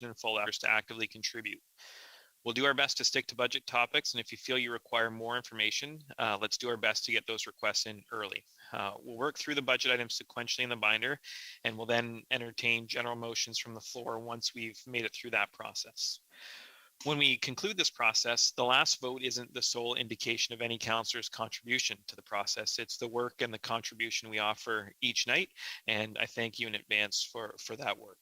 and full efforts to actively contribute. We'll do our best to stick to budget topics, and if you feel you require more information, let's do our best to get those requests in early. We'll work through the budget items sequentially in the binder, and we'll then entertain general motions from the floor once we've made it through that process. When we conclude this process, the last vote isn't the sole indication of any councillor's contribution to the process. It's the work and the contribution we offer each night, and I thank you in advance for that work.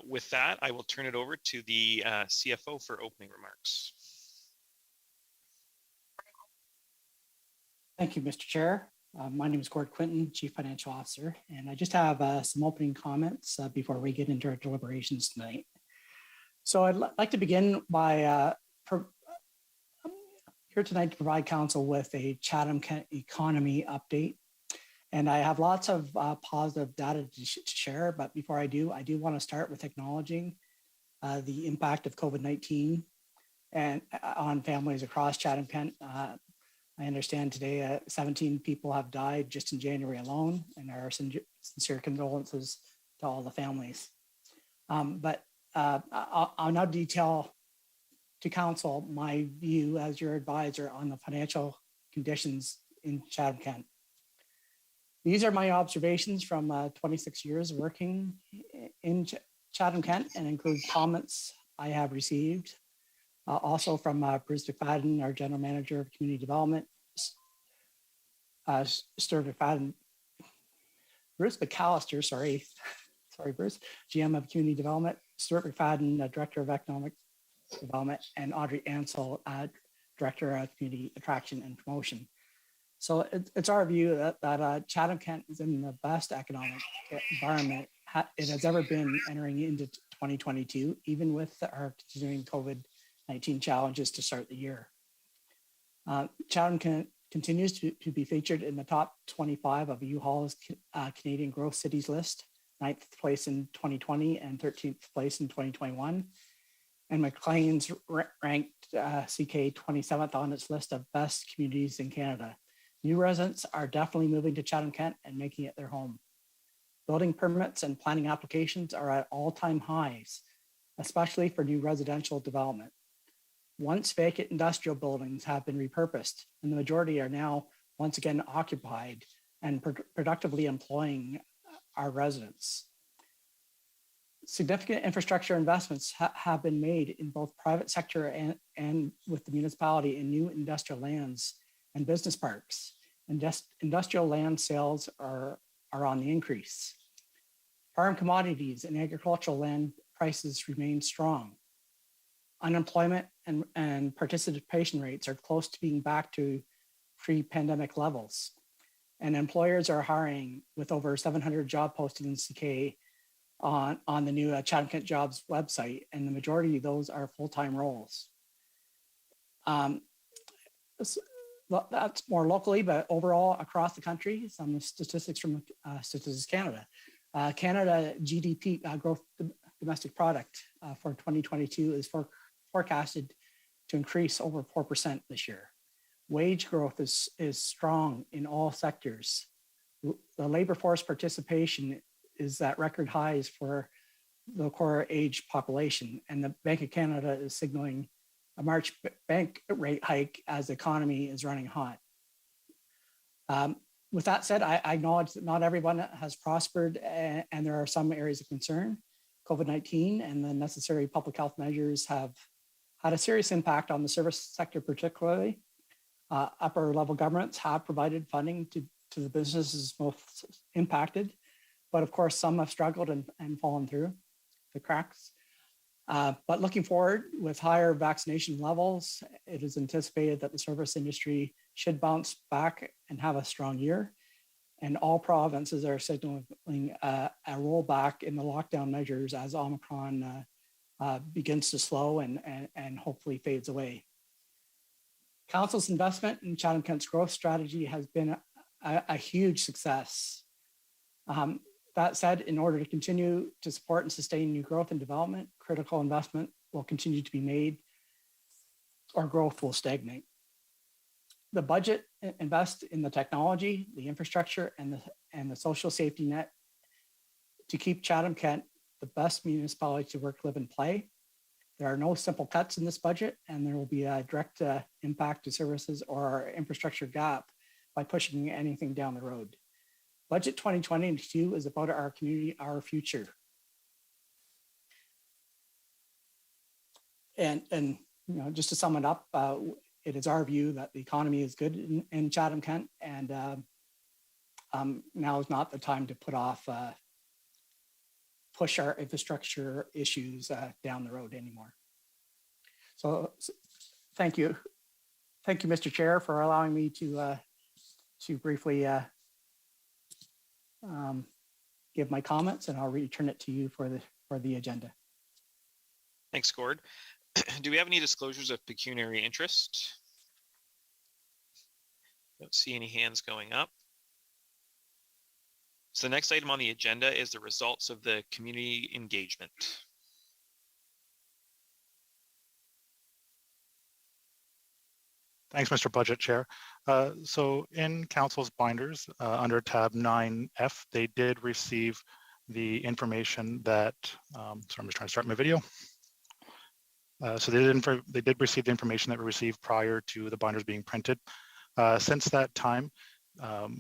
With that, I will turn it over to the CFO for opening remarks. Thank you, Mr. Chair. My name is Gord Quinton, Chief Financial Officer, and I just have some opening comments before we get into our deliberations tonight. So I'd like to begin by here tonight to provide council with a Chatham-Kent economy update. And I have lots of positive data to share, but before I do want to start with acknowledging the impact of COVID-19 and on families across Chatham-Kent. I understand today 17 people have died just in January alone, and our sincere condolences to all the families. But I'll now detail to council my view as your advisor on the financial conditions in Chatham-Kent. These are my observations from 26 years working in Chatham-Kent and include comments I have received. Also from Bruce McFadden, our General Manager of Community Development, Stuart McFadden, Bruce McAllister, sorry Bruce, GM of Community Development, Stuart McFadden, Director of Economic Development, and Audrey Ansell, Director of Community Attraction and Promotion. So it's our view that Chatham-Kent is in the best economic environment it has ever been entering into 2022, even with our continuing COVID-19 challenges to start the year. Chatham-Kent continues to be featured in the top 25 of U-Haul's Canadian Growth Cities list, 9th place in 2020 and 13th place in 2021. And Maclean's ranked CK 27th on its list of best communities in Canada. New residents are definitely moving to Chatham-Kent and making it their home. Building permits and planning applications are at all-time highs, especially for new residential development. Once vacant industrial buildings have been repurposed, and the majority are now once again occupied and productively employing our residents. Significant infrastructure investments have been made in both private sector and with the municipality in new industrial lands and business parks. And industrial land sales are on the increase. Farm commodities and agricultural land prices remain strong. Unemployment and participation rates are close to being back to pre-pandemic levels. And employers are hiring with over 700 job postings in CK on the new Chatham-Kent Jobs website, and the majority of those are full-time roles. That's more locally, but overall across the country, some statistics from Statistics Canada. Canada GDP, gross domestic product for 2022 is forecasted to increase over 4% this year. Wage growth is strong in all sectors. The labor force participation is at record highs for the core age population, and the Bank of Canada is signaling a March bank rate hike as the economy is running hot. With that said, I acknowledge that not everyone has prospered, and there are some areas of concern. COVID-19 and the necessary public health measures have had a serious impact on the service sector particularly. Upper level governments have provided funding to the businesses most impacted, but of course some have struggled and fallen through the cracks. But looking forward, with higher vaccination levels, it is anticipated that the service industry should bounce back and have a strong year. And all provinces are signaling a rollback in the lockdown measures as Omicron begins to slow and hopefully fades away. Council's investment in Chatham-Kent's growth strategy has been a huge success. That said, in order to continue to support and sustain new growth and development, critical investment will continue to be made or growth will stagnate. The budget invests in the technology, the infrastructure, and the social safety net to keep Chatham-Kent the best municipality to work, live, and play. There are no simple cuts in this budget, and there will be a direct impact to services or our infrastructure gap by pushing anything down the road. Budget 2022 is about our community, our future. And you know, just to sum it up, it is our view that the economy is good in Chatham-Kent, and now is not the time to push our infrastructure issues down the road anymore. So thank you. Thank you, Mr. Chair, for allowing me to briefly give my comments, and I'll return it to you for the agenda. Thanks, Gord. Do we have any disclosures of pecuniary interest? Don't see any hands going up. So the next item on the agenda is the results of the community engagement. Thanks, Mr. Budget Chair. So in Council's binders under tab 9F, they did receive the information that, sorry, I'm just trying to start my video. So they did receive the information that we received prior to the binders being printed. Since that time,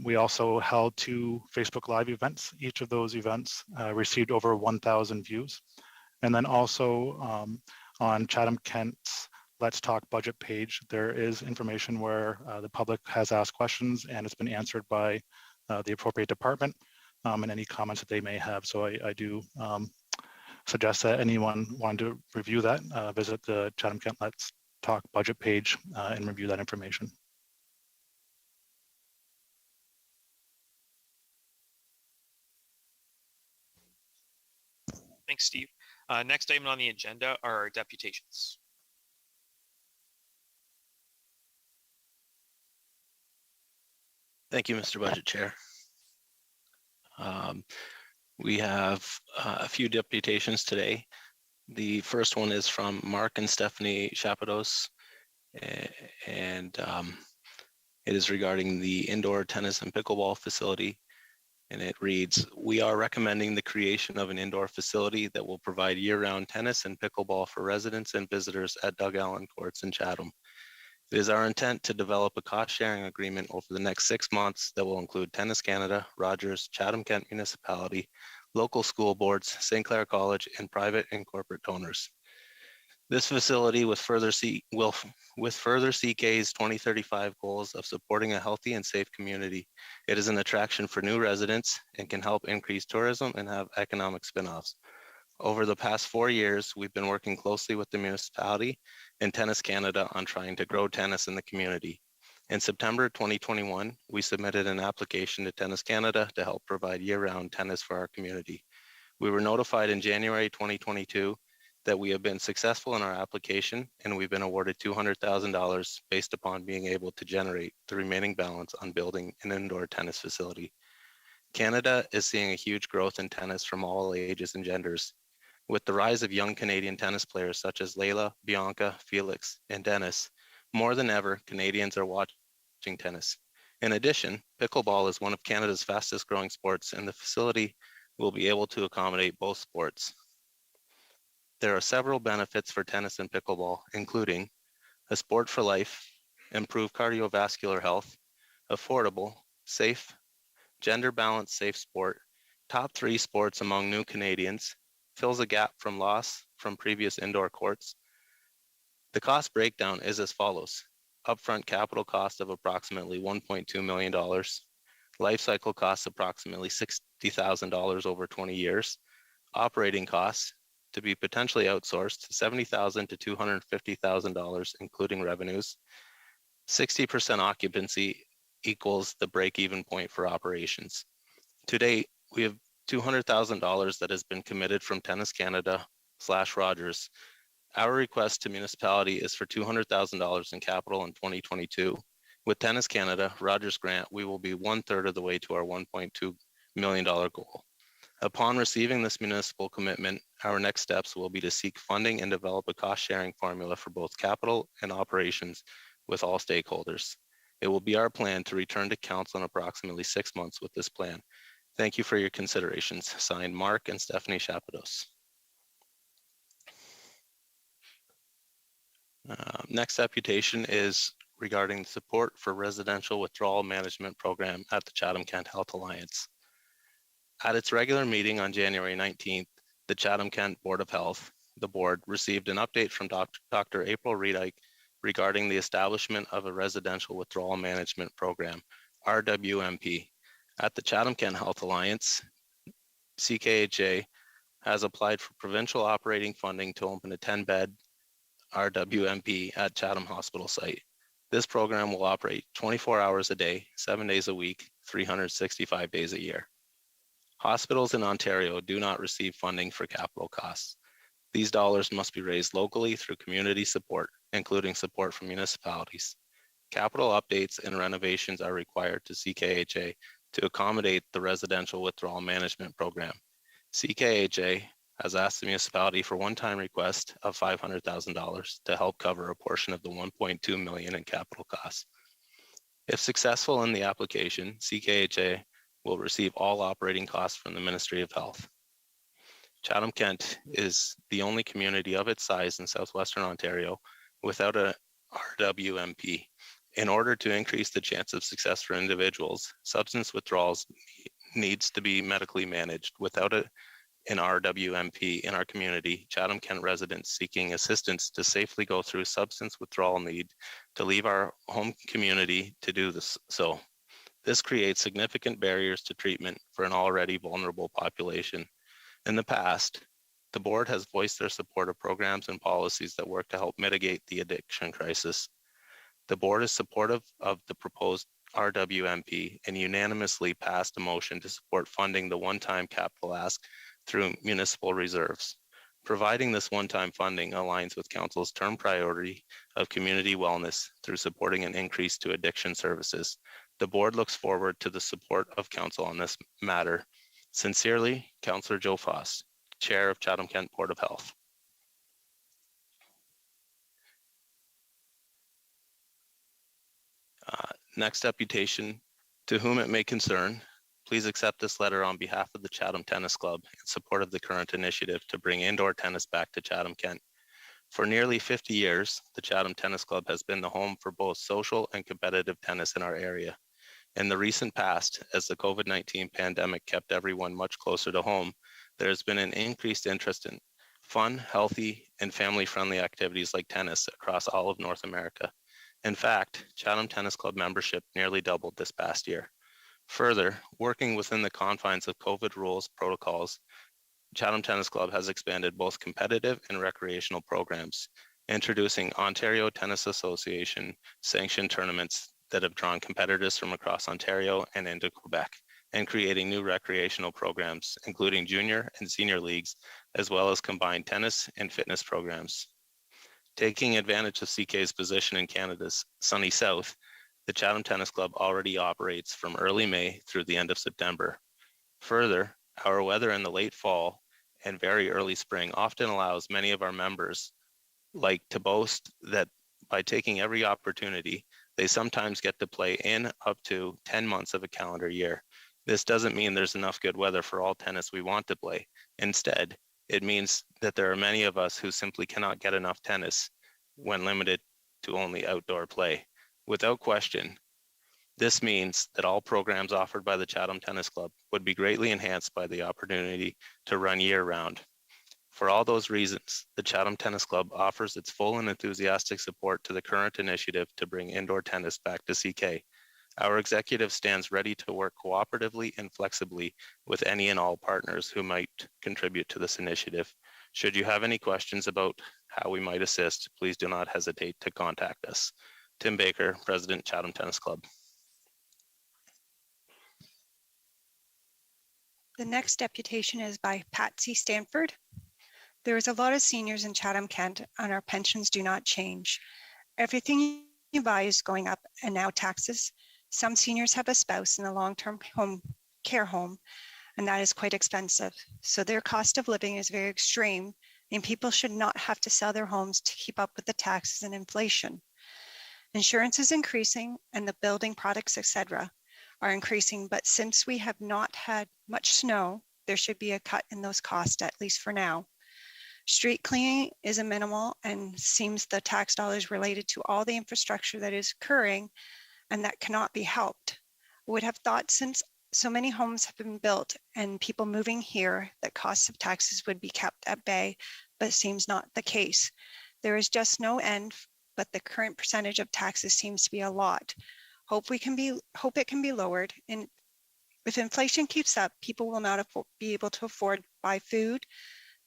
we also held 2 Facebook Live events. Each of those events received over 1,000 views. And then also on Chatham-Kent's Let's Talk budget page, there is information where the public has asked questions and it's been answered by the appropriate department and any comments that they may have. So I do suggest that anyone wanting to review that, visit the Chatham-Kent Let's Talk budget page and review that information. Thanks, Steve. Next item on the agenda are our deputations. Thank you, Mr. Budget Chair. We have a few deputations today. The first one is from Mark and Stephanie Chapados, and it is regarding the indoor tennis and pickleball facility. And it reads, we are recommending the creation of an indoor facility that will provide year-round tennis and pickleball for residents and visitors at Doug Allen Courts in Chatham. It is our intent to develop a cost-sharing agreement over the next 6 months that will include Tennis Canada, Rogers, Chatham-Kent Municipality, local school boards, St. Clair College, and private and corporate donors. This facility with further CK's 2035 goals of supporting a healthy and safe community. It is an attraction for new residents and can help increase tourism and have economic spin-offs. Over the past 4 years, we've been working closely with the municipality and Tennis Canada on trying to grow tennis in the community. In September 2021, we submitted an application to Tennis Canada to help provide year-round tennis for our community. We were notified in January 2022 that we have been successful in our application and we've been awarded $200,000 based upon being able to generate the remaining balance on building an indoor tennis facility. Canada is seeing a huge growth in tennis from all ages and genders. With the rise of young Canadian tennis players such as Layla, Bianca, Felix, and Dennis, more than ever, Canadians are watching tennis. In addition, pickleball is one of Canada's fastest growing sports, and the facility will be able to accommodate both sports. There are several benefits for tennis and pickleball, including a sport for life, improved cardiovascular health, affordable, safe, gender balanced safe sport, top 3 sports among new Canadians, fills a gap from loss from previous indoor courts. The cost breakdown is as follows. Upfront capital cost of approximately $1.2 million, life cycle costs approximately $60,000 over 20 years, operating costs to be potentially outsourced $70,000 to $250,000, including revenues. 60% occupancy equals the break-even point for operations. To date, we have $200,000 that has been committed from Tennis Canada / Rogers. Our request to municipality is for $200,000 in capital in 2022. With Tennis Canada, Rogers grant, we will be 1/3 of the way to our $1.2 million goal. Upon receiving this municipal commitment, our next steps will be to seek funding and develop a cost-sharing formula for both capital and operations with all stakeholders. It will be our plan to return to council in approximately 6 months with this plan. Thank you for your considerations. Signed, Mark and Stephanie Chapados. Next deputation is regarding support for residential withdrawal management program at the Chatham-Kent Health Alliance. At its regular meeting on January 19th, the Chatham-Kent Board of Health, the board, received an update from Dr. April Reedike regarding the establishment of a residential withdrawal management program, RWMP. At the Chatham-Kent Health Alliance, CKHA has applied for provincial operating funding to open a 10-bed RWMP at Chatham Hospital site. This program will operate 24 hours a day, 7 days a week, 365 days a year. Hospitals in Ontario do not receive funding for capital costs. These dollars must be raised locally through community support, including support from municipalities. Capital updates and renovations are required to CKHA to accommodate the residential withdrawal management program. CKHA has asked the municipality for one-time request of $500,000 to help cover a portion of the $1.2 million in capital costs. If successful in the application, CKHA will receive all operating costs from the Ministry of Health. Chatham-Kent is the only community of its size in southwestern Ontario without a RWMP. In order to increase the chance of success for individuals, substance withdrawals needs to be medically managed. Without an RWMP in our community, Chatham-Kent residents seeking assistance to safely go through substance withdrawal need to leave our home community to do this. So this creates significant barriers to treatment for an already vulnerable population. In the past, the board has voiced their support of programs and policies that work to help mitigate the addiction crisis. The board is supportive of the proposed RWMP and unanimously passed a motion to support funding the one-time capital ask through municipal reserves. Providing this one-time funding aligns with Council's term priority of community wellness through supporting an increase to addiction services. The board looks forward to the support of Council on this matter. Sincerely, Councillor Joe Foss, Chair of Chatham-Kent Board of Health. Next deputation, to whom it may concern, please accept this letter on behalf of the Chatham Tennis Club in support of the current initiative to bring indoor tennis back to Chatham-Kent. For nearly 50 years, the Chatham Tennis Club has been the home for both social and competitive tennis in our area. In the recent past, as the COVID-19 pandemic kept everyone much closer to home, there has been an increased interest in fun, healthy, and family-friendly activities like tennis across all of North America. In fact, Chatham Tennis Club membership nearly doubled this past year. Further, working within the confines of COVID rules protocols, Chatham Tennis Club has expanded both competitive and recreational programs, introducing Ontario Tennis Association sanctioned tournaments that have drawn competitors from across Ontario and into Quebec, and creating new recreational programs, including junior and senior leagues, as well as combined tennis and fitness programs. Taking advantage of CK's position in Canada's sunny south, the Chatham Tennis Club already operates from early May through the end of September. Further, our weather in the late fall and very early spring often allows many of our members to boast that by taking every opportunity, they sometimes get to play in up to 10 months of a calendar year. This doesn't mean there's enough good weather for all tennis we want to play. Instead, it means that there are many of us who simply cannot get enough tennis when limited to only outdoor play. Without question, this means that all programs offered by the Chatham Tennis Club would be greatly enhanced by the opportunity to run year-round. For all those reasons, the Chatham Tennis Club offers its full and enthusiastic support to the current initiative to bring indoor tennis back to CK. Our executive stands ready to work cooperatively and flexibly with any and all partners who might contribute to this initiative. Should you have any questions about how we might assist, please do not hesitate to contact us. Tim Baker, President, Chatham Tennis Club. The next deputation is by Patsy Stanford. There is a lot of seniors in Chatham-Kent and our pensions do not change. Everything you buy is going up and now taxes. Some seniors have a spouse in a long-term care home and that is quite expensive. So their cost of living is very extreme and people should not have to sell their homes to keep up with the taxes and inflation. Insurance is increasing and the building products, etc. are increasing, but since we have not had much snow, there should be a cut in those costs, at least for now. Street cleaning is a minimal and seems the tax dollars related to all the infrastructure that is occurring and that cannot be helped. I would have thought since so many homes have been built and people moving here, that costs of taxes would be kept at bay, but it seems not the case. There is just no end, but the current percentage of taxes seems to be a lot. Hope it can be lowered. And if inflation keeps up, people will not be able to afford buy food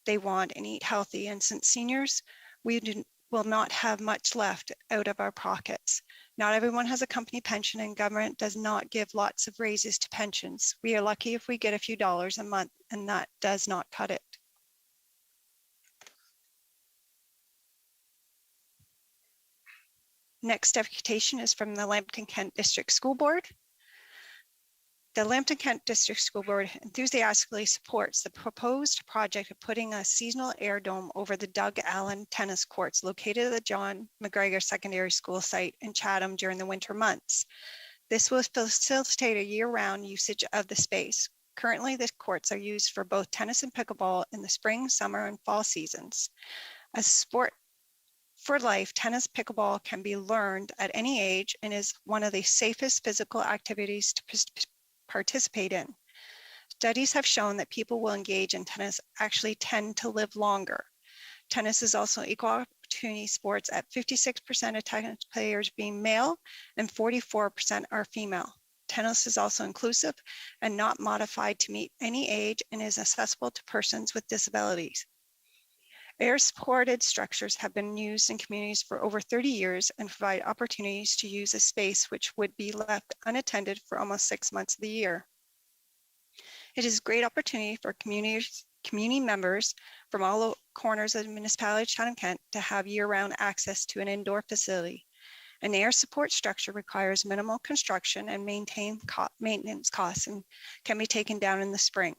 they want and eat healthy. And since seniors, will not have much left out of our pockets. Not everyone has a company pension, and government does not give lots of raises to pensions. We are lucky if we get a few dollars a month, and that does not cut it. Next deputation is from the Lambton-Kent District School Board. The Lambton-Kent District School Board enthusiastically supports the proposed project of putting a seasonal air dome over the Doug Allen tennis courts located at the John McGregor Secondary School site in Chatham during the winter months. This will facilitate a year-round usage of the space. Currently, the courts are used for both tennis and pickleball in the spring, summer, and fall seasons. As a sport for life, tennis pickleball can be learned at any age and is one of the safest physical activities to participate in. Studies have shown that people will engage in tennis actually tend to live longer. Tennis is also equal opportunity sports at 56% of tennis players being male and 44% are female. Tennis is also inclusive and not modified to meet any age and is accessible to persons with disabilities. Air-supported structures have been used in communities for over 30 years and provide opportunities to use a space which would be left unattended for almost 6 months of the year. It is a great opportunity for community members from all corners of the municipality of Chatham-Kent to have year-round access to an indoor facility. An air support structure requires minimal construction and maintenance costs and can be taken down in the spring.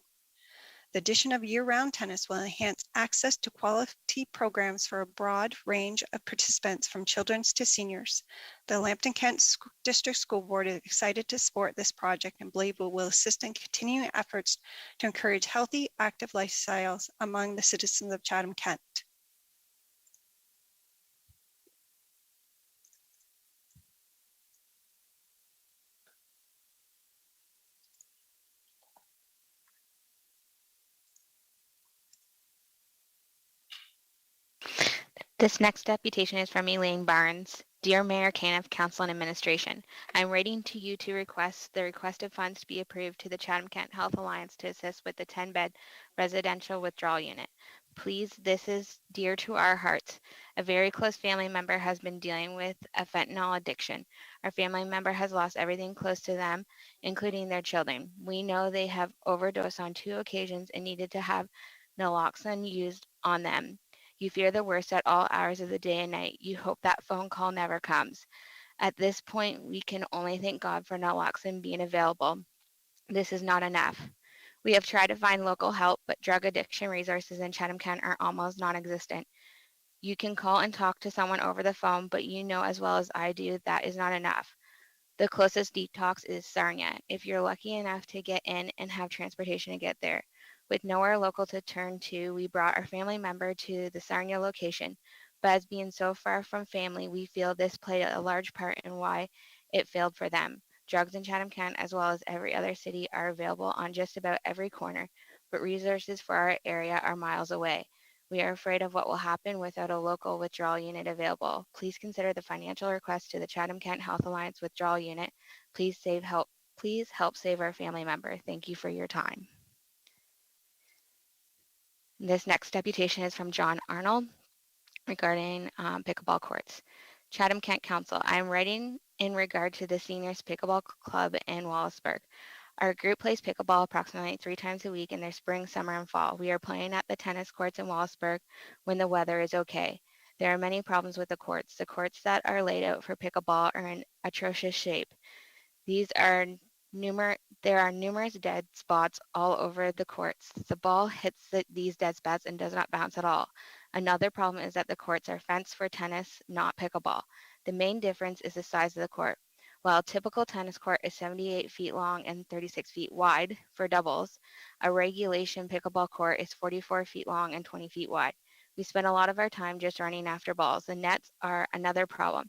The addition of year-round tennis will enhance access to quality programs for a broad range of participants from children to seniors. The Lambton-Kent District School Board is excited to support this project and believe it will assist in continuing efforts to encourage healthy, active lifestyles among the citizens of Chatham-Kent. This next deputation is from Elaine Barnes. Dear Mayor, Caniff, Council and Administration, I'm writing to you to request the requested funds to be approved to the Chatham-Kent Health Alliance to assist with the 10-bed residential withdrawal unit. Please, this is dear to our hearts. A very close family member has been dealing with a fentanyl addiction. Our family member has lost everything close to them, including their children. We know they have overdosed on 2 occasions and needed to have naloxone used on them. You fear the worst at all hours of the day and night. You hope that phone call never comes. At this point, we can only thank God for naloxone being available. This is not enough. We have tried to find local help, but drug addiction resources in Chatham-Kent are almost non-existent. You can call and talk to someone over the phone, but you know as well as I do that is not enough. The closest detox is Sarnia, if you're lucky enough to get in and have transportation to get there. With nowhere local to turn to, we brought our family member to the Sarnia location, but as being so far from family, we feel this played a large part in why it failed for them. Drugs in Chatham-Kent, as well as every other city, are available on just about every corner, but resources for our area are miles away. We are afraid of what will happen without a local withdrawal unit available. Please consider the financial request to the Chatham-Kent Health Alliance withdrawal unit. Please help save our family member. Thank you for your time. This next deputation is from John Arnold regarding pickleball courts. Chatham-Kent Council, I am writing in regard to the Seniors Pickleball Club in Wallaceburg. Our group plays pickleball approximately 3 times a week in their spring, summer, and fall. We are playing at the tennis courts in Wallaceburg when the weather is okay. There are many problems with the courts. The courts that are laid out for pickleball are in atrocious shape. There are numerous dead spots all over the courts. The ball hits these dead spots and does not bounce at all. Another problem is that the courts are fenced for tennis, not pickleball. The main difference is the size of the court. While a typical tennis court is 78 feet long and 36 feet wide for doubles, a regulation pickleball court is 44 feet long and 20 feet wide. We spend a lot of our time just running after balls. The nets are another problem.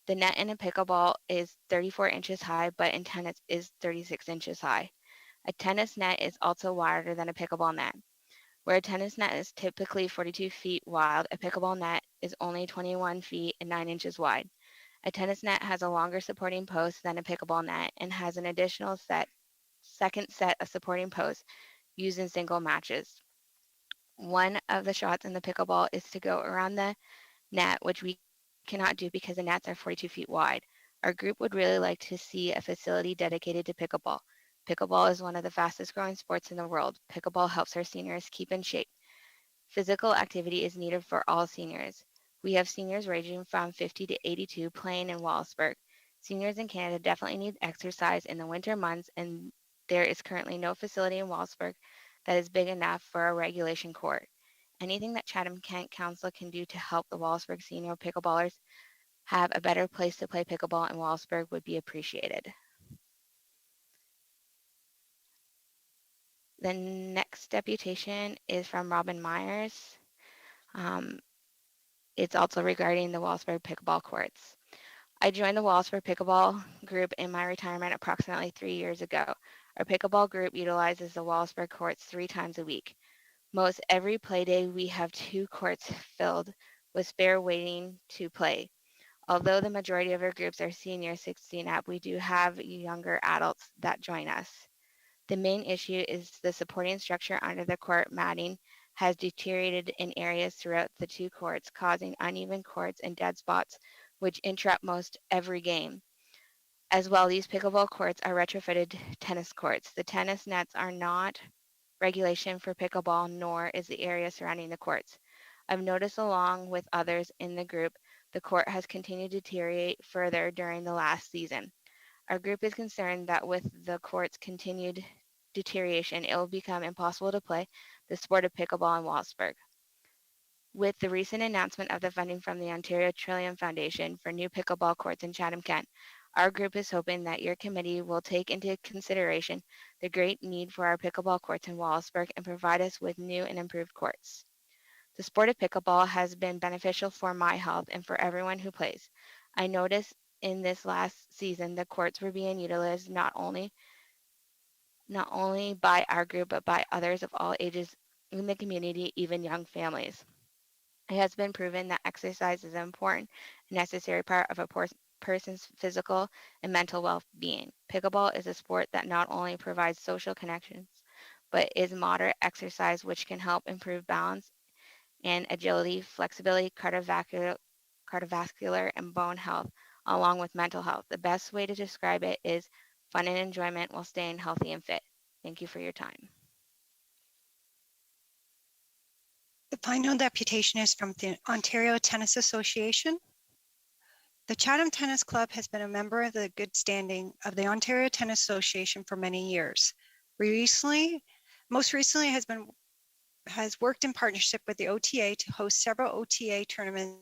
The net in a pickleball is 34 inches high, but in tennis is 36 inches high. A tennis net is also wider than a pickleball net. Where a tennis net is typically 42 feet wide, a pickleball net is only 21 feet and 9 inches wide. A tennis net has a longer supporting post than a pickleball net and has an additional second set of supporting posts used in single matches. One of the shots in the pickleball is to go around the net, which we cannot do because the nets are 42 feet wide. Our group would really like to see a facility dedicated to pickleball. Pickleball is one of the fastest growing sports in the world. Pickleball helps our seniors keep in shape. Physical activity is needed for all seniors. We have seniors ranging from 50 to 82 playing in Wallaceburg. Seniors in Canada definitely need exercise in the winter months, and there is currently no facility in Wallaceburg that is big enough for a regulation court. Anything that Chatham-Kent Council can do to help the Wallaceburg senior pickleballers have a better place to play pickleball in Wallaceburg would be appreciated. The next deputation is from Robin Myers. It's also regarding the Wallaceburg pickleball courts. I joined the Wallaceburg pickleball group in my retirement approximately 3 years ago. Our pickleball group utilizes the Wallaceburg courts 3 times a week. Most every play day, we have 2 courts filled with spare waiting to play. Although the majority of our groups are senior 16 up, we do have younger adults that join us. The main issue is the supporting structure under the court matting has deteriorated in areas throughout the 2 courts, causing uneven courts and dead spots, which interrupt most every game. As well, these pickleball courts are retrofitted tennis courts. The tennis nets are not regulation for pickleball, nor is the area surrounding the courts. I've noticed, along with others in the group, the court has continued to deteriorate further during the last season. Our group is concerned that with the court's continued deterioration, it will become impossible to play the sport of pickleball in Wallaceburg. With the recent announcement of the funding from the Ontario Trillium Foundation for new pickleball courts in Chatham-Kent, our group is hoping that your committee will take into consideration the great need for our pickleball courts in Wallaceburg and provide us with new and improved courts. The sport of pickleball has been beneficial for my health and for everyone who plays. I noticed in this last season the courts were being utilized not only by our group but by others of all ages in the community, even young families. It has been proven that exercise is an important and necessary part of a person's physical and mental well-being. Pickleball is a sport that not only provides social connections, but is moderate exercise which can help improve balance and agility, flexibility, cardiovascular, and bone health, along with mental health. The best way to describe it is fun and enjoyment while staying healthy and fit. Thank you for your time. The final deputation is from the Ontario Tennis Association. The Chatham Tennis Club has been a member of the good standing of the Ontario Tennis Association for many years. Most recently has worked in partnership with the OTA to host several OTA tournaments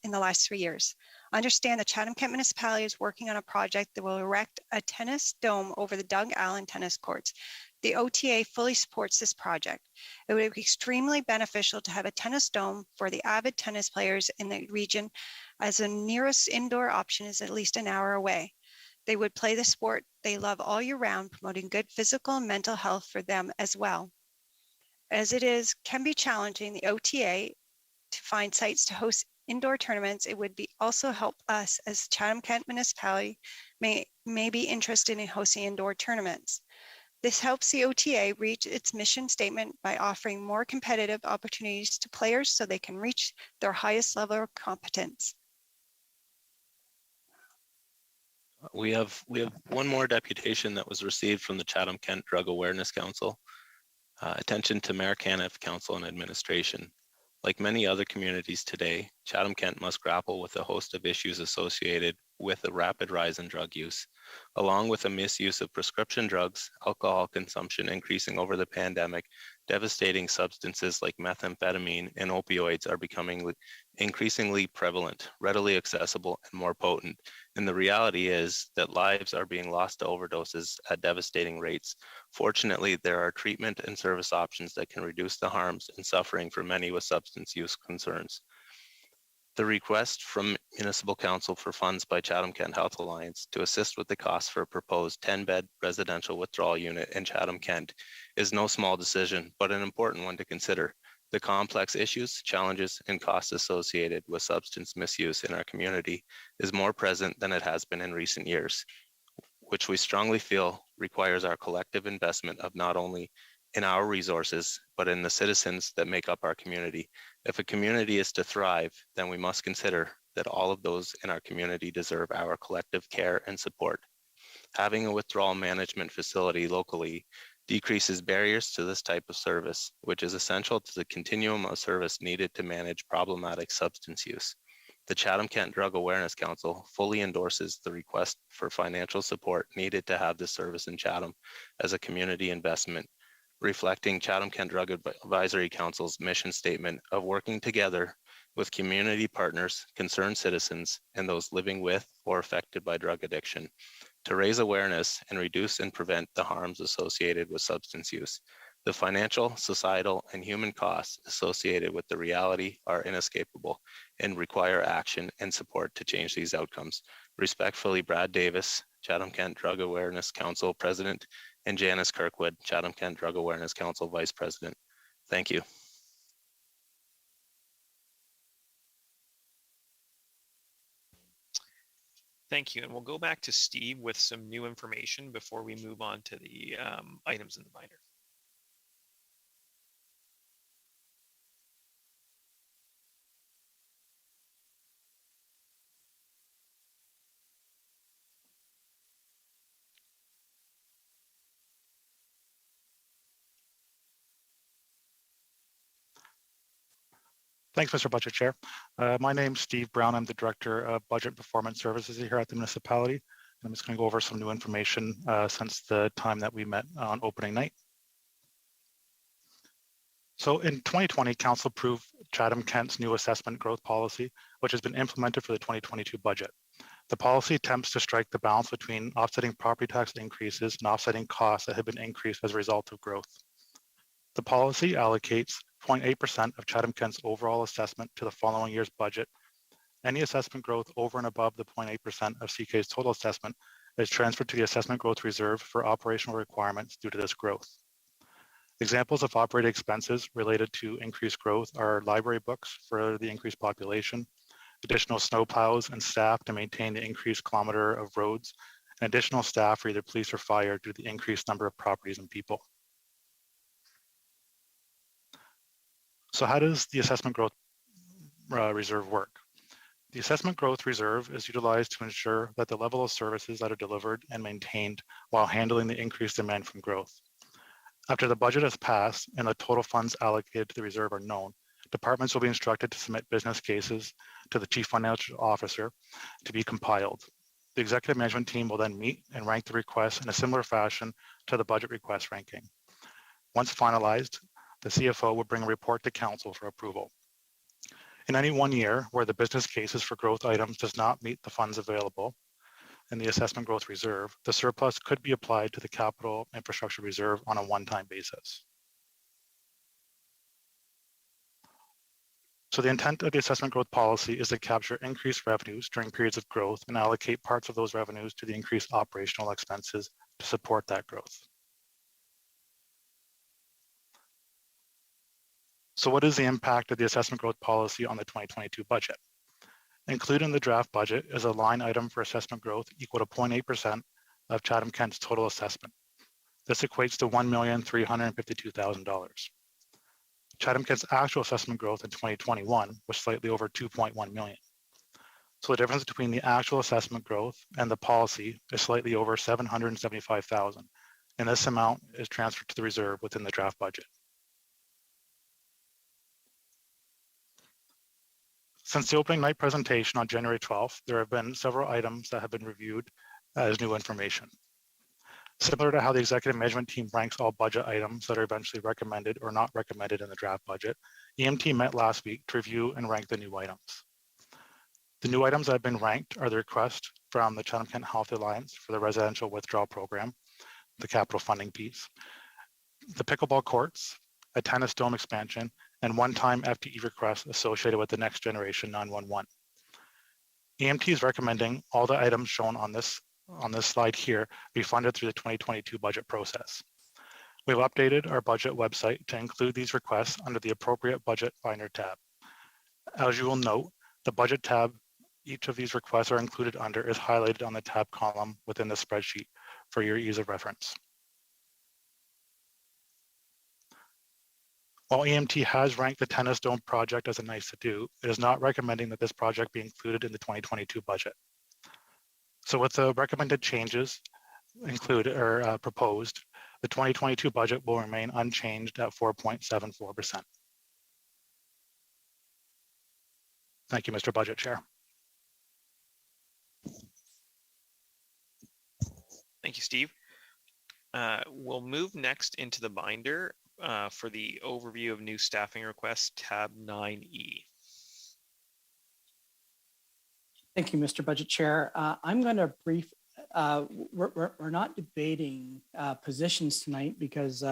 in the last 3 years. I understand the Chatham-Kent municipality is working on a project that will erect a tennis dome over the Doug Allen tennis courts. The OTA fully supports this project. It would be extremely beneficial to have a tennis dome for the avid tennis players in the region, as the nearest indoor option is at least an hour away. They would play the sport they love all year round, promoting good physical and mental health for them as well. As it can be challenging the OTA to find sites to host indoor tournaments, it would also help us as Chatham-Kent municipality may be interested in hosting indoor tournaments. This helps the OTA reach its mission statement by offering more competitive opportunities to players so they can reach their highest level of competence. We have one more deputation that was received from the Chatham-Kent Drug Awareness Council. Attention to Mayor Caniff, Council and Administration. Like many other communities today, Chatham-Kent must grapple with a host of issues associated with the rapid rise in drug use, along with the misuse of prescription drugs, alcohol consumption increasing over the pandemic. Devastating substances like methamphetamine and opioids are becoming increasingly prevalent, readily accessible, and more potent And the reality is that lives are being lost to overdoses at devastating rates. Fortunately, there are treatment and service options that can reduce the harms and suffering for many with substance use concerns. The request from Municipal Council for funds by Chatham-Kent Health Alliance to assist with the cost for a proposed 10-bed residential withdrawal unit in Chatham-Kent is no small decision, but an important one to consider. The complex issues, challenges, and costs associated with substance misuse in our community is more present than it has been in recent years, which we strongly feel requires our collective investment of not only in our resources, but in the citizens that make up our community. If a community is to thrive, then we must consider that all of those in our community deserve our collective care and support. Having a withdrawal management facility locally decreases barriers to this type of service, which is essential to the continuum of service needed to manage problematic substance use. The Chatham-Kent Drug Awareness Council fully endorses the request for financial support needed to have this service in Chatham as a community investment, reflecting Chatham-Kent Drug Advisory Council's mission statement of working together with community partners, concerned citizens, and those living with or affected by drug addiction to raise awareness and reduce and prevent the harms associated with substance use. The financial, societal, and human costs associated with the reality are inescapable and require action and support to change these outcomes. Respectfully, Brad Davis, Chatham-Kent Drug Awareness Council President, and Janice Kirkwood, Chatham-Kent Drug Awareness Council Vice President. Thank you. Thank you. And we'll go back to Steve with some new information before we move on to the items in the binder. Thanks, Mr. Budget Chair. My name's Steve Brown. I'm the Director of Budget Performance Services here at the municipality. I'm just going to go over some new information since the time that we met on opening night. So in 2020, Council approved Chatham-Kent's new assessment growth policy, which has been implemented for the 2022 budget. The policy attempts to strike the balance between offsetting property tax increases and offsetting costs that have been increased as a result of growth. The policy allocates 0.8% of Chatham-Kent's overall assessment to the following year's budget. Any assessment growth over and above the 0.8% of CK's total assessment is transferred to the assessment growth reserve for operational requirements due to this growth. Examples of operating expenses related to increased growth are library books for the increased population, additional snow plows and staff to maintain the increased kilometer of roads, and additional staff for either police or fire due to the increased number of properties and people. So how does the assessment growth reserve work? The assessment growth reserve is utilized to ensure that the level of services that are delivered and maintained while handling the increased demand from growth. After the budget is passed and the total funds allocated to the reserve are known, departments will be instructed to submit business cases to the Chief Financial Officer to be compiled. The executive management team will then meet and rank the requests in a similar fashion to the budget request ranking. Once finalized, the CFO will bring a report to Council for approval. In any one year where the business cases for growth items does not meet the funds available in the assessment growth reserve, the surplus could be applied to the capital infrastructure reserve on a one-time basis. So the intent of the assessment growth policy is to capture increased revenues during periods of growth and allocate parts of those revenues to the increased operational expenses to support that growth. So what is the impact of the assessment growth policy on the 2022 budget? Included in the draft budget is a line item for assessment growth equal to 0.8% of Chatham-Kent's total assessment. This equates to $1,352,000. Chatham-Kent's actual assessment growth in 2021 was slightly over 2.1 million. So the difference between the actual assessment growth and the policy is slightly over 775,000, and this amount is transferred to the reserve within the draft budget. Since the opening night presentation on January 12th, there have been several items that have been reviewed as new information. Similar to how the executive management team ranks all budget items that are eventually recommended or not recommended in the draft budget, EMT met last week to review and rank the new items. The new items that have been ranked are the request from the Chatham-Kent Health Alliance for the residential withdrawal program, the capital funding piece, the pickleball courts, a tennis dome expansion, and one-time FTE requests associated with the next generation 911. EMT is recommending all the items shown on this slide here be funded through the 2022 budget process. We've updated our budget website to include these requests under the appropriate budget finder tab. As you will note, the budget tab each of these requests are included under is highlighted on the tab column within the spreadsheet for your ease of reference. While EMT has ranked the tennis dome project as a nice to do, it is not recommending that this project be included in the 2022 budget. So with the recommended changes included or proposed, the 2022 budget will remain unchanged at 4.74%. Thank you, Mr. Budget Chair. Thank you, Steve. We'll move next into the binder for the overview of new staffing requests, tab 9E. Thank you, Mr. Budget Chair. I'm going to brief, we're not debating positions tonight because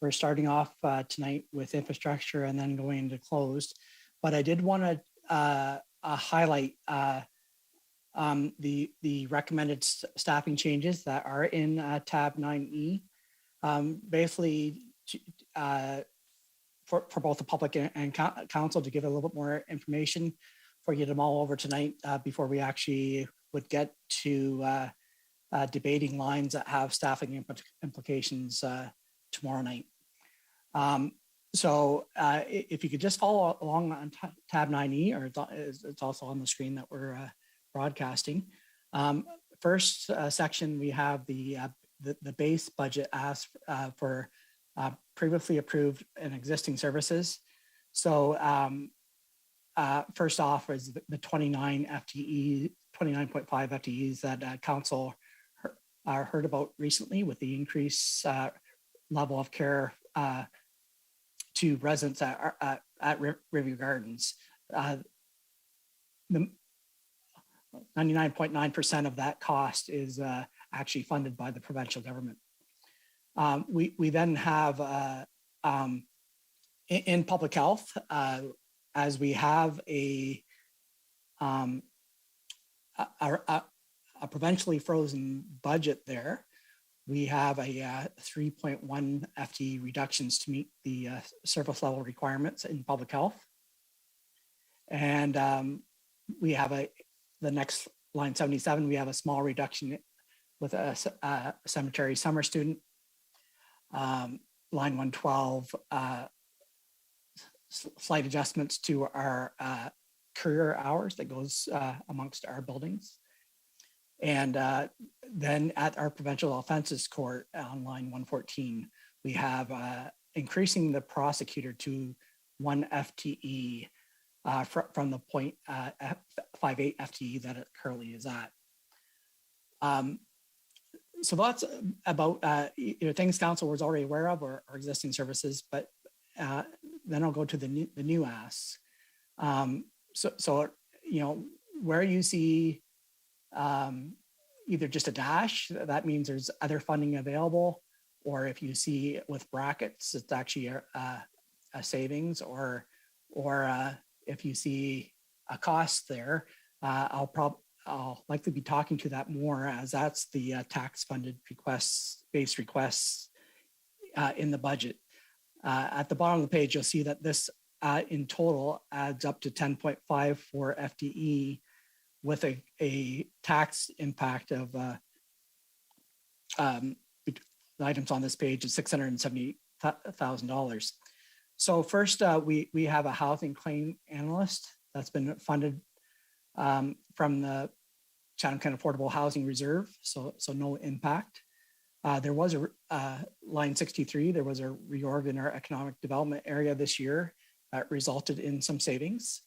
we're starting off tonight with infrastructure and then going into closed. But I did want to highlight the recommended staffing changes that are in tab 9E. Basically, for both the public and council to give a little bit more information for you to mull over tonight before we actually would get to debating lines that have staffing implications tomorrow night. So if you could just follow along on tab 9E, or it's also on the screen that we're broadcasting. First section, we have the base budget asked for previously approved and existing services. So first off is the 29 FTE, 29.5 FTEs that council heard about recently with the increased level of care to residents at Riverview Gardens. 99.9% of that cost is actually funded by the provincial government. We then have in public health, as we have a provincially frozen budget there, we have a 3.1 FTE reductions to meet the service level requirements in public health. And we have the next line 77, we have a small reduction with a cemetery summer student. Line 112, slight adjustments to our career hours that goes amongst our buildings. And then at our provincial offenses court on line 114, we have increasing the prosecutor to 1 FTE from the 0.58 FTE that it currently is at. So that's about things council was already aware of or existing services, but then I'll go to the new asks. So where you see either just a dash, that means there's other funding available, or if you see with brackets, it's actually a savings, or if you see a cost there, I'll likely be talking to that more, as that's the tax funded base requests in the budget. At the bottom of the page, you'll see that this in total adds up to 10.54 FTE with a tax impact of the items on this page is $670,000. So first, we have a housing claim analyst that's been funded from the Chatham-Kent Affordable Housing Reserve, so no impact. There was a line 63, there was a reorg in our economic development area this year that resulted in some savings.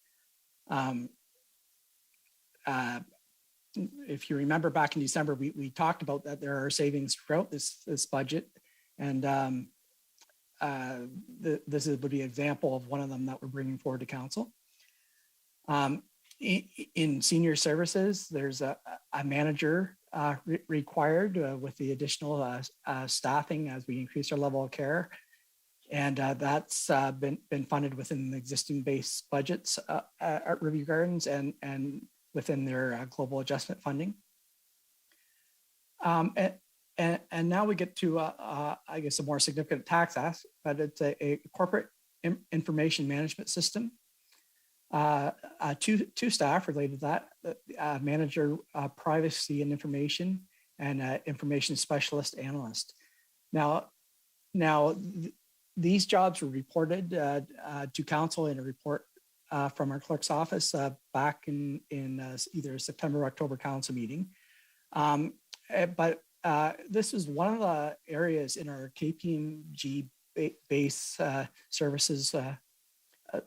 If you remember back in December, we talked about that there are savings throughout this budget, and this would be an example of one of them that we're bringing forward to council. in senior services, there's a manager required with the additional staffing as we increase our level of care. And that's been funded within the existing base budgets at Review Gardens and within their global adjustment funding. And now we get to, I guess, a more significant tax ask, but it's a corporate information management system. Two staff related to that, manager privacy and information and information specialist analyst. Now, these jobs were reported to council in a report from our clerk's office back in either September or October council meeting. But this is one of the areas in our KPMG base services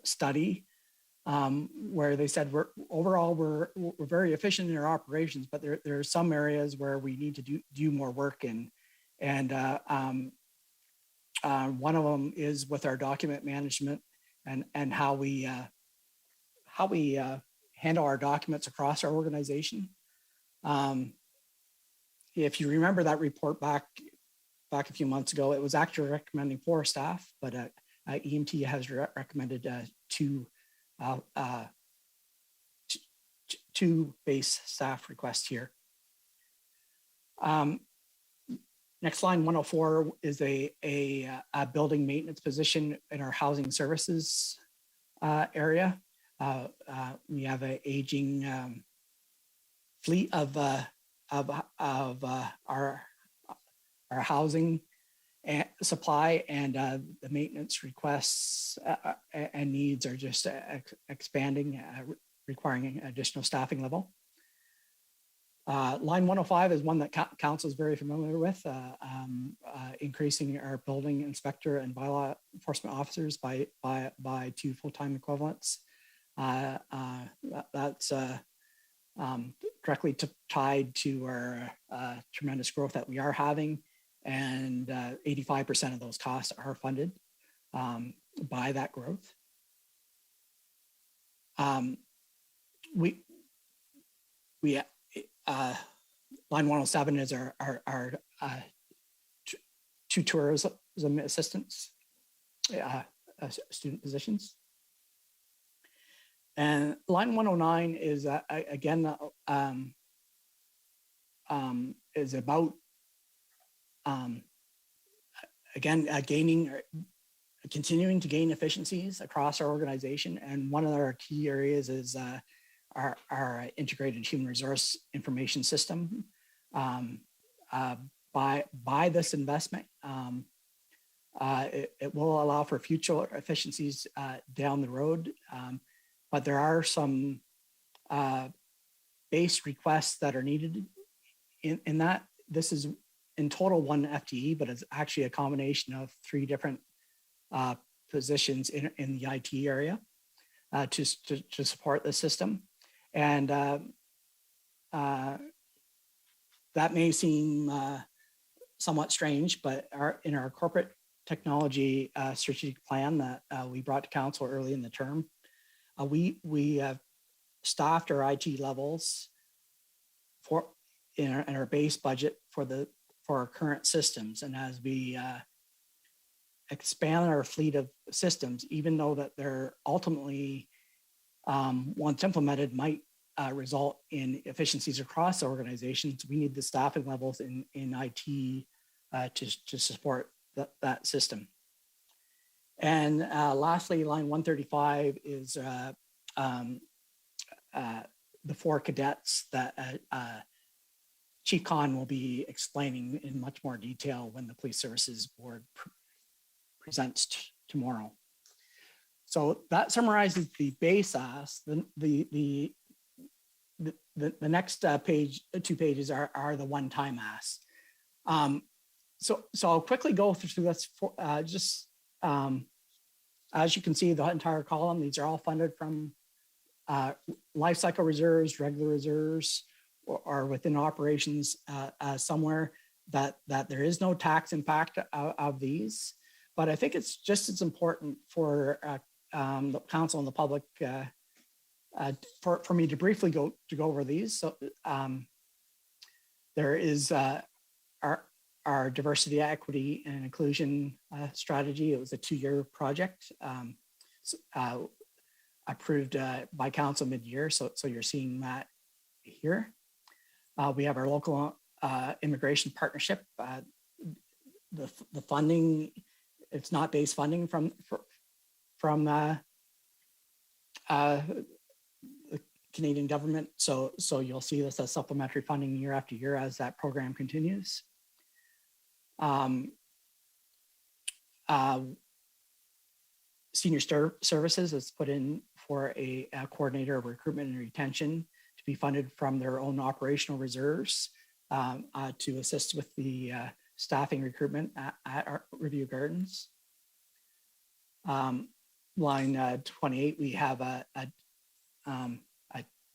study where they said we're very efficient in our operations, but there are some areas where we need to do more work in. And one of them is with our document management and how we handle our documents across our organization. If you remember that report back a few months ago, it was actually recommending 4 staff, but EMT has recommended two base staff requests here. Next line, 104 is a building maintenance position in our housing services area. We have an aging fleet of our housing and supply, and the maintenance requests and needs are just expanding, requiring additional staffing level. Line 105 is one that council is very familiar with, increasing our building inspector and bylaw enforcement officers by 2 full-time equivalents. That's directly tied to our tremendous growth that we are having, and 85% of those costs are funded by that growth. Line 107 is our 2 tourism assistants, student positions. And line 109 is again is about continuing to gain efficiencies across our organization. And one of our key areas is our integrated human resource information system. By this investment, it will allow for future efficiencies down the road. But there are some base requests that are needed in that. This is in total 1 FTE, but it's actually a combination of 3 different positions in the IT area to support the system. And that may seem somewhat strange, but in our corporate technology strategic plan that we brought to council early in the term, we staffed our IT levels in our base budget for our current systems. And as we expand our fleet of systems, even though that they're ultimately, once implemented, might result in efficiencies across organizations, we need the staffing levels in IT to support that system. And lastly, line 135 is the 4 cadets that Chief Khan will be explaining in much more detail when the Police Services Board presents tomorrow. So that summarizes the base ask. The next 2 pages are the one-time asks. So I'll quickly go through this. As you can see, the entire column, these are all funded from life cycle reserves, regular reserves, or within operations somewhere that there is no tax impact of these. But I think it's just as important for the council and the public For me to briefly go over these, so there is our diversity, equity, and inclusion strategy. It was a 2-year project approved by council mid-year. So you're seeing that here. We have our local immigration partnership. The funding, it's not base funding from the Canadian government. So you'll see this as supplementary funding year after year as that program continues. Senior Services is put in for a coordinator of recruitment and retention to be funded from their own operational reserves to assist with the staffing recruitment at our Review Gardens. Line 28, we have a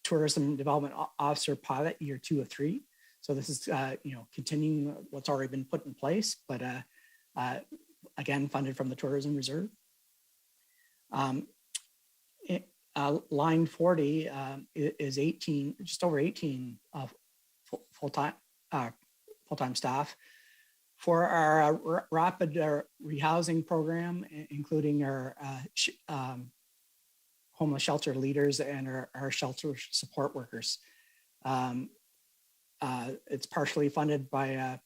tourism development officer pilot, year 2 of 3. So this is continuing what's already been put in place, but again funded from the tourism reserve. Line 40 is 18, just over 18 full-time staff for our rapid rehousing program, including our homeless shelter leaders and our shelter support workers. It's partially funded by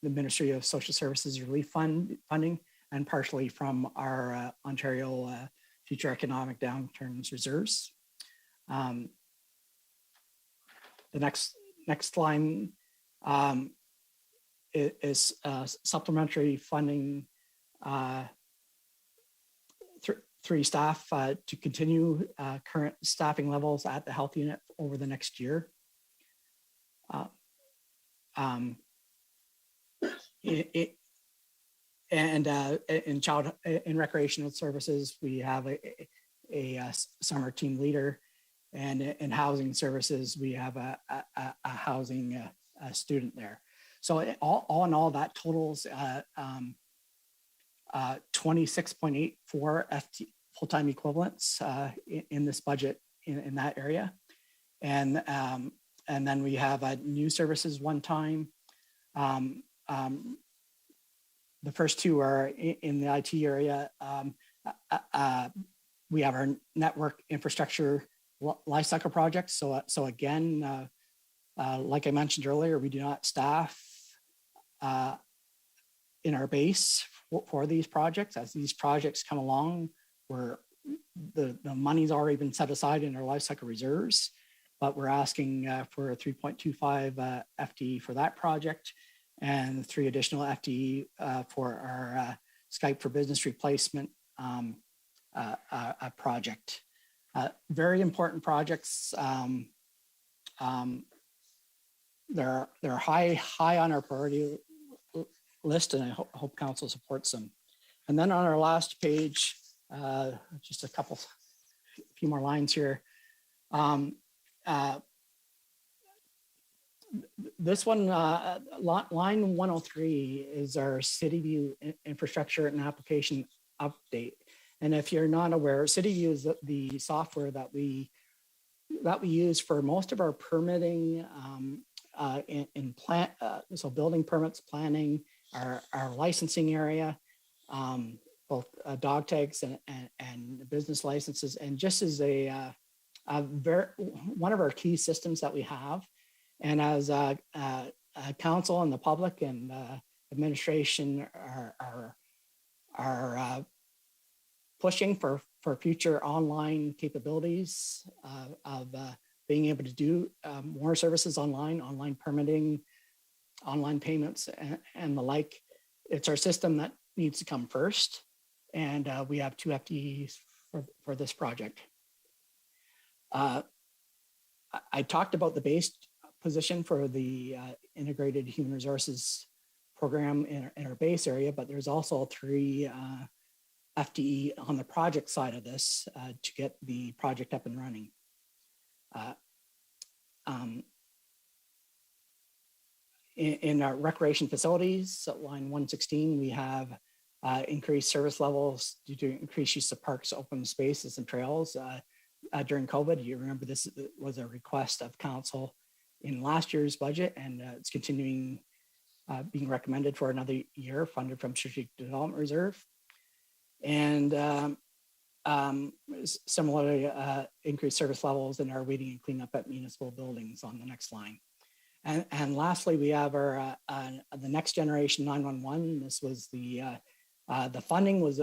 the Ministry of Social Services Relief funding, and partially from our Ontario Future Economic Downturns reserves. The next line is supplementary funding 3 staff to continue current staffing levels at the health unit over the next year. In recreational services, we have a summer team leader, and in housing services, we have a housing student there. So all in all, that totals 26.84 FT full-time equivalents in this budget in that area, and then we have new services one time. The first 2 are in the IT area. We have our network infrastructure lifecycle projects. So again, like I mentioned earlier, we do not staff in our base for these projects. As these projects come along, where the money's already been set aside in our lifecycle reserves, but we're asking for a 3.25 FTE for that project, and 3 additional FTE for our Skype for Business replacement project. Very important projects. They're high on our priority list, and I hope council supports them. And then on our last page, just a few more lines here. This one, line 103, is our CityView infrastructure and application update. And if you're not aware, CityView is the software that we use for most of our permitting in plant, so building permits, planning, our licensing area, both dog tags and business licenses, and just as one of our key systems that we have. And as council and the public and administration are pushing for future online capabilities of being able to do more services online permitting, online payments, and the like, it's our system that needs to come first. And we have 2 FTEs for this project. I talked about the base position for the integrated human resources program in our base area, but there's also 3 FTE on the project side of this to get the project up and running. In our recreation facilities, at line 116, we have increased service levels due to increased use of parks, open spaces, and trails. during COVID. You remember this was a request of council in last year's budget, and it's continuing being recommended for another year, funded from Strategic Development Reserve. And similarly, increased service levels in our waiting and cleanup at municipal buildings on the next line. And lastly, we have our the next generation 911. This was the funding was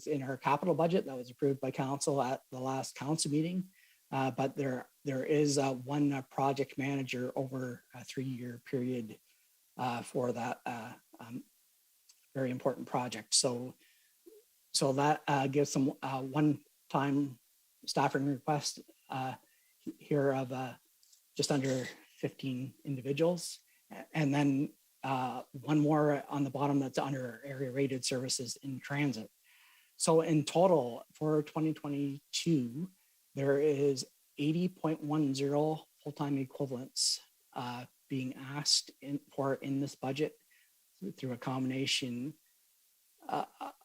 in our capital budget that was approved by council at the last council meeting. But there is one project manager over a 3-year period for that very important project. So that gives some one-time staffing request here of just under 15 individuals. And then one more on the bottom that's under area rated services in transit. So in total for 2022, there is 80.10 full-time equivalents being asked for in this budget through a combination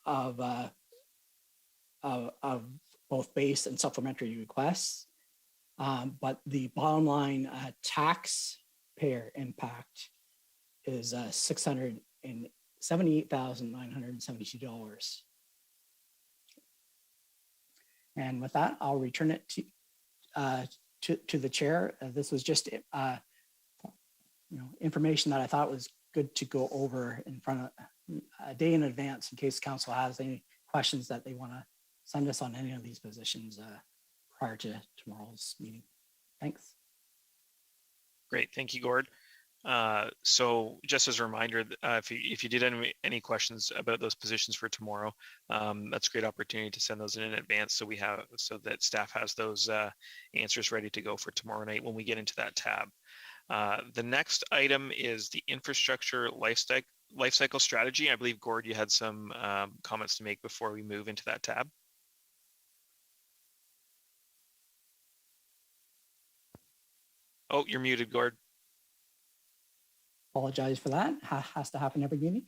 of both base and supplementary requests. But the bottom line taxpayer impact is $678,972. And with that, I'll return it to the chair. This was just information that I thought was good to go over in front of a day in advance in case council has any questions that they want to send us on any of these positions prior to tomorrow's meeting. Thanks. Great, thank you, Gord. So just as a reminder, if you did any questions about those positions for tomorrow, that's a great opportunity to send those in advance so that staff has those answers ready to go for tomorrow night when we get into that tab. The next item is the infrastructure life cycle strategy. I believe, Gord, you had some comments to make before we move into that tab. Oh, you're muted, Gord. Apologize for that. Has to happen every meeting.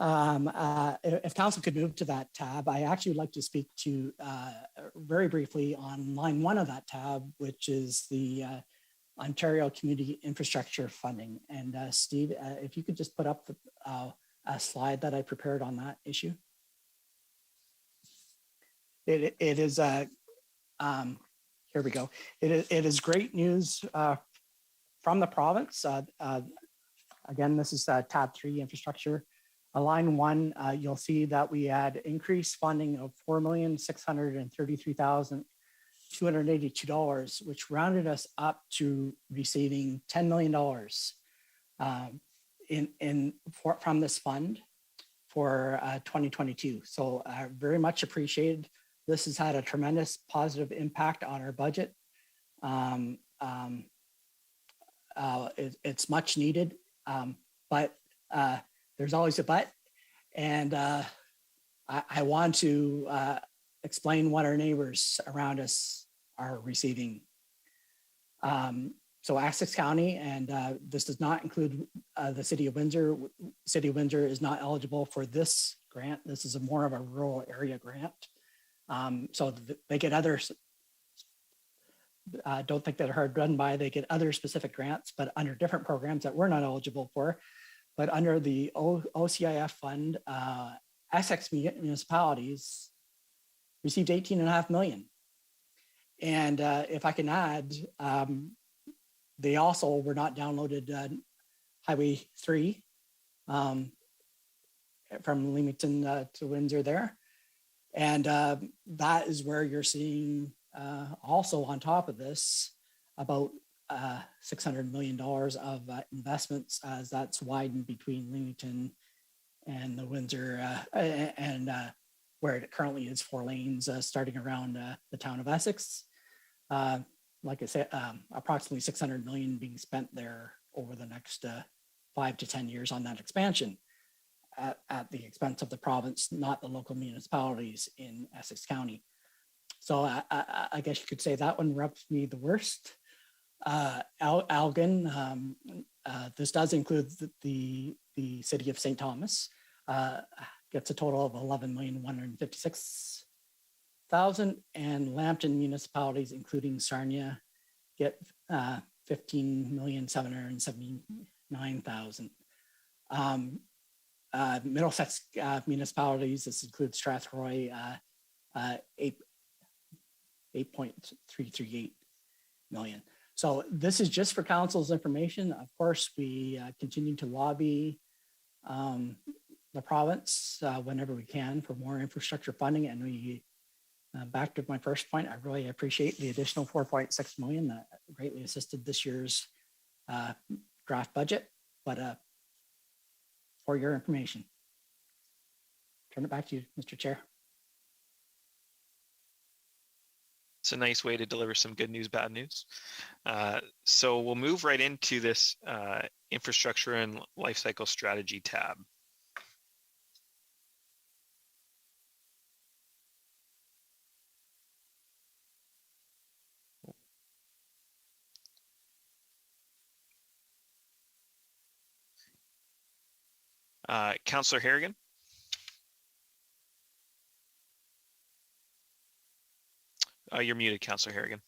If council could move to that tab, I actually would like to speak to very briefly on line 1 of that tab, which is the Ontario Community Infrastructure Funding. And Steve, if you could just put up a slide that I prepared on that issue. It is, here we go. It is great news from the province. Again, this is tab 3 infrastructure. Line 1, you'll see that we had increased funding of $4,633,282, which rounded us up to receiving $10 million from this fund for 2022. So very much appreciated. This has had a tremendous positive impact on our budget. It's much needed, but there's always a but. And I want to explain what our neighbors around us are receiving. So Essex County, and this does not include the City of Windsor. City of Windsor is not eligible for this grant. This is more of a rural area grant. So they get other, don't think that are hard run by, they get other specific grants, but under different programs that we're not eligible for. But under the OCIF fund, Essex municipalities received 18.5 million. And if I can add, they also were not downloaded Highway 3 from Leamington to Windsor there. And that is where you're seeing also on top of this about $600 million of investments as that's widened between Leamington and the Windsor and where it currently is 4 lanes starting around the town of Essex. Like I said, approximately 600 million being spent there over the next 5 to 10 years on that expansion at the expense of the province, not the local municipalities in Essex County. So I guess you could say that one rubs me the worst. Elgin, this does include the city of St. Thomas, gets a total of 11,156 thousand, and Lambton municipalities, including Sarnia, get 15,779,000. Middlesex municipalities, this includes Strathroy, 8.338 million. So this is just for council's information. Of course, we continue to lobby the province whenever we can for more infrastructure funding. And we, back to my first point, I really appreciate the additional 4.6 million that greatly assisted this year's draft budget. But for your information, turn it back to you, Mr. Chair. It's a nice way to deliver some good news, bad news. So we'll move right into this infrastructure and lifecycle strategy tab. Councillor Harrigan. You're muted, Councillor Harrigan.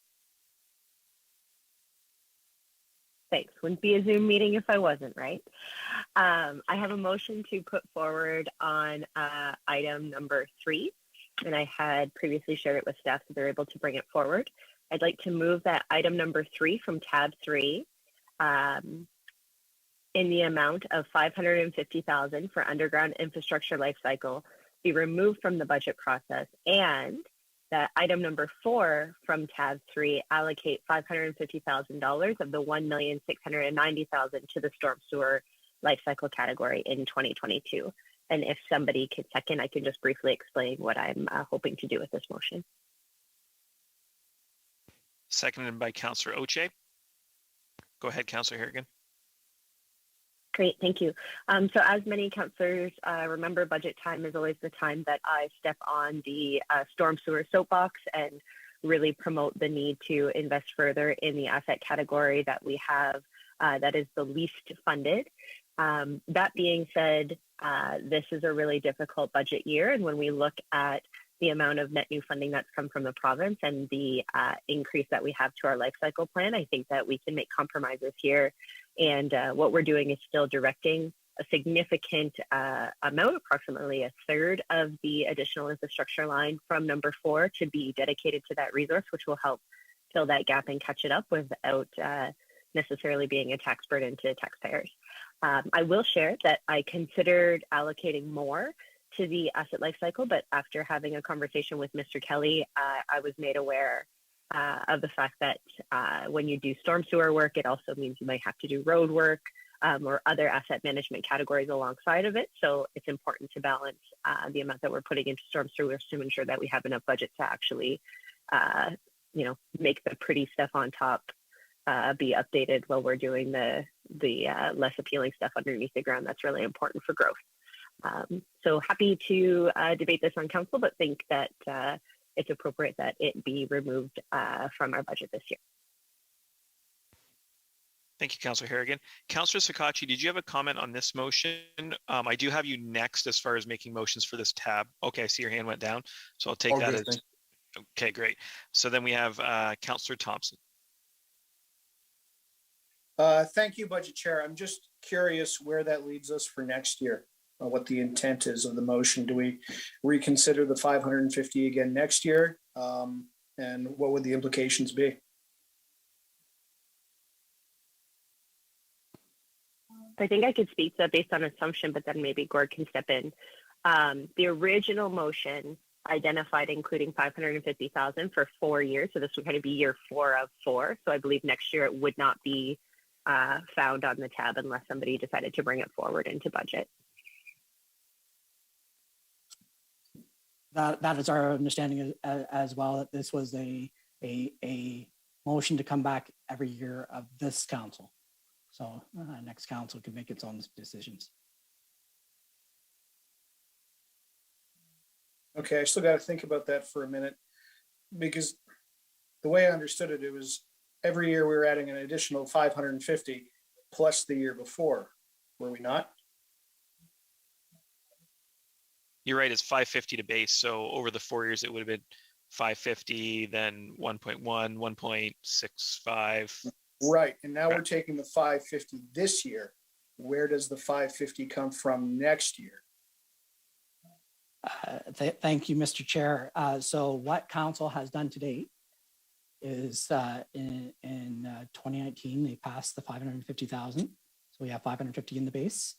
Thanks. Wouldn't be a Zoom meeting if I wasn't, right? I have a motion to put forward on item number 3, and I had previously shared it with staff so they're able to bring it forward. I'd like to move that item number 3 from tab 3 in the amount of 550,000 for underground infrastructure life cycle be removed from the budget process, and that item number 4 from tab 3 allocate $550,000 of the $1,690,000 to the storm sewer life cycle category in 2022. And if somebody could second, I can just briefly explain what I'm hoping to do with this motion. Seconded by Councillor Oche. Go ahead, Councillor Harrigan. Great, thank you. So as many councillors remember, budget time is always the time that I step on the storm sewer soapbox and really promote the need to invest further in the asset category that we have that is the least funded. That being said, this is a really difficult budget year, and when we look at the amount of net new funding that's come from the province and the increase that we have to our life cycle plan, I think that we can make compromises here. And what we're doing is still directing a significant amount, approximately a third of the additional infrastructure line from number 4 to be dedicated to that resource, which will help fill that gap and catch it up without necessarily being a tax burden to taxpayers. I will share that I considered allocating more to the asset life cycle, but after having a conversation with Mr. Kelly, I was made aware of the fact that when you do storm sewer work, it also means you might have to do road work or other asset management categories alongside of it. So it's important to balance the amount that we're putting into storm sewers to ensure that we have enough budget to actually, make the pretty stuff on top be updated while we're doing the less appealing stuff underneath the ground. That's really important for growth. So happy to debate this on council, but think that it's appropriate that it be removed from our budget this year. Thank you, Councillor Harrigan. Councillor Sakachi, did you have a comment on this motion? I do have you next as far as making motions for this tab. Okay, I see your hand went down, so I'll take that as... Okay, great. So then we have Councillor Thompson. Thank you, Budget Chair. I'm just curious where that leads us for next year. What the intent is of the motion. Do we reconsider the 550 again next year? And what would the implications be? I think I could speak to that based on assumption, but then maybe Gord can step in. The original motion identified including 550,000 for 4 years. So this would kind of be year 4 of 4. So I believe next year it would not be found on the tab unless somebody decided to bring it forward into budget. That is our understanding as well, that this was a motion to come back every year of this council. So next council can make its own decisions. Okay, I still got to think about that for a minute, because the way I understood it, it was every year we were adding an additional 550 plus the year before, were we not? You're right, it's 550 to base. So over the 4 years, it would have been 550, then 1.1, 1.65. Right, and now we're taking the 550 this year. Where does the 550 come from next year? Thank you, Mr. Chair. So what council has done to date is in 2019, they passed the 550,000. So we have 550 in the base.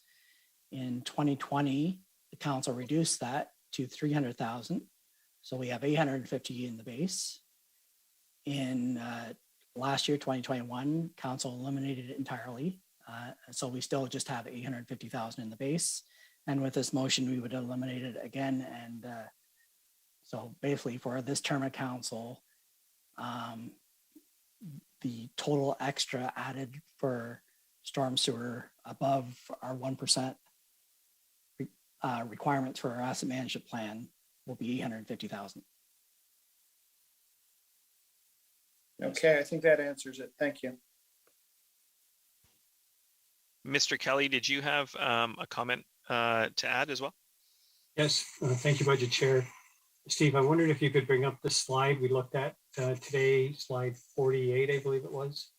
In 2020, the council reduced that to 300,000. So we have 850 in the base. In last year, 2021, council eliminated it entirely. So we still just have 850,000 in the base. And with this motion, we would eliminate it again. And so basically for this term of council, the total extra added for storm sewer above our 1% requirements for our asset management plan will be 850,000. Okay, I think that answers it. Thank you. Mr. Kelly, did you have a comment to add as well? Yes, thank you, Budget Chair. Steve, I wondered if you could bring up the slide we looked at today, slide 48, I believe it was.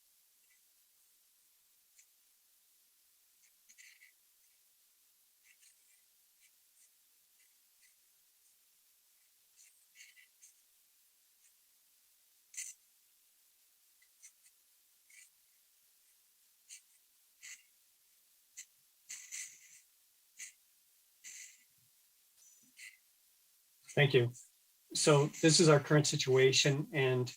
Thank you. So this is our current situation, and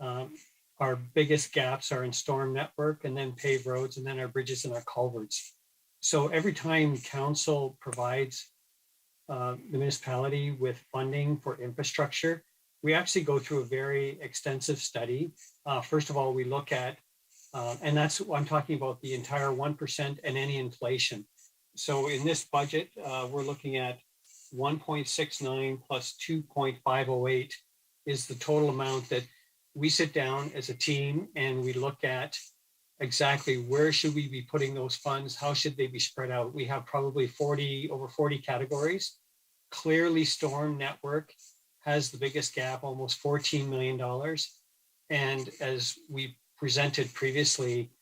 our biggest gaps are in storm network and then paved roads and then our bridges and our culverts. So every time council provides the municipality with funding for infrastructure, we actually go through a very extensive study. First of all, we look at, and that's what I'm talking about, the entire 1% and any inflation. So in this budget, we're looking at 1.69 plus 2.508 is the total amount that we sit down as a team and we look at exactly where should we be putting those funds, how should they be spread out. We have probably over 40 categories. Clearly, storm network has the biggest gap, almost $14 million. And as we presented previously,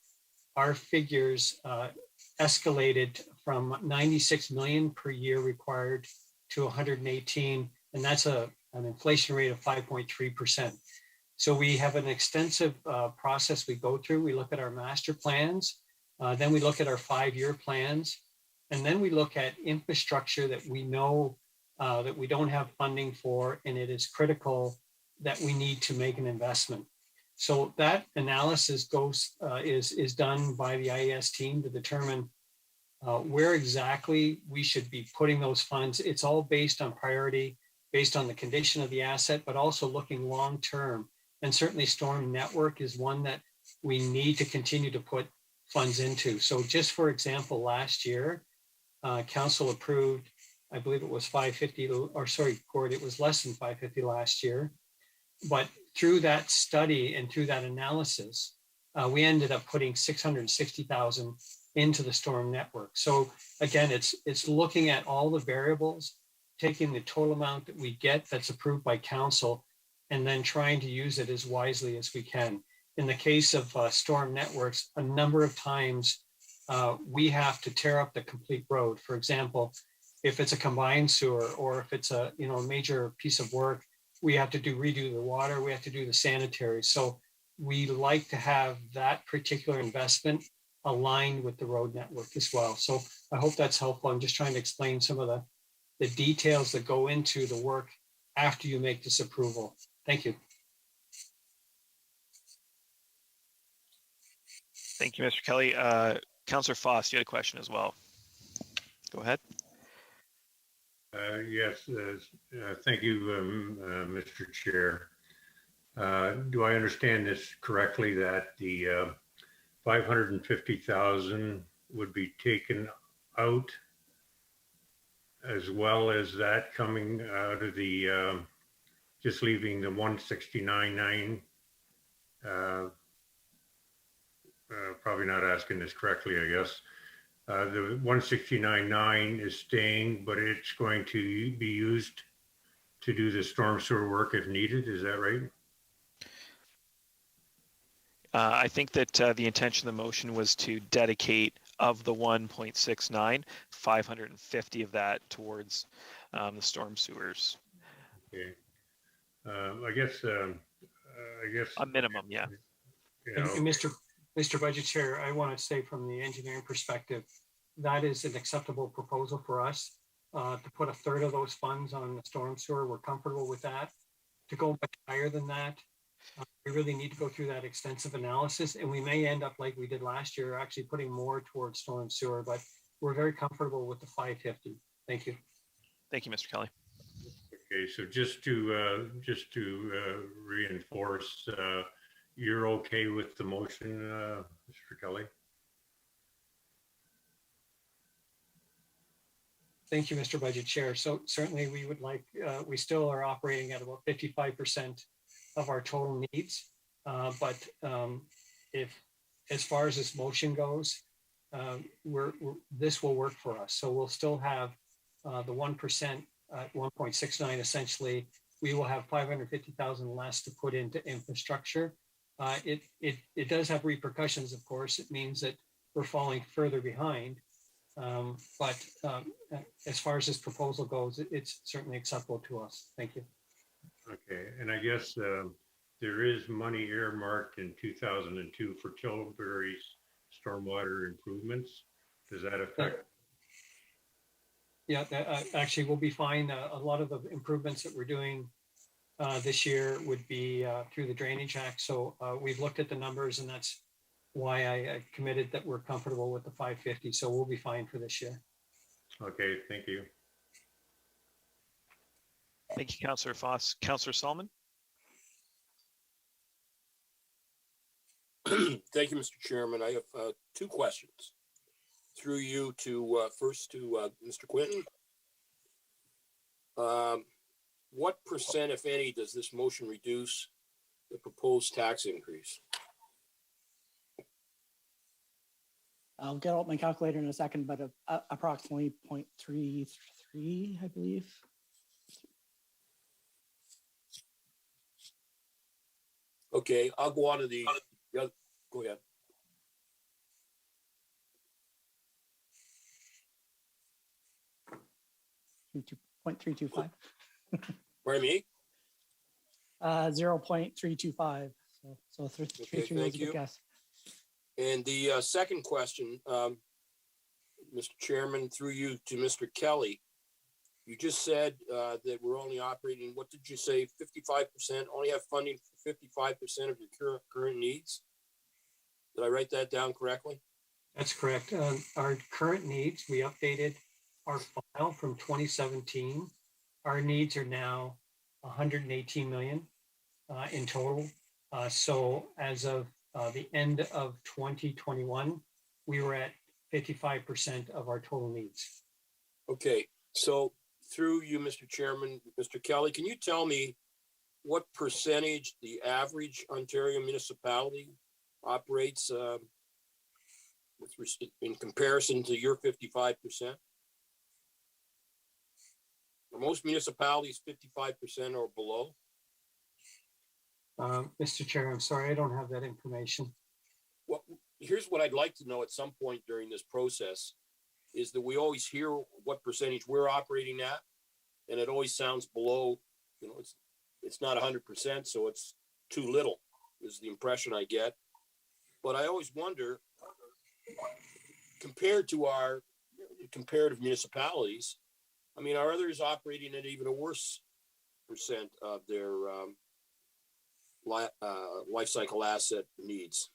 our figures escalated from 96 million per year required to 118, and that's an inflation rate of 5.3%. So we have an extensive process we go through. We look at our master plans, then we look at our 5-year plans, and then we look at infrastructure that we know that we don't have funding for, and it is critical that we need to make an investment. So that analysis is done by the IES team to determine where exactly we should be putting those funds. It's all based on priority, based on the condition of the asset, but also looking long-term. And certainly storm network is one that we need to continue to put funds into. So just for example, last year, council approved, I believe it was 550, or sorry, Gord, it was less than 550 last year. But through that study and through that analysis, we ended up putting 660,000 into the storm network. So again, it's looking at all the variables, taking the total amount that we get that's approved by council, and then trying to use it as wisely as we can. In the case of storm networks, a number of times we have to tear up the complete road. For example, if it's a combined sewer or if it's a major piece of work, we have to redo the water, we have to do the sanitary. So we like to have that particular investment aligned with the road network as well. So I hope that's helpful. I'm just trying to explain some of the details that go into the work after you make this approval. Thank you. Thank you, Mr. Kelly. Councillor Foss, you had a question as well. Go ahead. Yes, thank you, Mr. Chair. Do I understand this correctly that the 550,000 would be taken out, as well as that coming out of the just leaving the 169.9? Probably not asking this correctly, I guess. The 169.9 is staying, but it's going to be used to do the storm sewer work if needed. Is that right? I think that the intention of the motion was to dedicate of the 1.69, 550 of that towards the storm sewers. Okay. I guess A minimum, yeah. you know, And Mr. Budget Chair, I want to say from the engineering perspective, that is an acceptable proposal for us. To put a third of those funds on the storm sewer, we're comfortable with that. To go much higher than that, we really need to go through that extensive analysis, and we may end up like we did last year, actually putting more towards storm sewer, but we're very comfortable with the 550. Thank you. Thank you, Mr. Kelly. okay, so just to reinforce, you're okay with the motion, Mr. Kelly? Thank you, Mr. Budget Chair. So certainly we would like, we still are operating at about 55% of our total needs. But if, as far as this motion goes, this will work for us. So we'll still have the 1% at 1.69. Essentially, we will have 550,000 less to put into infrastructure. It does have repercussions, of course. It means that we're falling further behind. But as far as this proposal goes, it's certainly acceptable to us. Thank you. Okay, and I guess there is money earmarked in 2002 for Tilbury's stormwater improvements. Does that affect? Yeah, actually we'll be fine. A lot of the improvements that we're doing this year would be through the Drainage Act. So we've looked at the numbers, and that's why I committed that we're comfortable with the 550. So we'll be fine for this year. Okay, thank you. Thank you, Councillor Foss. Councillor Solomon? Thank you, Mr. Chairman. I have two questions. Through you to first to Mr. Quinton. What percent, if any, does this motion reduce the proposed tax increase? I'll get out my calculator in a second, but approximately 0.33, I believe. Okay, I'll go on to the other. Go ahead. .325. Pardon me? 0.325. So Okay, 3 thank you. guess. And the second question, Mr. Chairman, through you to Mr. Kelly, you just said that we're only operating, what did you say, 55%, only have funding for 55% of your current needs? Did I write that down correctly? That's correct. Our current needs, we updated our file from 2017. Our needs are now 118 million in total. So as of the end of 2021, we were at 55% of our total needs. Okay, so through you, Mr. Chairman, Mr. Kelly, can you tell me what percentage the average Ontario municipality operates in comparison to your 55%? Are most municipalities 55% or below? Mr. Chair, I'm sorry, I don't have that information. Well, here's what I'd like to know at some point during this process is that we always hear what percentage we're operating at, and it always sounds below, you know, it's not 100%, so it's too little is the impression I get. But I always wonder, compared to our comparative municipalities, I mean, are others operating at even a worse percent of their life cycle asset needs?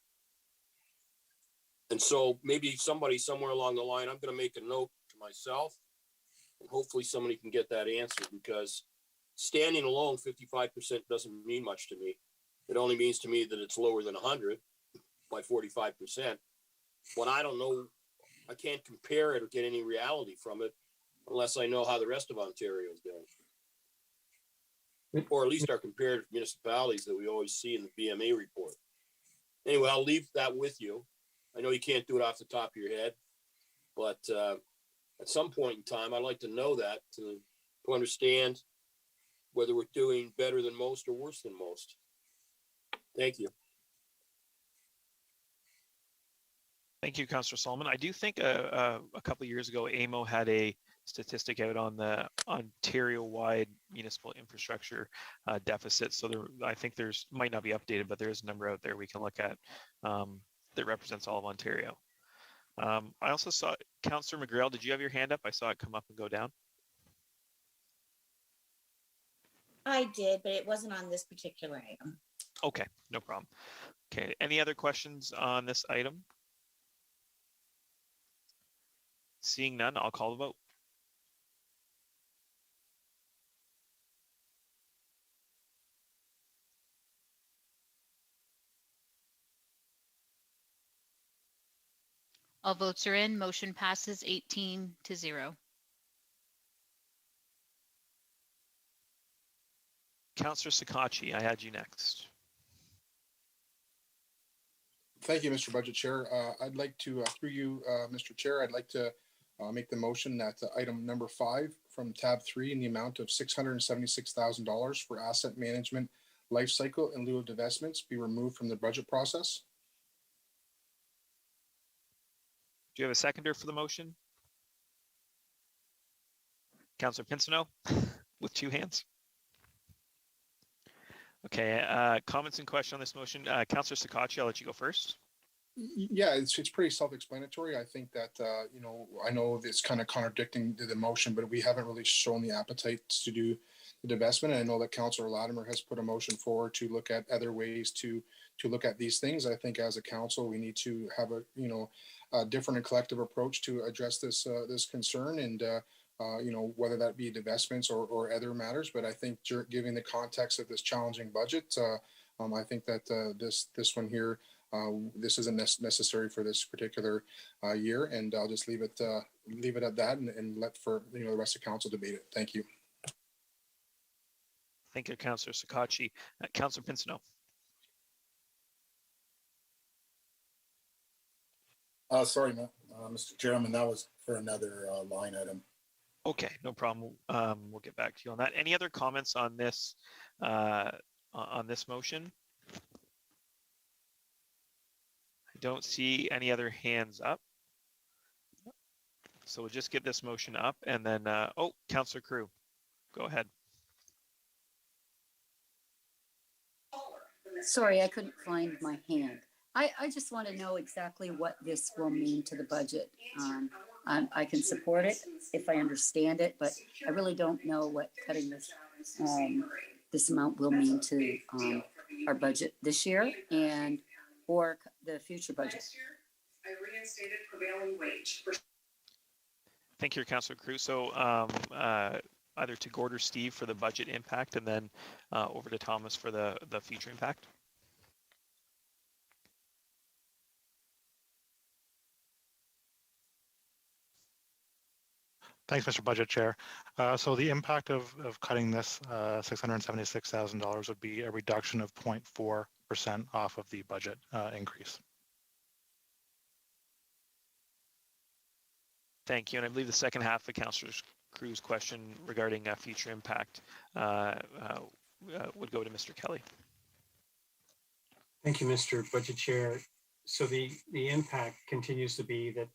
And so maybe somebody somewhere along the line, I'm going to make a note to myself, and hopefully somebody can get that answer, because standing alone, 55% doesn't mean much to me. It only means to me that it's lower than 100 by 45%. When I don't know, I can't compare it or get any reality from it unless I know how the rest of Ontario is doing. Or at least our comparative municipalities that we always see in the BMA report. Anyway, I'll leave that with you. I know you can't do it off the top of your head, but at some point in time, I'd like to know that to understand whether we're doing better than most or worse than most. Thank you. Thank you, Councillor Solomon. I do think a couple of years ago, AMO had a statistic out on the Ontario-wide municipal infrastructure deficit. So I think there's, might not be updated, but there is a number out there we can look at that represents all of Ontario. I also saw, Councillor McGrail, did you have your hand up? I saw it come up and go down. I did, but it wasn't on this particular item. Okay, no problem. Okay, any other questions on this item? Seeing none, I'll call the vote. All votes are in. Motion passes 18-0. Councillor Sakachi, I had you next. Thank you, Mr. Budget Chair. I'd like to, through you, Mr. Chair, I'd like to make the motion that item number 5 from tab 3 in the amount of $676,000 for asset management life cycle in lieu of divestments be removed from the budget process. Do you have a seconder for the motion? Councillor Pinsino with 2 hands. Okay, comments and questions on this motion. Councillor Sakachi, I'll let you go first. Yeah, it's pretty self-explanatory. I think that, you know, I know it's kind of contradicting the motion, but we haven't really shown the appetite to do the divestment. And I know that Councillor Latimer has put a motion forward to look at other ways to look at these things. I think as a council, we need to have a, you know, a different and collective approach to address this this concern, and you know, whether that be divestments or other matters. But I think given the context of this challenging budget, I think that this one here, this isn't necessary for this particular year, and I'll just leave it at that, and let for, you know, the rest of council debate it. Thank you. Thank you, Councillor Sakachi. Councillor Pinsino. Sorry, Mr. Chairman, that was for another line item. Okay, no problem. We'll get back to you on that. Any other comments on this motion? I don't see any other hands up. So we'll just get this motion up, and then, oh, Councillor Crew, go ahead. Sorry, I couldn't find my hand. I just want to know exactly what this will mean to the budget. I can support it if I understand it, but I really don't know what cutting this amount will mean to our budget this year and or the future budget. I reinstated prevailing wage. Thank you, Councillor Crew. So either to Gord or Steve for the budget impact, and then over to Thomas for the future impact. Thanks, Mr. Budget Chair. So the impact of cutting this $676,000 would be a reduction of 0.4% off of the budget increase. Thank you. And I believe the second half of Councillor Crew's question regarding future impact would go to Mr. Kelly. Thank you, Mr. Budget Chair. So the impact continues to be that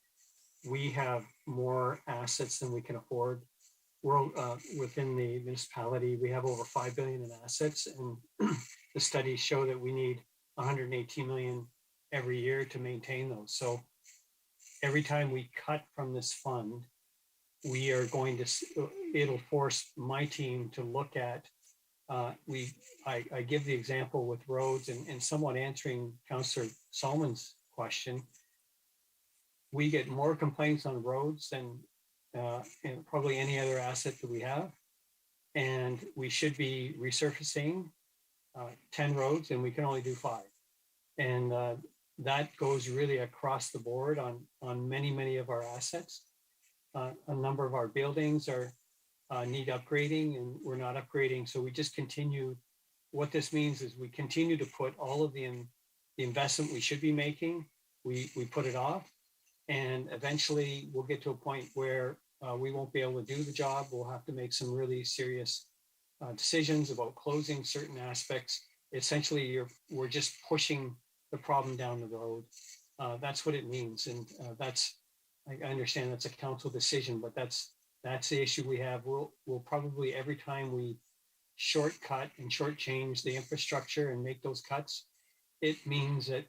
we have more assets than we can afford. We're within the municipality, we have over 5 billion in assets, and the studies show that we need 118 million every year to maintain those. So every time we cut from this fund, we are going to, it'll force my team to look at, I give the example with roads, and somewhat answering Councillor Solomon's question. We get more complaints on roads than and probably any other asset that we have. And we should be resurfacing 10 roads, and we can only do 5. And that goes really across the board on many of our assets. A number of our buildings are need upgrading, and we're not upgrading. So we just continue. What this means is we continue to put all of the investment we should be making, we put it off. And eventually we'll get to a point where we won't be able to do the job. We'll have to make some really serious decisions about closing certain aspects. Essentially, we're just pushing the problem down the road. That's what it means. And I understand that's a council decision, but that's the issue we have. We'll probably, every time we shortcut and shortchange the infrastructure and make those cuts, it means that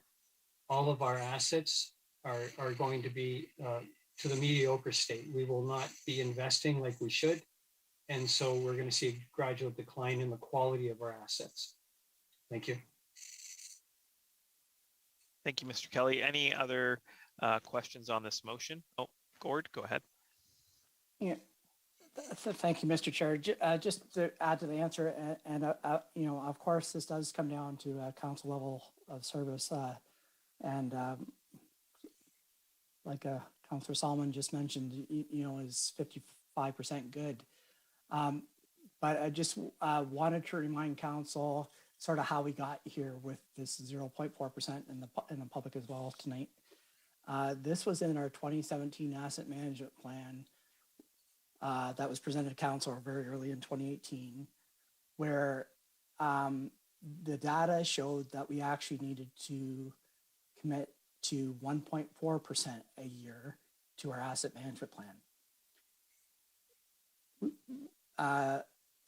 all of our assets are going to be to the mediocre state. We will not be investing like we should. And so we're going to see a gradual decline in the quality of our assets. Thank you. Thank you, Mr. Kelly. Any other questions on this motion? Oh, Gord, go ahead. Yeah. Thank you, Mr. Chair. Just to add to the answer, and you know, of course, this does come down to council level of service, and like Councillor Solomon just mentioned, you know, is 55% good. But I just wanted to remind council sort of how we got here with this 0.4% in the public as well tonight. This was in our 2017 asset management plan that was presented to council very early in 2018, where the data showed that we actually needed to commit to 1.4% a year to our asset management plan.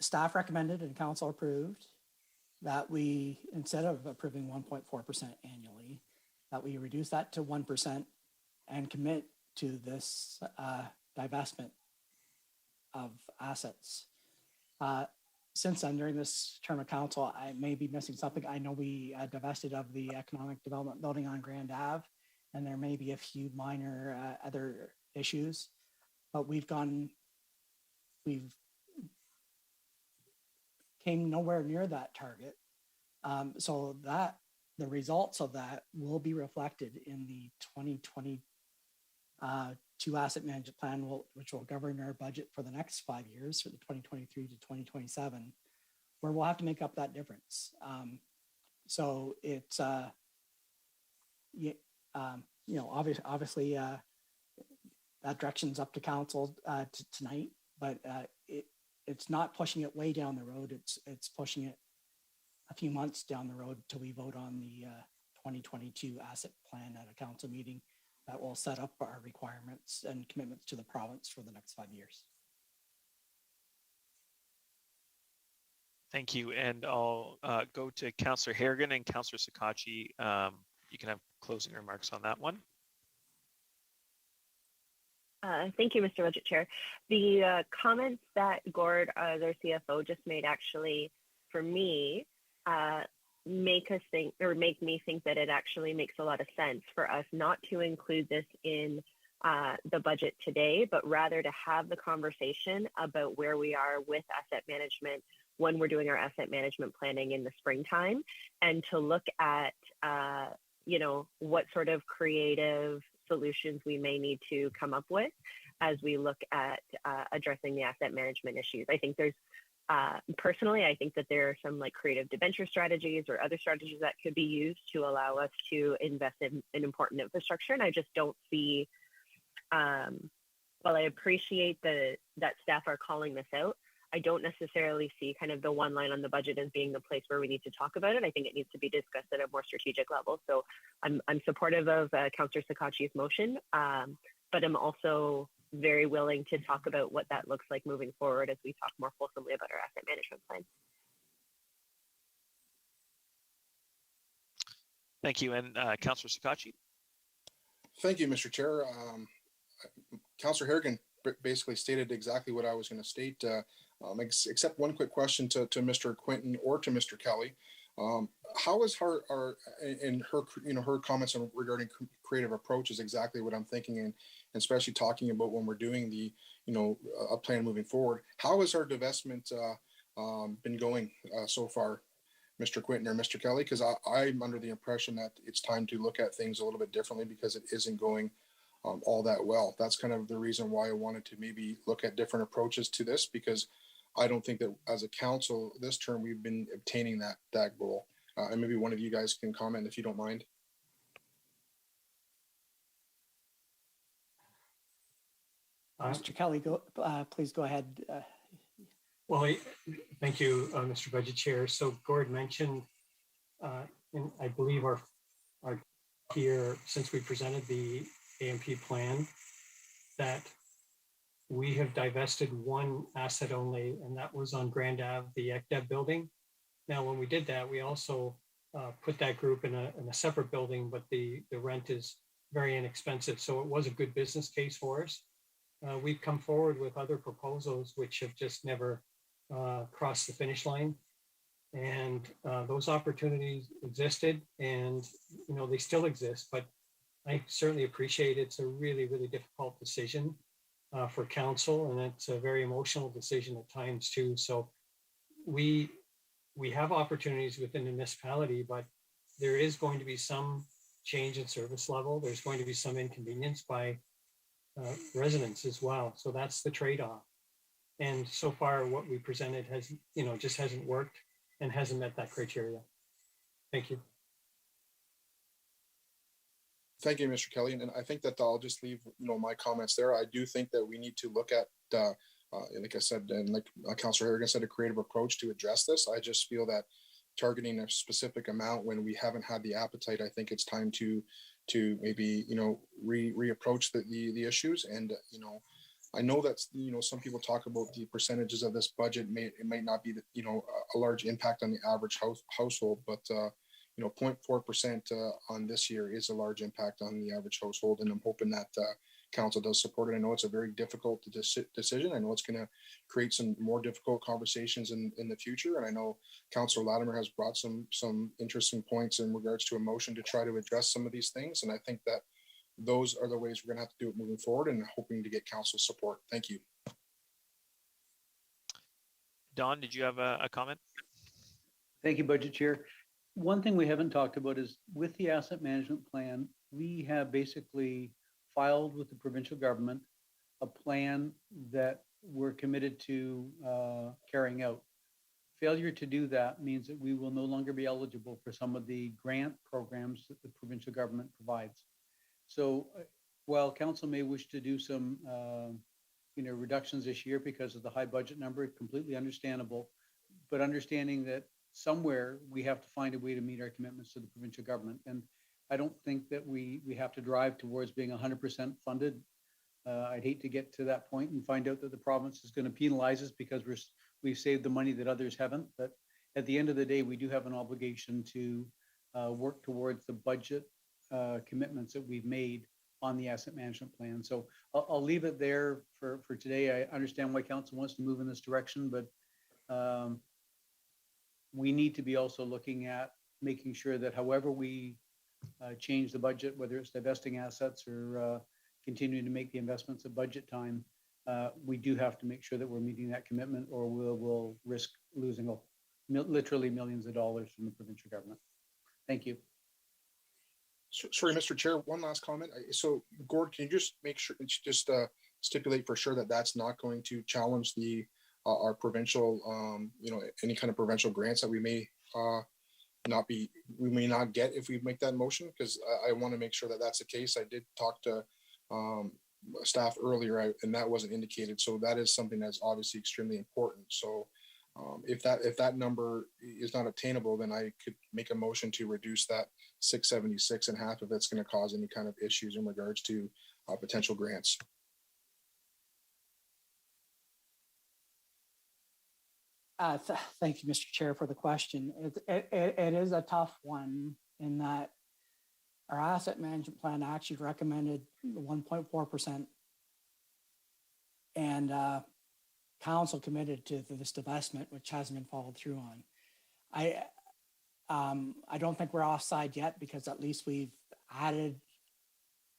Staff recommended and council approved that we, instead of approving 1.4% annually, that we reduce that to 1% and commit to this divestment of assets. Since then, during this term of council, I may be missing something. I know we divested of the economic development building on Grand Ave, and there may be a few minor other issues, but we've came nowhere near that target. So that the results of that will be reflected in the 2022 asset management plan, which will govern our budget for the next 5 years, for the 2023 to 2027, where we'll have to make up that difference. So it's, you know, obviously that direction's up to council tonight, but it's not pushing it way down the road. It's pushing it a few months down the road till we vote on the 2022 asset plan at a council meeting that will set up our requirements and commitments to the province for the next 5 years. Thank you. And I'll go to Councillor Harrigan and Councillor Sakachi. You can have closing remarks on that one. Thank you, Mr. Budget Chair. The comments that Gord, their CFO, just made actually, for me, make me think that it actually makes a lot of sense for us not to include this in the budget today, but rather to have the conversation about where we are with asset management when we're doing our asset management planning in the springtime, and to look at, you know, what sort of creative solutions we may need to come up with as we look at addressing the asset management issues. I think there's, personally, I think that there are some like creative debenture strategies or other strategies that could be used to allow us to invest in important infrastructure. And I just don't see, while I appreciate that staff are calling this out, I don't necessarily see kind of the one line on the budget as being the place where we need to talk about it. I think it needs to be discussed at a more strategic level. So I'm supportive of Councillor Sakachi's motion, but I'm also very willing to talk about what that looks like moving forward as we talk more fulsomely about our asset management plan. Thank you. And Councillor Sakachi. Thank you, Mr. Chair. Councillor Harrigan basically stated exactly what I was going to state, except one quick question to Mr. Quinton or to Mr. Kelly. How is her comments regarding creative approach is exactly what I'm thinking, and especially talking about when we're doing the, a plan moving forward. How has our divestment been going so far, Mr. Quinton or Mr. Kelly? Because I'm under the impression that it's time to look at things a little bit differently because it isn't going all that well. That's kind of the reason why I wanted to maybe look at different approaches to this, because I don't think that as a council this term we've been obtaining that goal. And maybe one of you guys can comment if you don't mind. Mr. Kelly, please go ahead. Well, thank you, Mr. Budget Chair. So Gord mentioned, and I believe our here, since we presented the AMP plan, that we have divested one asset only, and that was on Grand Ave, the ECDEB building. Now, when we did that, we also put that group in a separate building, but the rent is very inexpensive. So it was a good business case for us. We've come forward with other proposals which have just never crossed the finish line. And those opportunities existed, and they still exist, but I certainly appreciate it's a really, really difficult decision for council, and it's a very emotional decision at times too. So we have opportunities within the municipality, but there is going to be some change in service level. There's going to be some inconvenience by residents as well. So that's the trade-off. And so far, what we presented has, just hasn't worked and hasn't met that criteria. Thank you. Thank you, Mr. Kelly. And I think that I'll just leave, my comments there. I do think that we need to look at, like I said, and like Councillor Harrigan said, a creative approach to address this. I just feel that targeting a specific amount when we haven't had the appetite, I think it's time to maybe, reapproach the issues. And, I know that, some people talk about the percentages of this budget. It might not be, a large impact on the average household, but, 0.4% on this year is a large impact on the average household. And I'm hoping that council does support it. I know it's a very difficult decision. I know it's going to create some more difficult conversations in the future. And I know Councillor Latimer has brought some interesting points in regards to a motion to try to address some of these things. And I think that those are the ways we're going to have to do it moving forward, and hoping to get council support. Thank you. Don, did you have a comment? Thank you, Budget Chair. One thing we haven't talked about is with the asset management plan, we have basically filed with the provincial government a plan that we're committed to carrying out. Failure to do that means that we will no longer be eligible for some of the grant programs that the provincial government provides. So while council may wish to do some reductions this year because of the high budget number, completely understandable, but understanding that somewhere we have to find a way to meet our commitments to the provincial government. And I don't think that we have to drive towards being 100% funded. I'd hate to get to that point and find out that the province is going to penalize us because we've saved the money that others haven't. But at the end of the day, we do have an obligation to work towards the budget commitments that we've made on the asset management plan. So I'll leave it there for today. I understand why council wants to move in this direction, but we need to be also looking at making sure that however we change the budget, whether it's divesting assets or continuing to make the investments at budget time, we do have to make sure that we're meeting that commitment, or we'll risk losing literally millions of dollars from the provincial government. Thank you. Sorry, Mr. Chair, one last comment. So Gord, can you just make sure, stipulate for sure that that's not going to challenge our provincial, any kind of provincial grants that we may not get if we make that motion? Because I want to make sure that that's the case. I did talk to staff earlier, and that wasn't indicated. So that is something that's obviously extremely important. So if that number is not attainable, then I could make a motion to reduce that 676 and half if that's going to cause any kind of issues in regards to potential grants. Thank you, Mr. Chair, for the question. It is a tough one in that our asset management plan actually recommended 1.4%, and council committed to this divestment, which hasn't been followed through on. I don't think we're offside yet, because at least we've added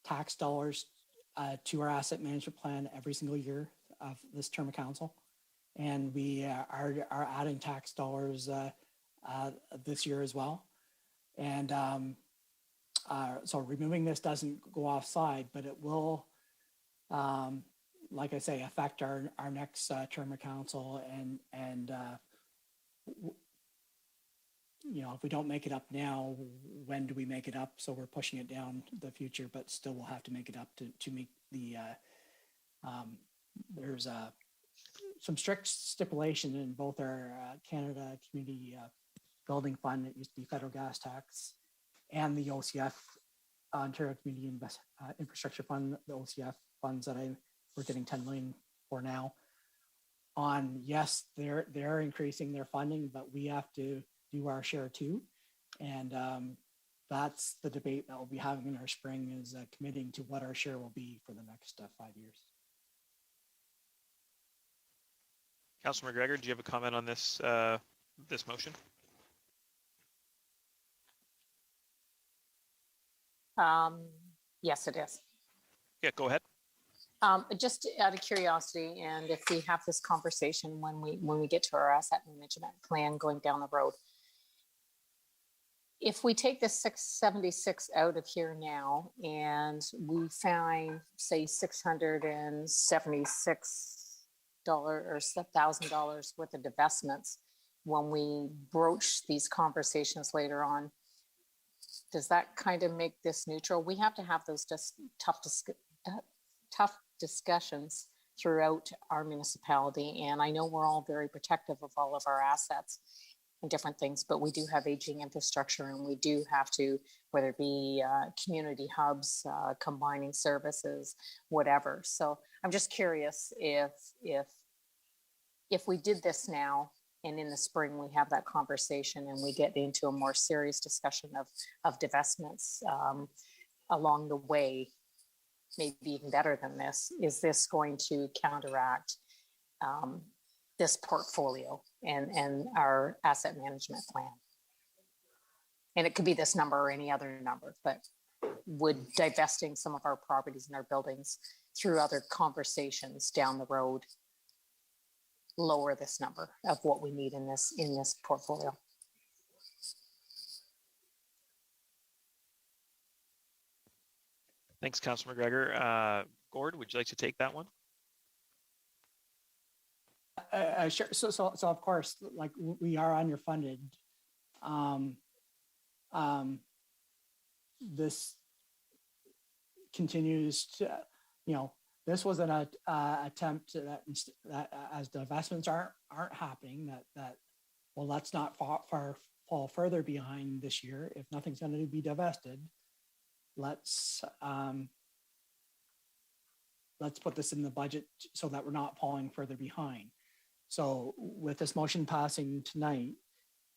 tax dollars to our asset management plan every single year of this term of council. And we are adding tax dollars this year as well. And so removing this doesn't go offside, but it will, like I say, affect our next term of council. And if we don't make it up now, when do we make it up? So we're pushing it down the future, but still we'll have to make it up to meet the, there's some strict stipulation in both our Canada Community Building Fund, it used to be federal gas tax, and the OCF, Ontario Community Infrastructure Fund, the OCF funds that we're getting 10 million for now. On yes, they're increasing their funding, but we have to do our share too, and that's the debate that we'll be having in our spring, is committing to what our share will be for the next 5 years. Councilor McGregor, do you have a comment on this this motion? Yes, it is. Yeah, go ahead. Just out of curiosity, and if we have this conversation when we get to our asset management plan going down the road, if we take the 676 out of here now and we find, say, $676 or $1,000 worth of divestments when we broach these conversations later on, does that kind of make this neutral? We have to have those just tough discussions throughout our municipality. And I know we're all very protective of all of our assets and different things, but we do have aging infrastructure, and we do have to, whether it be community hubs, combining services, whatever. So I'm just curious if we did this now, and in the spring we have that conversation and we get into a more serious discussion of divestments along the way, maybe even better than this, is this going to counteract this portfolio and our asset management plan? And it could be this number or any other number, but would divesting some of our properties and our buildings through other conversations down the road lower this number of what we need in this portfolio? Thanks, Councilor McGregor. Gord, would you like to take that one? Sure. So of course, like, we are underfunded. This continues to, this was an attempt that as the investments aren't happening, that well, let's not fall further behind this year. If nothing's going to be divested, let's put this in the budget so that we're not falling further behind. So with this motion passing tonight,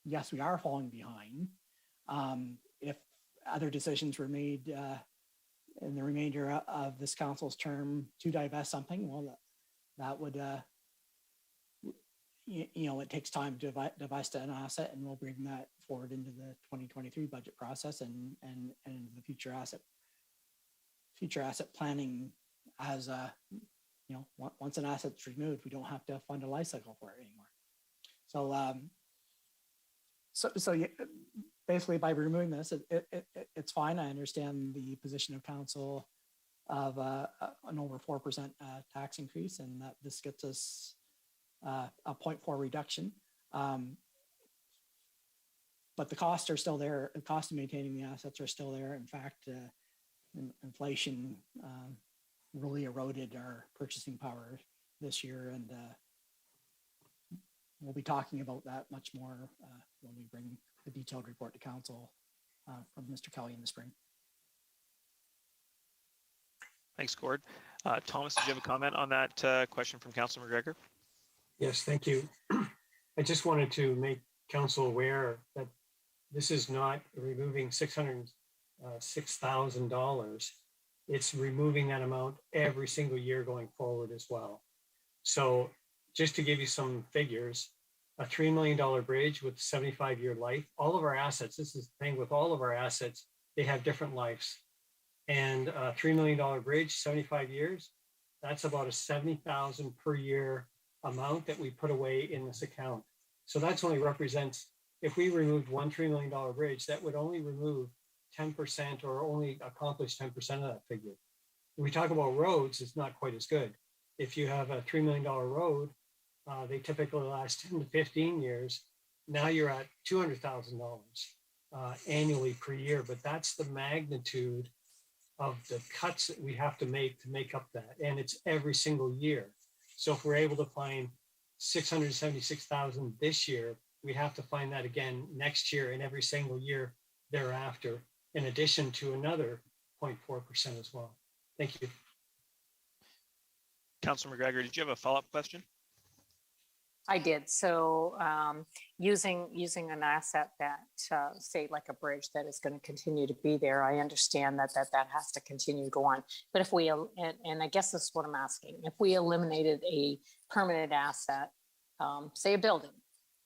yes, we are falling behind. If other decisions were made in the remainder of this council's term to divest something, well, that would, it takes time to divest an asset, and we'll bring that forward into the 2023 budget process and the future asset planning. As once an asset's removed, we don't have to fund a life cycle for it anymore. So basically, by removing this, it's fine. I understand the position of council of an over 4% tax increase, and that this gets us a 0.4 reduction. But the costs are still there. The cost of maintaining the assets are still there. In fact, inflation really eroded our purchasing power this year, and we'll be talking about that much more when we bring the detailed report to council from Mr. Kelly in the spring. Thanks, Gord. Thomas, did you have a comment on that question from Councilor McGregor? Yes, thank you. I just wanted to make council aware that this is not removing $606,000. It's removing that amount every single year going forward as well. So just to give you some figures, a $3 million bridge with 75-year life, all of our assets, this is the thing with all of our assets, they have different lives. And a $3 million bridge, 75 years, that's about a $70,000 per year amount that we put away in this account. So that's only represents, if we removed one $3 million bridge, that would only remove 10% or only accomplish 10% of that figure. When we talk about roads, it's not quite as good. If you have a $3 million road, they typically last 10 to 15 years. Now you're at $200,000 annually per year, but that's the magnitude of the cuts that we have to make up that. And it's every single year. So if we're able to find 676,000 this year, we have to find that again next year and every single year thereafter, in addition to another 0.4% as well. Thank you. Councilor McGregor, did you have a follow-up question? I did. So using an asset that, say, like a bridge that is going to continue to be there, I understand that has to continue to go on. But if we, and I guess this is what I'm asking, if we eliminated a permanent asset, say a building,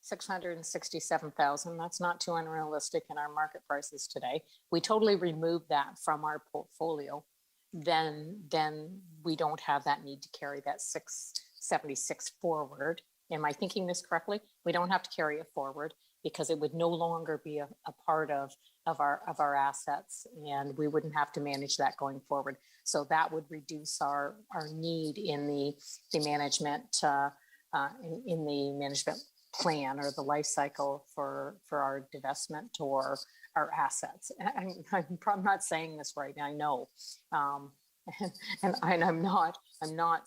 667,000, that's not too unrealistic in our market prices today. We totally remove that from our portfolio, then we don't have that need to carry that 676 forward. Am I thinking this correctly? We don't have to carry it forward because it would no longer be a part of our assets, and we wouldn't have to manage that going forward. So that would reduce our need in the management in the management plan or the life cycle for our divestment or our assets. And I'm not saying this right. I know, and I'm not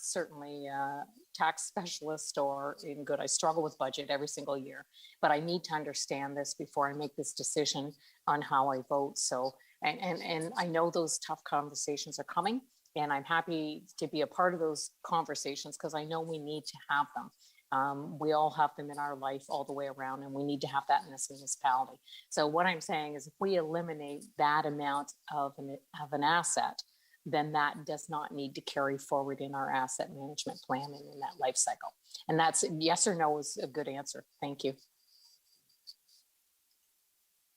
certainly tax specialist or even good. I struggle with budget every single year, but I need to understand this before I make this decision on how I vote. So, and I know those tough conversations are coming, and I'm happy to be a part of those conversations because I know we need to have them. We all have them in our life all the way around, and we need to have that in this municipality. So what I'm saying is if we eliminate that amount of an asset, then that does not need to carry forward in our asset management plan and in that life cycle. And that's yes or no is a good answer. Thank you.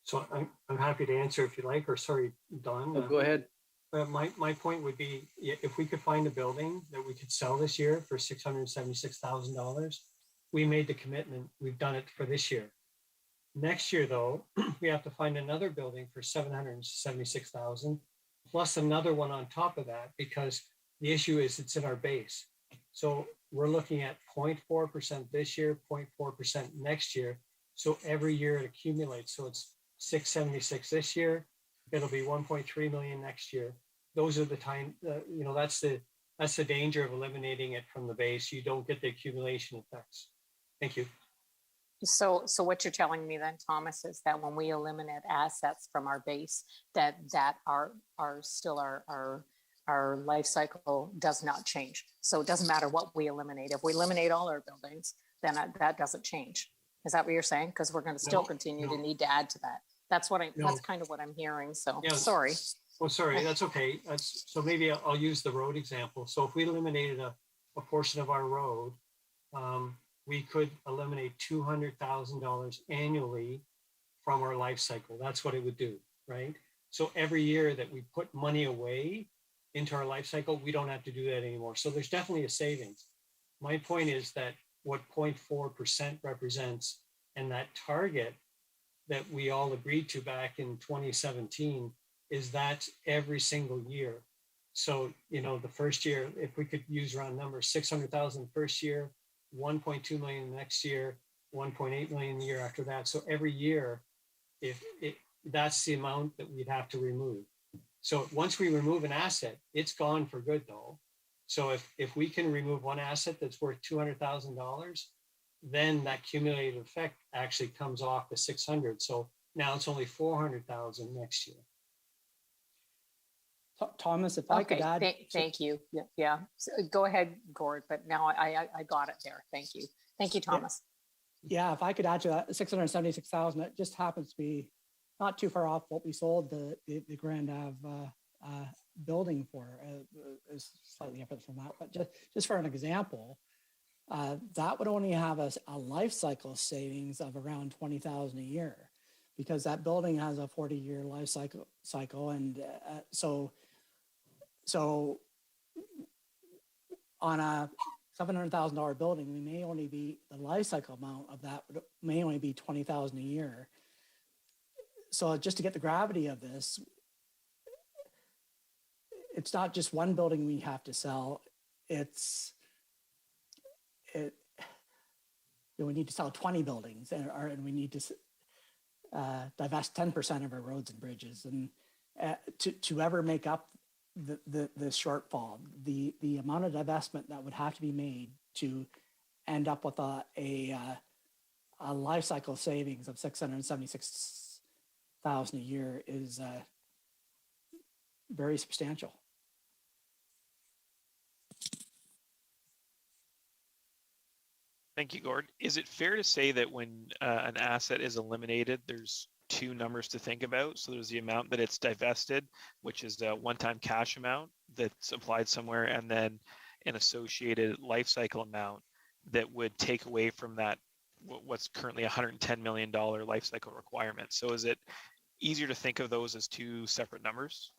So I'm happy to answer if you like, or sorry, Don. Go ahead. My point would be, if we could find a building that we could sell this year for $676,000, we made the commitment. We've done it for this year. Next year, though, we have to find another building for $776,000, plus another one on top of that, because the issue is it's in our base. So we're looking at 0.4% this year, 0.4% next year. So every year it accumulates. So it's 676 this year. It'll be 1.3 million next year. Those are the time, that's the danger of eliminating it from the base. You don't get the accumulation effects. Thank you. So what you're telling me then, Thomas, is that when we eliminate assets from our base, that are still our life cycle does not change. So it doesn't matter what we eliminate. If we eliminate all our buildings, then that doesn't change. Is that what you're saying? Because we're going to still continue to need to add to that. That's kind of what I'm hearing. So sorry. Oh, sorry, that's okay. So maybe I'll use the road example. So if we eliminated a portion of our road, we could eliminate $200,000 annually from our life cycle. That's what it would do, right? So every year that we put money away into our life cycle, we don't have to do that anymore. So there's definitely a savings. My point is that what 0.4% represents and that target that we all agreed to back in 2017 is that every single year. So, the first year, if we could use round numbers, 600,000 first year, 1.2 million next year, 1.8 million the year after that. So every year, that's the amount that we'd have to remove. So once we remove an asset, it's gone for good though. So if we can remove one asset that's worth $200,000, then that cumulative effect actually comes off the 600. So now it's only 400,000 next year. Thomas, if I could add. Thank you. Yeah. So go ahead, Gord, but now I got it there. Thank you. Thank you, Thomas. Yeah, if I could add to that, 676,000, it just happens to be not too far off what we sold the Grand Ave building for. Is slightly different from that, but just for an example, that would only have a life cycle savings of around 20,000 a year, because that building has a 40-year life cycle, and so on a $700,000 building, we may only be, the life cycle amount of that may only be 20,000 a year. So just to get the gravity of this, it's not just one building we have to sell. We need to sell 20 buildings, and we need to divest 10% of our roads and bridges, and to ever make up the shortfall, the amount of divestment that would have to be made to end up with a life cycle savings of 676,000 a year is very substantial. Thank you, Gord. Is it fair to say that when an asset is eliminated, there's two numbers to think about? So there's the amount that it's divested, which is a one-time cash amount that's applied somewhere, and then an associated life cycle amount that would take away from that what's currently $110 million life cycle requirement. So is it easier to think of those as two separate numbers?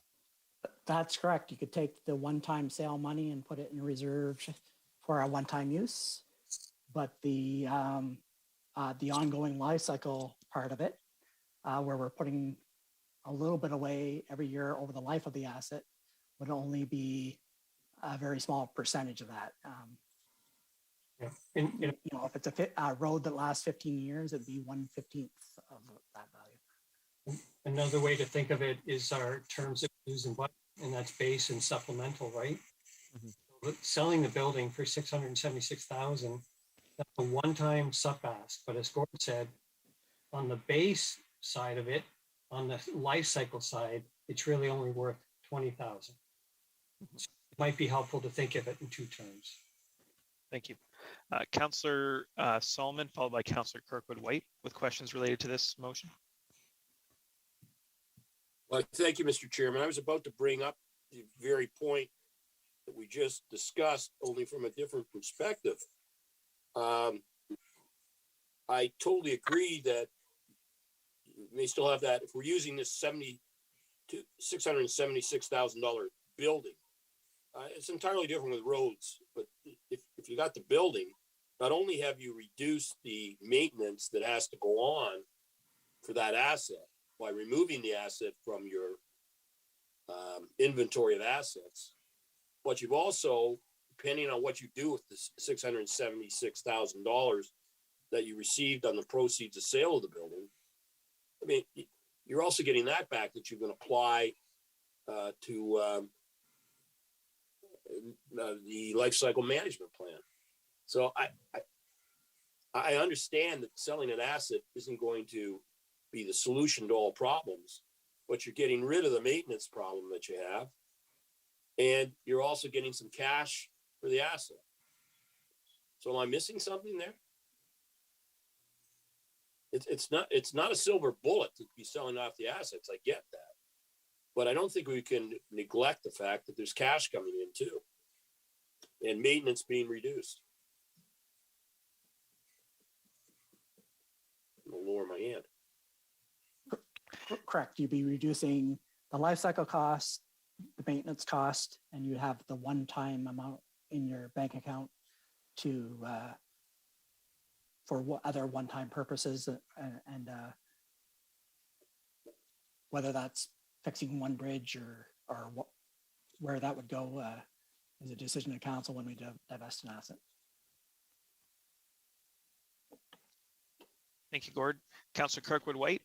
That's correct. You could take the one-time sale money and put it in reserve for a one-time use, but the ongoing life cycle part of it, where we're putting a little bit away every year over the life of the asset, would only be a very small percentage of that. You know, if it's a road that lasts 15 years, it'd be 1/15 of that value. Another way to think of it is our terms of use and budget, and that's base and supplemental, right? So selling the building for 676,000, that's a one-time sup ask. But as Gordon said, on the base side of it, on the life cycle side, it's really only worth 20,000. So it might be helpful to think of it in two terms. Thank you. Councillor Solomon, followed by Councillor Kirkwood-White with questions related to this motion. Well, thank you, Mr. Chairman. I was about to bring up the very point that we just discussed, only from a different perspective. I totally agree that you may still have that if we're using this $676,000 building. It's entirely different with roads, but if you got the building, not only have you reduced the maintenance that has to go on for that asset by removing the asset from your inventory of assets, but you've also, depending on what you do with the $676,000 that you received on the proceeds of sale of the building, I mean, you're also getting that back that you can apply to the life cycle management plan. So I understand that selling an asset isn't going to be the solution to all problems, but you're getting rid of the maintenance problem that you have, and you're also getting some cash for the asset. So am I missing something there? It's not a silver bullet to be selling off the assets. I get that, but I don't think we can neglect the fact that there's cash coming in too, and maintenance being reduced. I'll lower my hand. Correct. You'd be reducing the life cycle cost, the maintenance cost, and you have the one-time amount in your bank account to for what other one-time purposes, and whether that's fixing one bridge or what, where that would go is a decision of council when we divest an asset. Thank you, Gord. Councillor Kirkwood-White.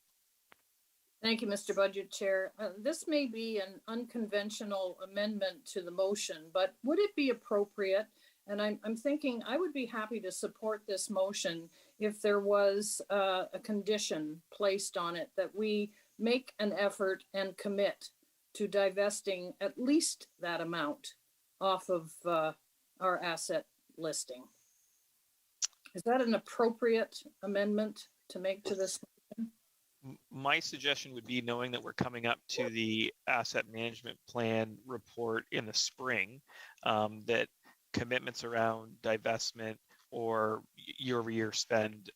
Thank you, Mr. Budget Chair. This may be an unconventional amendment to the motion, but would it be appropriate? And I'm thinking I would be happy to support this motion if there was a condition placed on it that we make an effort and commit to divesting at least that amount off of our asset listing. Is that an appropriate amendment to make to this motion? My suggestion would be, knowing that we're coming up to the asset management plan report in the spring, that commitments around divestment or year-over-year spend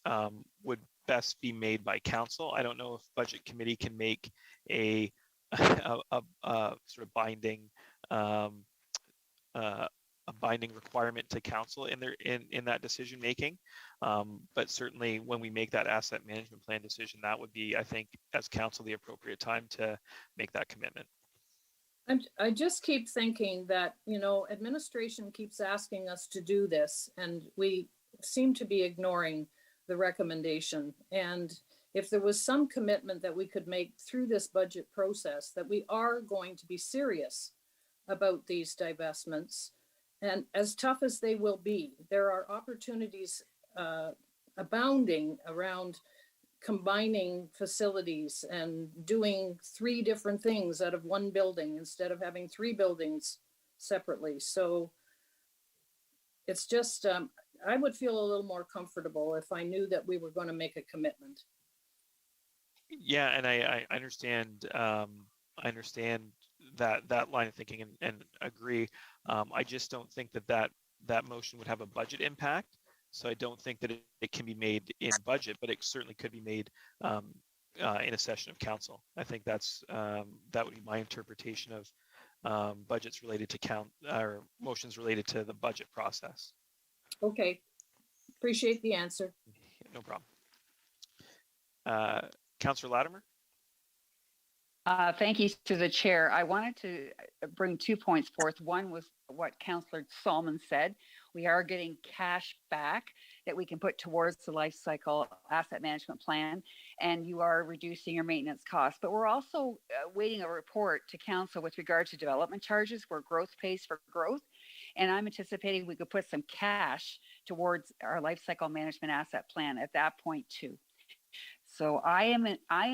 would best be made by council. I don't know if budget committee can make a sort of binding a binding requirement to council in that decision making, but certainly when we make that asset management plan decision, that would be, I think, as council, the appropriate time to make that commitment. I just keep thinking that, you know, administration keeps asking us to do this, and we seem to be ignoring the recommendation. And if there was some commitment that we could make through this budget process that we are going to be serious about these divestments, And as tough as they will be, there are opportunities abounding around combining facilities and doing 3 different things out of one building instead of having 3 buildings separately. So it's just, I would feel a little more comfortable if I knew that we were going to make a commitment. Yeah, and I understand. I understand that line of thinking and agree. I just don't think that motion would have a budget impact. So I don't think that it can be made in budget, but it certainly could be made in a session of council. I think that would be my interpretation of budgets related to or motions related to the budget process. Okay, appreciate the answer. No problem. Councillor Latimer. Thank you to the chair. I wanted to bring 2 points forth. One was what Councillor Solomon said. We are getting cash back that we can put towards the life cycle asset management plan, and you are reducing your maintenance costs. But we're also waiting a report to council with regard to development charges where growth pays for growth. And I'm anticipating we could put some cash towards our life cycle management asset plan at that point too. So I am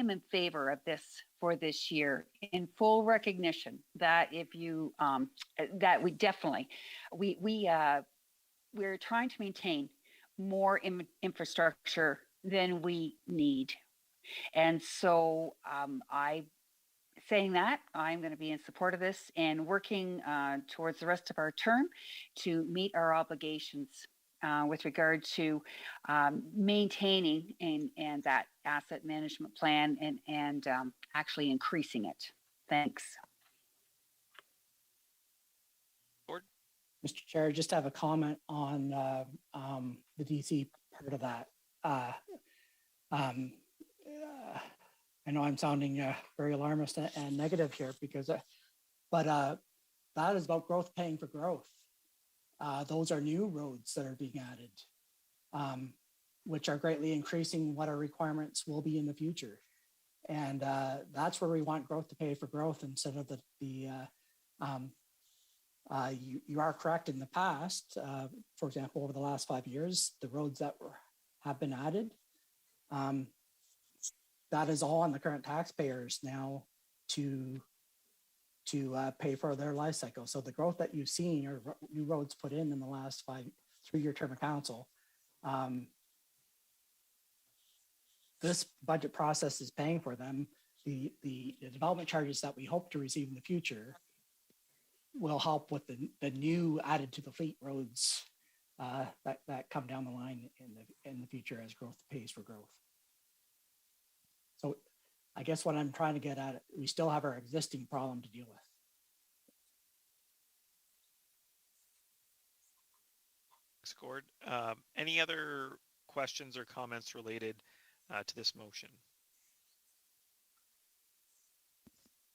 in favor of this for this year, in full recognition that if you that we definitely we're trying to maintain more infrastructure than we need, and so saying that, I'm going to be in support of this and working towards the rest of our term to meet our obligations with regard to maintaining and that asset management plan and actually increasing it. Thanks. Mr. Chair, just have a comment on the DC part of that. I know I'm sounding very alarmist and negative here because, but that is about growth paying for growth. Those are new roads that are being added, which are greatly increasing what our requirements will be in the future. And that's where we want growth to pay for growth instead of you are correct in the past, for example, over the last 5 years, the roads that have been added, that is all on the current taxpayers now to pay for their life cycle. So the growth that you've seen or new roads put in the last 3-year term of council, this budget process is paying for them. The development charges that we hope to receive in the future will help with the new added to the fleet roads that come down the line in the future as growth pays for growth. So I guess what I'm trying to get at, we still have our existing problem to deal with. Scored. Any other questions or comments related to this motion?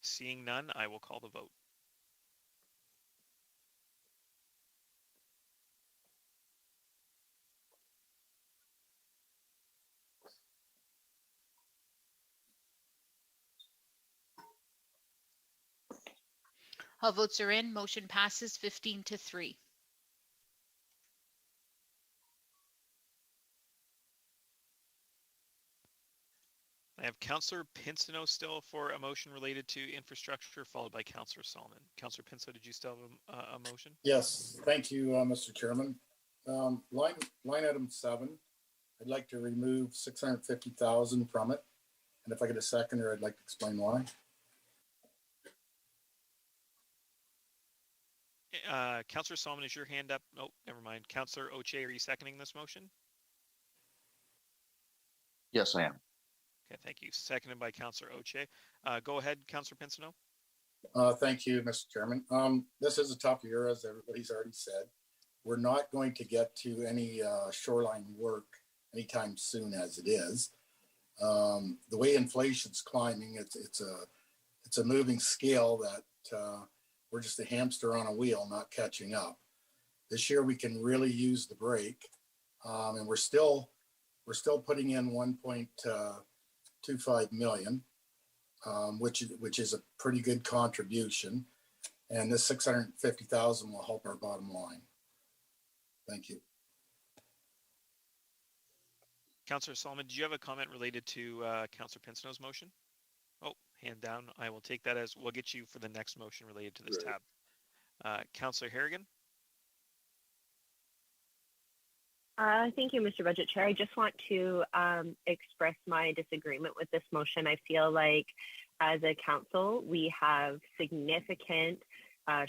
Seeing none, I will call the vote. All votes are in. Motion passes 15-3. I have Councillor Pinsonneau still for a motion related to infrastructure, followed by Councillor Solomon. Councillor Pinsonneau, did you still have a motion? Yes, thank you, Mr. Chairman. Line item 7, I'd like to remove 650,000 from it. And if I get a seconder, I'd like to explain why. Councillor Solomon, is your hand up? Oh, never mind. Councillor Oche, are you seconding this motion? Yes, I am. Okay, thank you. Seconded by Councillor Oche. Go ahead, Councillor Pinsonneau. Thank you, Mr. Chairman. This is a tough year, as everybody's already said. We're not going to get to any shoreline work anytime soon as it is. The way inflation's climbing, it's a moving scale that we're just a hamster on a wheel, not catching up. This year we can really use the brake, and we're still putting in 1.25 million, which is a pretty good contribution. And this 650,000 will help our bottom line. Thank you. Councillor Solomon, did you have a comment related to Councillor Pincinel's motion? Oh, hand down. I will take that as we'll get you for the next motion related to this tab. Councillor Harrigan. Thank you, Mr. Budget Chair. I just want to express my disagreement with this motion. I feel like as a council, we have significant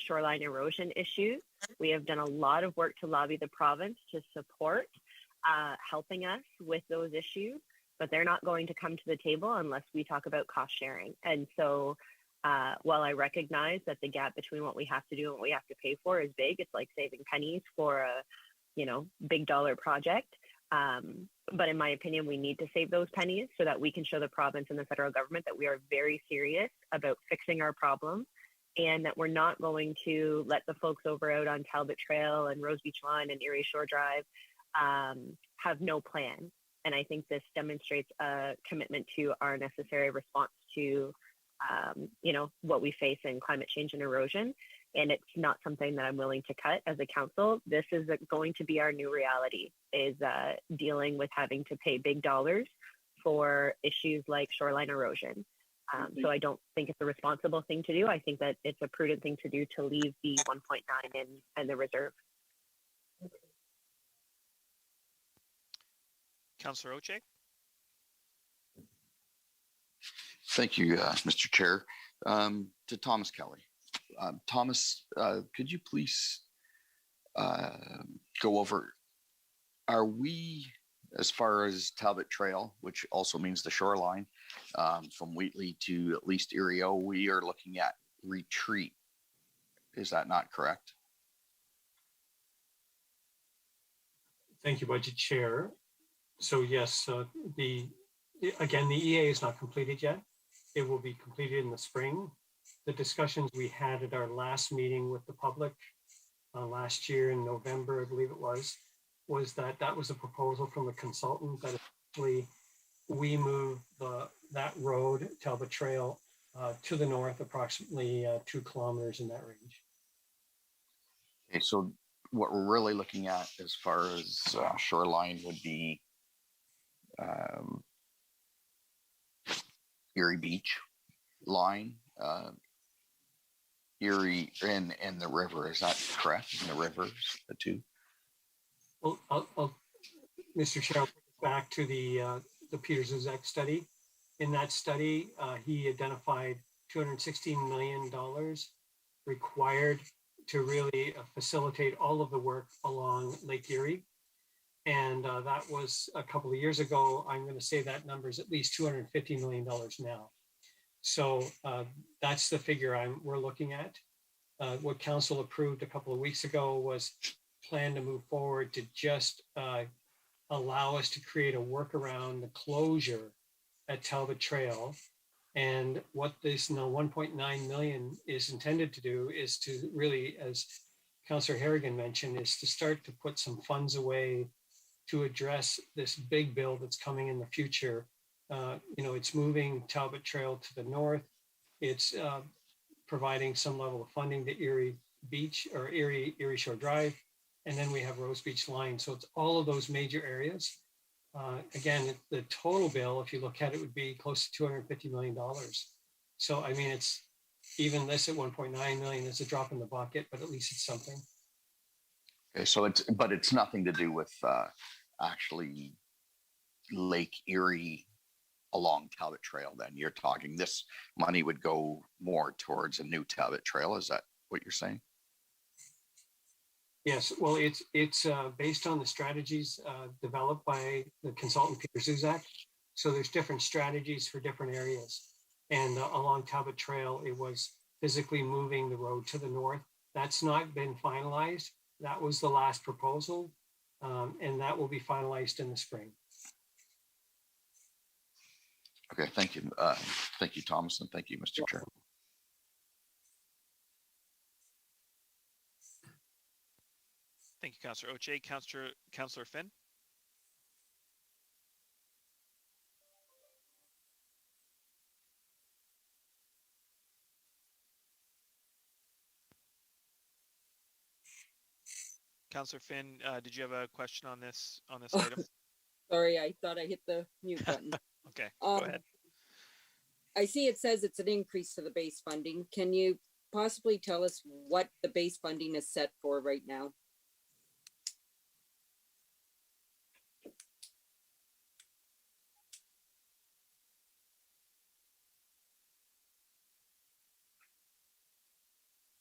shoreline erosion issues. We have done a lot of work to lobby the province to support helping us with those issues, but they're not going to come to the table unless we talk about cost sharing. And so while I recognize that the gap between what we have to do and what we have to pay for is big, it's like saving pennies for a big dollar project. But in my opinion, we need to save those pennies so that we can show the province and the federal government that we are very serious about fixing our problem, and that we're not going to let the folks over out on Talbot Trail and Rose Beach Line and Erie Shore Drive have no plan. And I think this demonstrates a commitment to our necessary response to, what we face in climate change and erosion. And it's not something that I'm willing to cut as a council. This is going to be our new reality, is dealing with having to pay big dollars for issues like shoreline erosion. So I don't think it's a responsible thing to do. I think that it's a prudent thing to do to leave the 1.9 in the reserve. Councillor Oche. Thank you, Mr. Chair. To Thomas Kelly. Thomas, could you please go over, are we, as far as Talbot Trail, which also means the shoreline, from Wheatley to at least Erie, we are looking at retreat. Is that not correct? Thank you, Budget Chair. So yes, again, the EA is not completed yet. It will be completed in the spring. The discussions we had at our last meeting with the public last year in November, I believe it was that was a proposal from the consultant that actually we move that road, Talbot Trail, to the north, approximately 2 kilometers in that range. Okay, so what we're really looking at as far as shoreline would be Erie Beach line, Erie and the river. Is that correct? And the rivers, the two? Well, Mr. Chair, I'll bring us back to the Peter Zuzak study. In that study, he identified $216 million required to really facilitate all of the work along Lake Erie. And that was a couple of years ago. I'm going to say that number is at least $250 million now. So that's the figure we're looking at. What council approved a couple of weeks ago was plan to move forward to just allow us to create a workaround the closure at Talbot Trail. And what this 1.9 million is intended to do is to really, as Councillor Harrigan mentioned, is to start to put some funds away to address this big bill that's coming in the future. It's moving Talbot Trail to the north. It's providing some level of funding to Erie Beach or Erie Shore Drive. And then we have Rose Beach Line. So it's all of those major areas. Again, the total bill, if you look at it, would be close to $250 million. So, I mean, it's even this at 1.9 million is a drop in the bucket, but at least it's something. Okay, so it's nothing to do with actually Lake Erie along Talbot Trail. Then you're talking this money would go more towards a new Talbot Trail. Is that what you're saying? Yes, well, it's based on the strategies developed by the consultant Peter Zuzak. So there's different strategies for different areas. And along Talbot Trail, it was physically moving the road to the north. That's not been finalized. That was the last proposal, and that will be finalized in the spring. Okay, thank you. Thank you, Thomas, and thank you, Mr. Chair. Thank you, Councillor Oche. Councillor Finn. Councillor Finn, did you have a question on this item? Sorry, I thought I hit the mute button. Okay, go ahead. I see it says it's an increase to the base funding. Can you possibly tell us what the base funding is set for right now?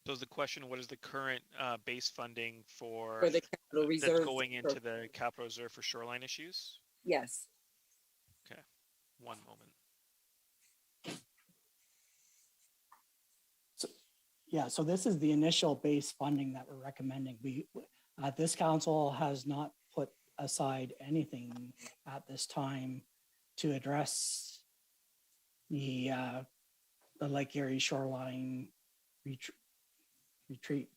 So is the question, what is the current base funding for the capital reserve that's going into the capital reserve for shoreline issues? Yes. Okay, one moment. So this is the initial base funding that we're recommending. This council has not put aside anything at this time to address the Lake Erie shoreline retreat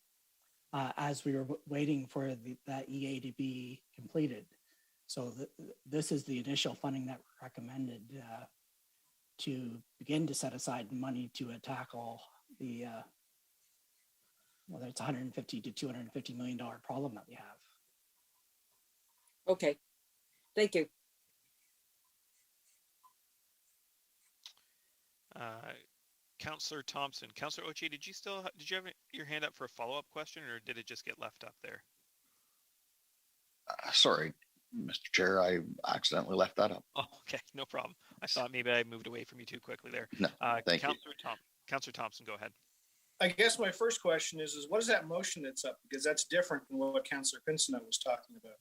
as we were waiting for that EA to be completed. So this is the initial funding that we recommended to begin to set aside money to tackle the whether it's 150 to 250 million dollar problem that we have. Okay, thank you. Councillor Thompson, Councillor Oche, did you have your hand up for a follow-up question, or did it just get left up there? Sorry, Mr. Chair, I accidentally left that up. Oh, okay, no problem. I thought maybe I moved away from you too quickly there. No, thank you. Councillor Thompson, go ahead. I guess my first question is what is that motion that's up? Because that's different than what Councillor Pinson was talking about.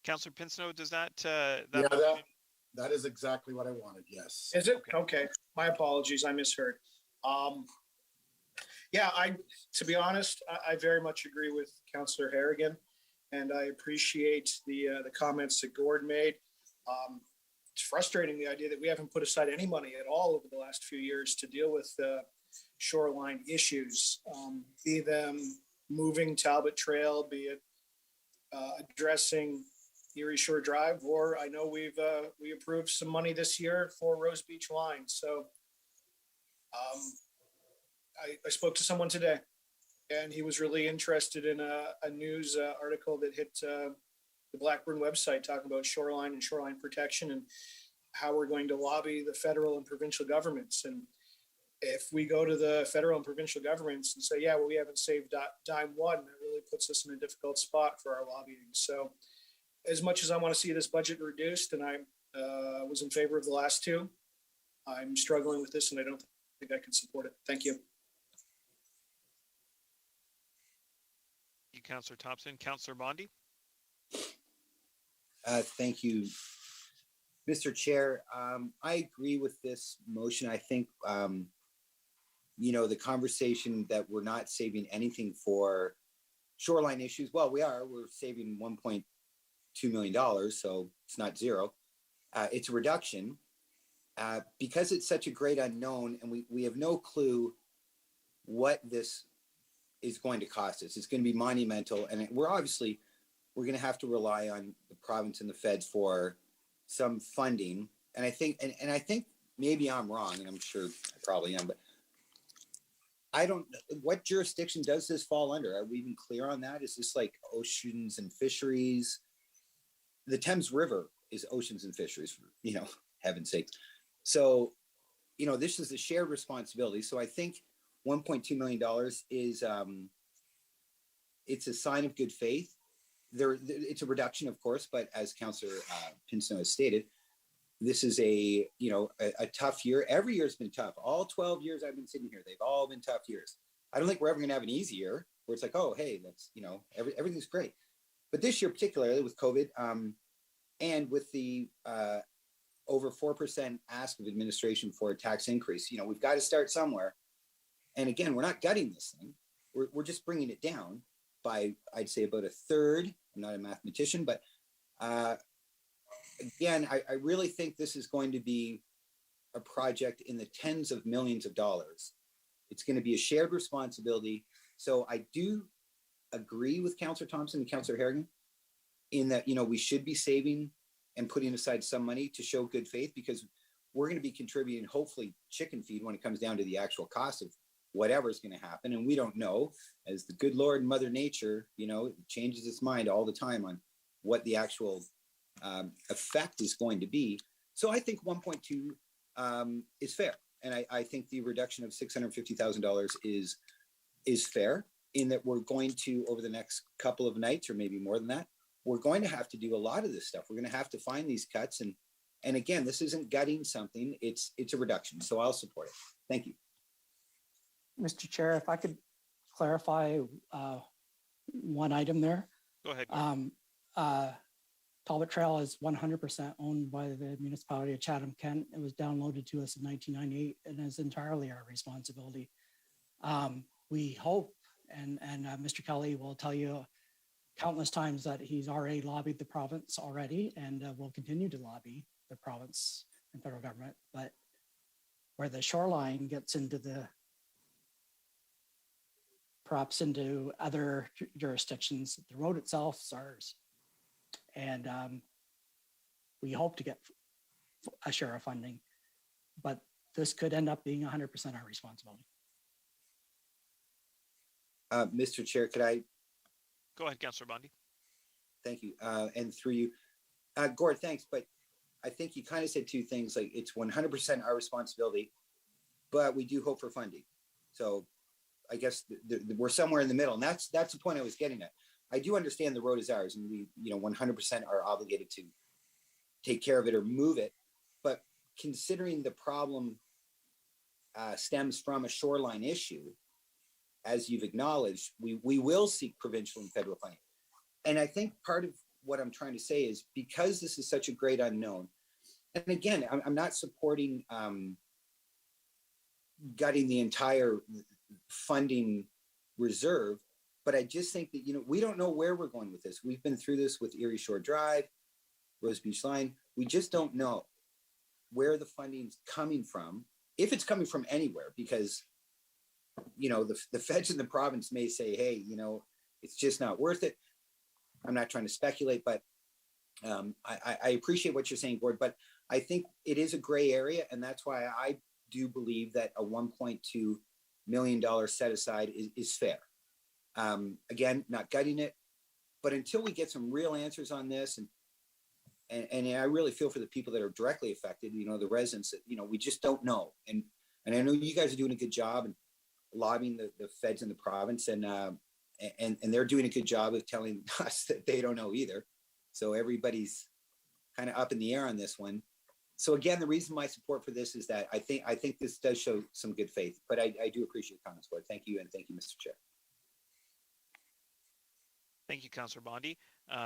Councillor Pinsno, does that that is exactly what I wanted. Yes. Is it? Okay. My apologies. I misheard. Yeah, to be honest, I very much agree with Councillor Harrigan, and I appreciate the comments that Gord made. It's frustrating, the idea that we haven't put aside any money at all over the last few years to deal with shoreline issues, be them moving Talbot Trail, be it addressing Erie Shore Drive, or I know we approved some money this year for Rose Beach Line. So I spoke to someone today, and he was really interested in a news article that hit the Blackburn website talking about shoreline and shoreline protection and how we're going to lobby the federal and provincial governments. And if we go to the federal and provincial governments and say, yeah, well, we haven't saved dime one, that really puts us in a difficult spot for our lobbying. So as much as I want to see this budget reduced, and I was in favor of the last two, I'm struggling with this, and I don't think I can support it. Thank you. You, Councillor Thompson. Councillor Bondi. Thank you, Mr. Chair. I agree with this motion. I think, the conversation that we're not saving anything for shoreline issues. Well, we're saving $1.2 million, so it's not zero. It's a reduction because it's such a great unknown, and we have no clue what this is going to cost us. It's going to be monumental, and we're going to have to rely on the province and the feds for some funding. And I think, and I think maybe I'm wrong, and I'm sure I probably am, but I don't, what jurisdiction does this fall under? Are we even clear on that? Is this like oceans and fisheries? The Thames River is oceans and fisheries, for, heaven's sake. So, this is a shared responsibility. So I think $1.2 million is, it's a sign of good faith. It's a reduction, of course, but as Councillor Pinson has stated, this is a tough year. Every year has been tough. All 12 years I've been sitting here, they've all been tough years. I don't think we're ever going to have an easy year where it's like, oh, hey, that's, everything's great. But this year, particularly with COVID and with the over 4% ask of administration for a tax increase, we've got to start somewhere. And again, we're not gutting this thing. We're just bringing it down by, I'd say, about a third. I'm not a mathematician, but again, I really think this is going to be a project in the tens of millions of dollars. It's going to be a shared responsibility. So I do agree with Councillor Thompson and Councillor Harrigan in that, we should be saving and putting aside some money to show good faith, because we're going to be contributing hopefully chicken feed when it comes down to the actual cost of whatever is going to happen. And we don't know, as the good Lord, Mother Nature, changes its mind all the time on what the actual effect is going to be. So I think 1.2 is fair. And I think the reduction of $650,000 is fair, in that we're going to, over the next couple of nights, or maybe more than that, we're going to have to do a lot of this stuff. We're going to have to find these cuts. And again, this isn't gutting something, it's a reduction. So I'll support it. Thank you. Mr. Chair, if I could clarify one item there. Go ahead. Talbot Trail is 100% owned by the municipality of Chatham-Kent. It was downloaded to us in 1998 and is entirely our responsibility. We hope, and Mr. Kelly will tell you countless times, that he's already lobbied the province already, and will continue to lobby the province and federal government. But where the shoreline gets into perhaps into other jurisdictions, the road itself is ours. And we hope to get a share of funding, but this could end up being 100% our responsibility. Mr. Chair, could I? Go ahead, Councillor Bondi. Thank you. And through you, Gord, thanks. But I think you kind of said two things, like it's 100% our responsibility, but we do hope for funding. So I guess we're somewhere in the middle, and that's the point I was getting at. I do understand the road is ours, and we 100% are obligated to take care of it or move it. But considering the problem stems from a shoreline issue, as you've acknowledged, we will seek provincial and federal funding. And I think part of what I'm trying to say is, because this is such a great unknown, and again, I'm not supporting gutting the entire funding reserve, but I just think that, we don't know where we're going with this. We've been through this with Erie Shore Drive, Rose Beach Line. We just don't know where the funding's coming from, if it's coming from anywhere, because the feds in the province may say, hey, it's just not worth it. I'm not trying to speculate, but I appreciate what you're saying, Gord, but I think it is a gray area. And that's why I do believe that a $1.2 million set aside is fair. Again, not gutting it, but until we get some real answers on this, and I really feel for the people that are directly affected, the residents that, we just don't know. And I know you guys are doing a good job and lobbying the feds in the province, and they're doing a good job of telling us that they don't know either. So everybody's kind of up in the air on this one. So again, the reason my support for this is that I think this does show some good faith, but I do appreciate your comments, Gord. Thank you. And thank you, Mr. Chair. Thank you, Councillor Bondi. We've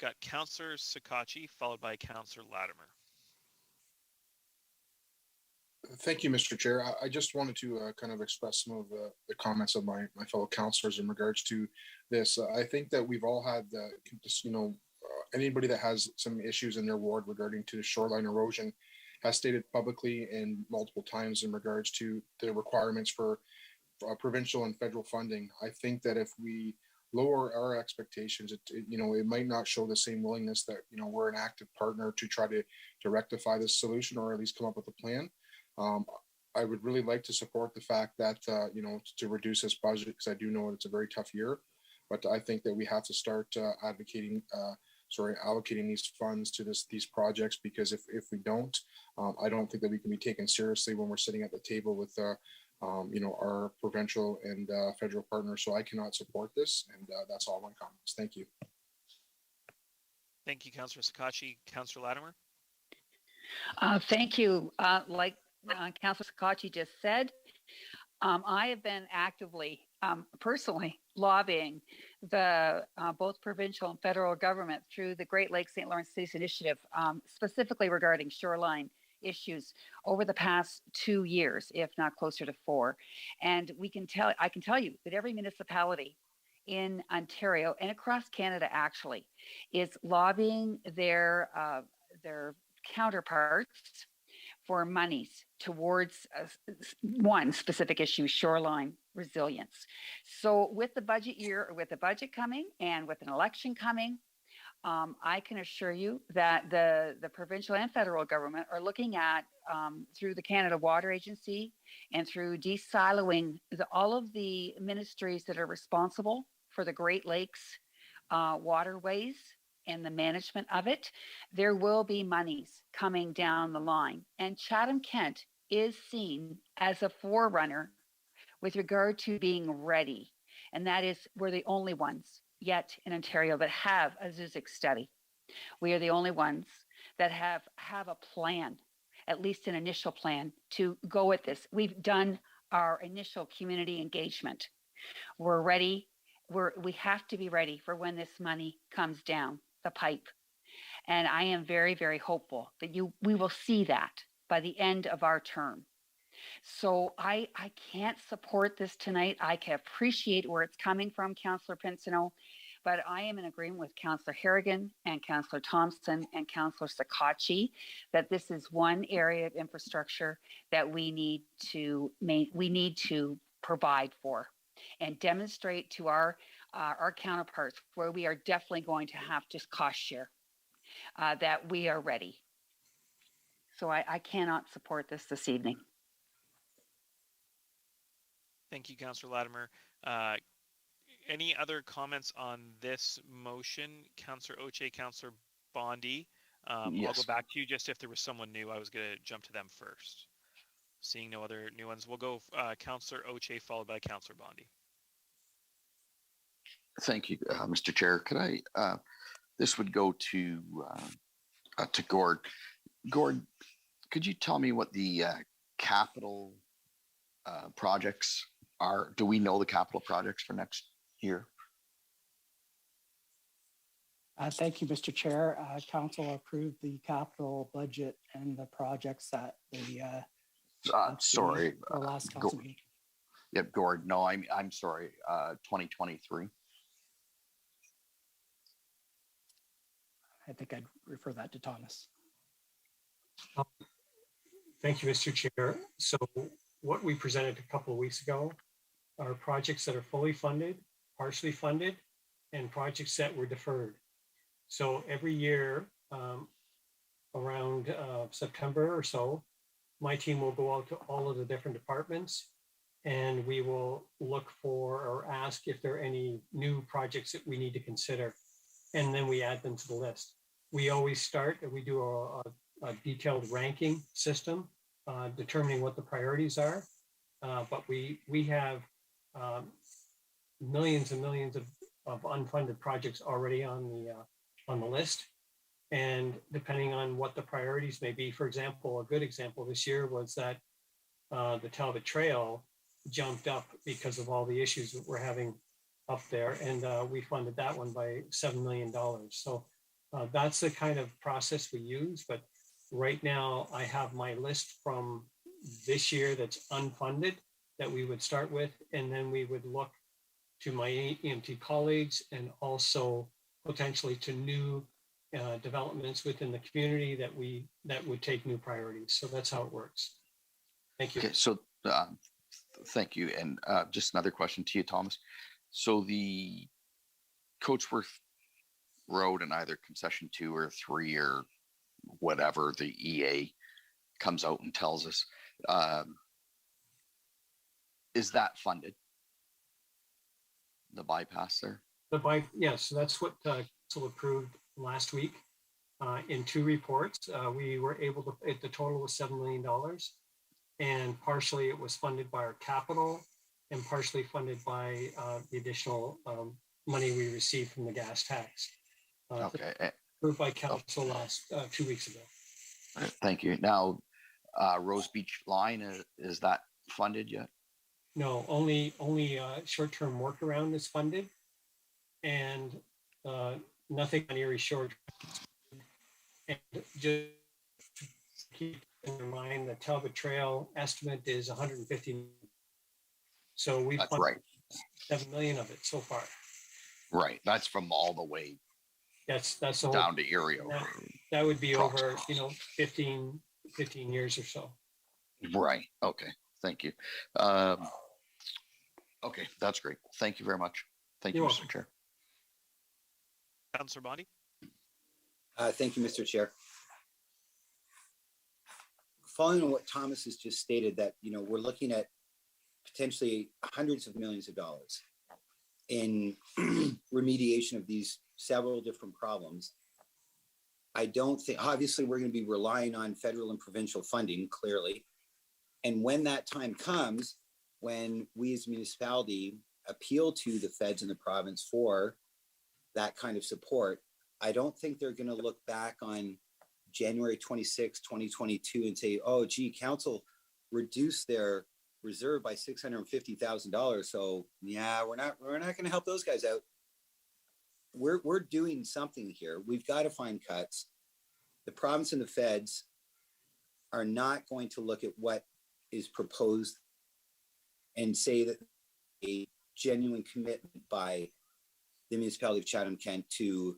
got Councillor Sakachi, followed by Councillor Latimer. Thank you, Mr. Chair. I just wanted to kind of express some of the comments of my fellow councillors in regards to this. I think that we've all had, anybody that has some issues in their ward regarding to the shoreline erosion has stated publicly and multiple times in regards to the requirements for provincial and federal funding. I think that if we lower our expectations, it might not show the same willingness that, we're an active partner to try to rectify this solution, or at least come up with a plan. I would really like to support the fact that, to reduce this budget, because I do know it's a very tough year, but I think that we have to start allocating these funds to these projects, because if we don't, I don't think that we can be taken seriously when we're sitting at the table with, our provincial and federal partners. So I cannot support this, and that's all my comments. Thank you. Thank you, Councillor Sakachi. Councillor Latimer. Thank you. Like Councillor Sakachi just said, I have been actively, personally lobbying the both provincial and federal government through the Great Lakes St. Lawrence Cities Initiative, specifically regarding shoreline issues over the past 2 years, if not closer to 4. And I can tell you that every municipality in Ontario and across Canada actually is lobbying their counterparts for monies towards one specific issue, shoreline resilience. So with the budget year, or with the budget coming and with an election coming, I can assure you that the provincial and federal government are looking at, through the Canada Water Agency and through de-siloing all of the ministries that are responsible for the Great Lakes waterways and the management of it, there will be monies coming down the line. And Chatham-Kent is seen as a forerunner with regard to being ready. And that is, we're the only ones yet in Ontario that have a ZUZIC study. We are the only ones that have a plan, at least an initial plan, to go at this. We've done our initial community engagement. We're ready. We have to be ready for when this money comes down the pipe. And I am very, very hopeful that we will see that by the end of our term. So I can't support this tonight. I can appreciate where it's coming from, Councillor Pinsino, but I am in agreement with Councillor Harrigan and Councillor Thompson and Councillor Sakachi that this is one area of infrastructure that we need to provide for and demonstrate to our counterparts where we are definitely going to have to cost share, that we are ready. So I cannot support this evening. Thank you, Councillor Latimer. Any other comments on this motion? Councillor Oche, Councillor Bondi. Yes. I'll go back to you just if there was someone new. I was going to jump to them first. Seeing no other new ones, we'll go Councillor Oche followed by Councillor Bondi. Thank you, Mr. Chair. Could I? This would go to Gord. Gord, could you tell me what the capital projects are? Do we know the capital projects for next year? Thank you, Mr. Chair. Council approved the capital budget and the projects that the sorry, last council meeting. Yep, Gord. No, I'm sorry. 2023. I think I'd refer that to Thomas. Thank you, Mr. Chair. So what we presented a couple of weeks ago are projects that are fully funded, partially funded, and projects that were deferred. So every year around September or so, my team will go out to all of the different departments and we will look for or ask if there are any new projects that we need to consider. And then we add them to the list. We always start, we do a detailed ranking system, determining what the priorities are. But we have millions and millions of unfunded projects already on the list. And depending on what the priorities may be, for example, a good example this year was that the Talbot Trail jumped up because of all the issues that we're having up there. And we funded that one by $7 million. So that's the kind of process we use. But right now I have my list from this year that's unfunded that we would start with. And then we would look to my EMT colleagues and also potentially to new developments within the community that would take new priorities. So that's how it works. Thank you. Okay, so thank you. And just another question to you, Thomas. So the Coachworth Road in either concession 2 or 3 or whatever the EA comes out and tells us, is that funded? The bypass there? Yes, that's what council approved last week in 2 reports. We were able to, the total was $7 million, and partially it was funded by our capital and partially funded by the additional money we received from the gas tax. Okay. Approved by council last 2 weeks ago. Thank you. Now, Rose Beach line, is that funded yet? No, only short-term workaround is funded, and nothing on Erie Shore. And just keep in mind, the Talbot Trail estimate is 150. So we've funded right. 7 million of it so far. Right. That's from all the way. That's down to Erie. That would be over 15 years or so. Right. Okay. Thank you. Okay, that's great. Thank you very much. Thank you, Mr. Chair. Councillor Bondi. Thank you, Mr. Chair. Following on what Thomas has just stated, that we're looking at potentially hundreds of millions of dollars in remediation of these several different problems. I don't think, obviously, we're going to be relying on federal and provincial funding, clearly. And when that time comes, when we as a municipality appeal to the feds and the province for that kind of support, I don't think they're going to look back on January 26, 2022 and say, oh, gee, council reduced their reserve by $650,000. So yeah, we're not going to help those guys out. We're doing something here. We've got to find cuts. The province and the feds are not going to look at what is proposed and say that a genuine commitment by the municipality of Chatham-Kent to,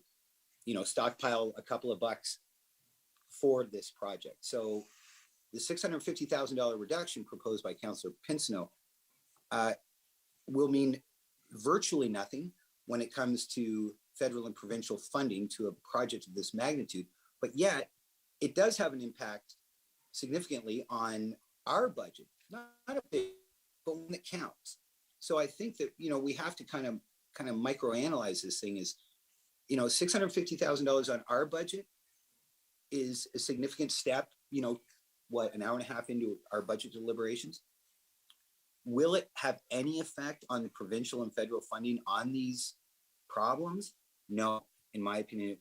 stockpile a couple of bucks for this project. So the $650,000 reduction proposed by Councillor Pinsino will mean virtually nothing when it comes to federal and provincial funding to a project of this magnitude, but yet it does have an impact significantly on our budget, not a big, but when it counts. So I think that, we have to kind of microanalyze this thing. Is, $650,000 on our budget is a significant step, an hour and a half into our budget deliberations. Will it have any effect on the provincial and federal funding on these problems? No, in my opinion.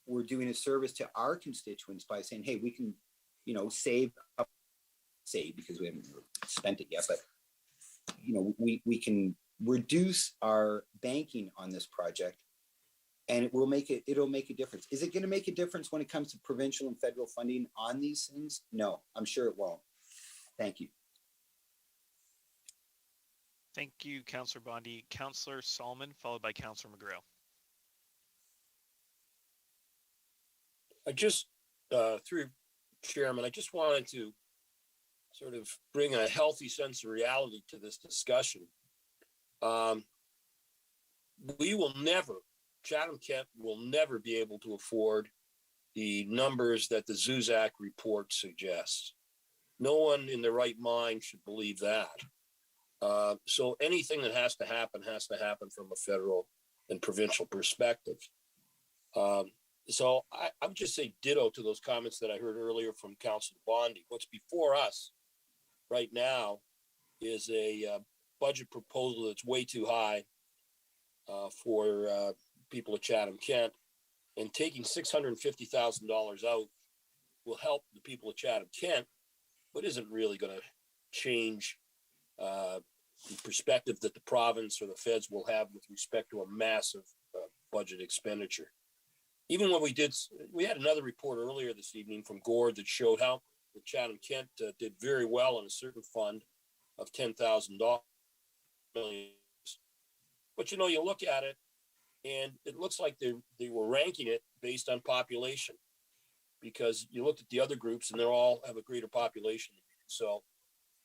We're doing a service to our constituents by saying, hey, we can, save because we haven't spent it yet, but we can reduce our banking on this project, and it'll make a difference. Is it going to make a difference when it comes to provincial and federal funding on these things? No, I'm sure it won't. Thank you. Thank you, Councillor Bondi. Councillor Solomon, followed by Councillor McGrail. I just, through Chairman, I just wanted to sort of bring a healthy sense of reality to this discussion. We will never, Chatham-Kent will never be able to afford the numbers that the Zuzak report suggests. No one in their right mind should believe that. So anything that has to happen from a federal and provincial perspective. So I would just say ditto to those comments that I heard earlier from Councilor Bondi. What's before us right now is a budget proposal that's way too high for people of Chatham-Kent, and taking $650,000 out will help the people of Chatham-Kent, but isn't really going to change the perspective that the province or the feds will have with respect to a massive budget expenditure. Even when we had another report earlier this evening from Gord that showed how the Chatham-Kent did very well on a certain fund of $10,000 million. But you look at it, and it looks like they were ranking it based on population, because you looked at the other groups and they all have a greater population. So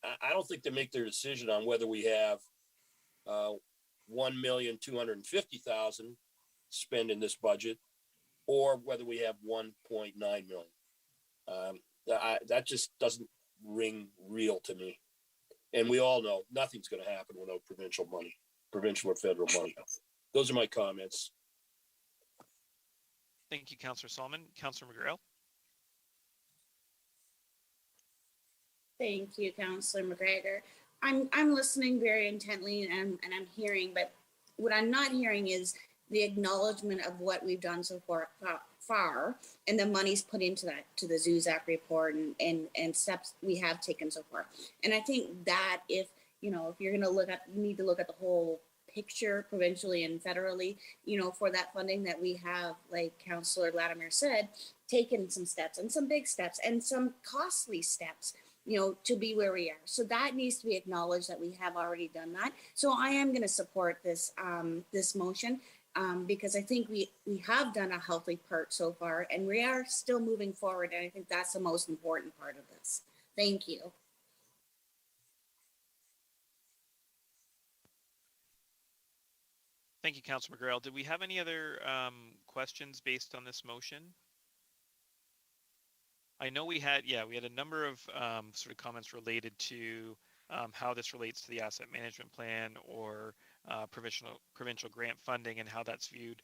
I don't think they make their decision on whether we have 1,250,000 spend in this budget or whether we have 1.9 million. That just doesn't ring real to me. And we all know nothing's going to happen without provincial money, provincial or federal money. Those are my comments. Thank you, Councillor Solomon. Councillor McGrail. Thank you, Councillor McGregor. I'm listening very intently and I'm hearing, but what I'm not hearing is the acknowledgement of what we've done so far and the money's put into that, to the Zuzak report and steps we have taken so far. And I think that if you're going to look at, you need to look at the whole picture provincially and federally, for that funding that we have, like Councillor Latimer said, taken some steps and some big steps and some costly steps, to be where we are. So that needs to be acknowledged that we have already done that. So I am going to support this motion because I think we have done a healthy part so far and we are still moving forward. And I think that's the most important part of this. Thank you. Thank you, Councilor McGrail. Did we have any other questions based on this motion? I know we had a number of sort of comments related to how this relates to the asset management plan or provincial grant funding and how that's viewed.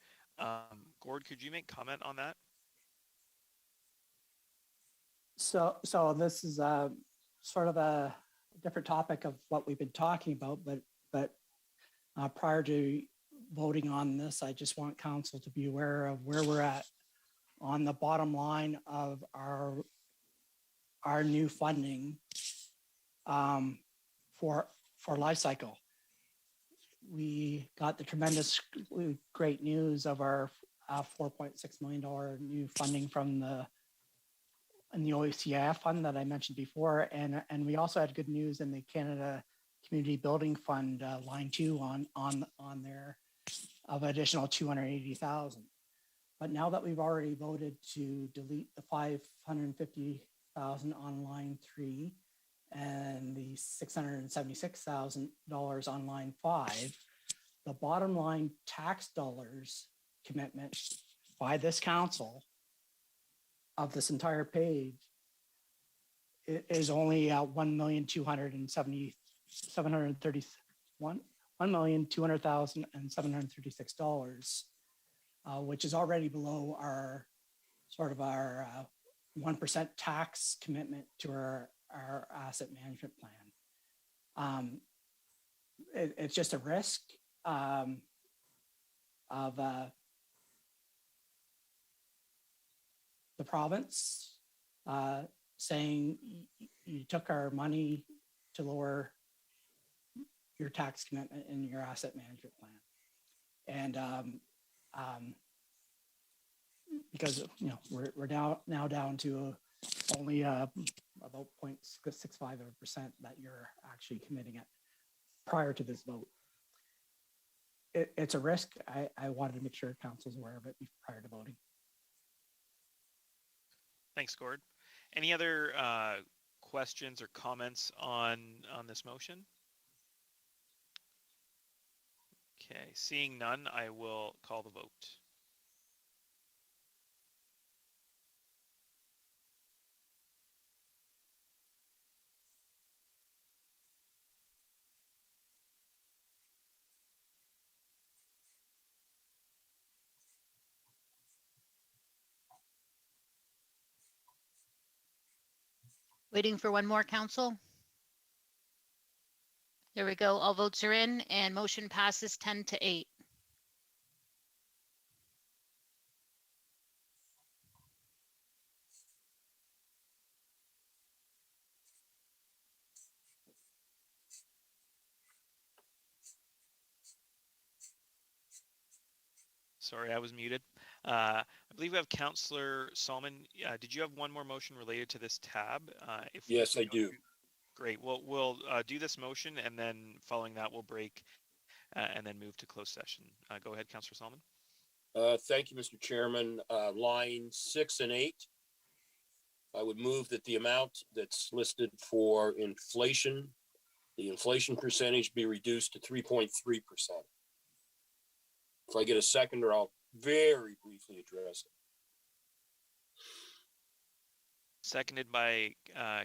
Gord, could you make comment on that? So this is sort of a different topic of what we've been talking about, but prior to voting on this, I just want council to be aware of where we're at on the bottom line of our new funding for life cycle. We got the tremendous great news of our $4.6 million new funding from the OECIF fund that I mentioned before, and we also had good news in the Canada Community Building Fund line 2 on there of additional 280,000. But now that we've already voted to delete the 550,000 on line 3 and the $676,000 on line 5, the bottom line tax dollars commitment by this council of this entire page is only $1,200,736, which is already below our 1% tax commitment to our asset management plan. It's just a risk of the province saying you took our money to lower your tax commitment in your asset management plan. And because we're now down to only about 0.65% that you're actually committing it prior to this vote. It's a risk. I wanted to make sure council's aware of it prior to voting. Thanks, Gord. Any other questions or comments on this motion? Okay, seeing none, I will call the vote. Waiting for one more, council. There we go. All votes are in and motion passes 10-8. Sorry, I was muted. I believe we have Councillor Solomon. Did you have one more motion related to this tab? Yes, I do. Great. We'll do this motion, and then following that, we'll break and then move to closed session. Go ahead, Councillor Solomon. Thank you, Mr. Chairman. Line 6 and 8. I would move that the amount that's listed for inflation, the inflation percentage be reduced to 3.3%. If I get a seconder, I'll very briefly address it. Seconded by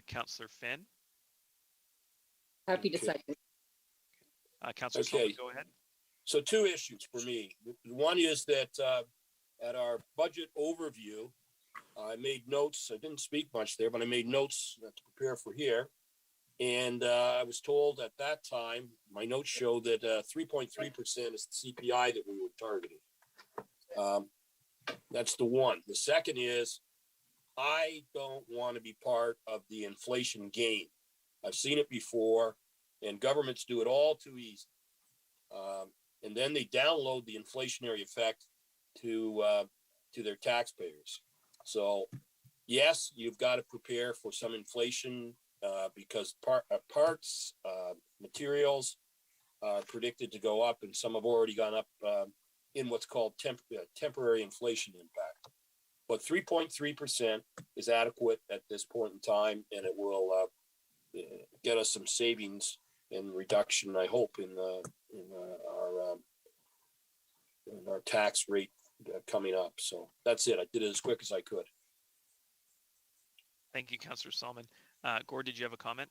Councillor Finn. Happy to second. Councillor Solomon, go ahead. So 2 issues for me. One is that at our budget overview, I made notes. I didn't speak much there, but I made notes to prepare for here. And I was told at that time, my notes show that 3.3% is the CPI that we were targeting. That's the one. The second is I don't want to be part of the inflation game. I've seen it before, and governments do it all too easy. And then they download the inflationary effect to their taxpayers. So yes, you've got to prepare for some inflation because parts, materials are predicted to go up, and some have already gone up in what's called temporary inflation impact. But 3.3% is adequate at this point in time, and it will get us some savings and reduction, I hope, in our our tax rate coming up. So that's it. I did it as quick as I could. Thank you, Councillor Solomon. Gord, did you have a comment?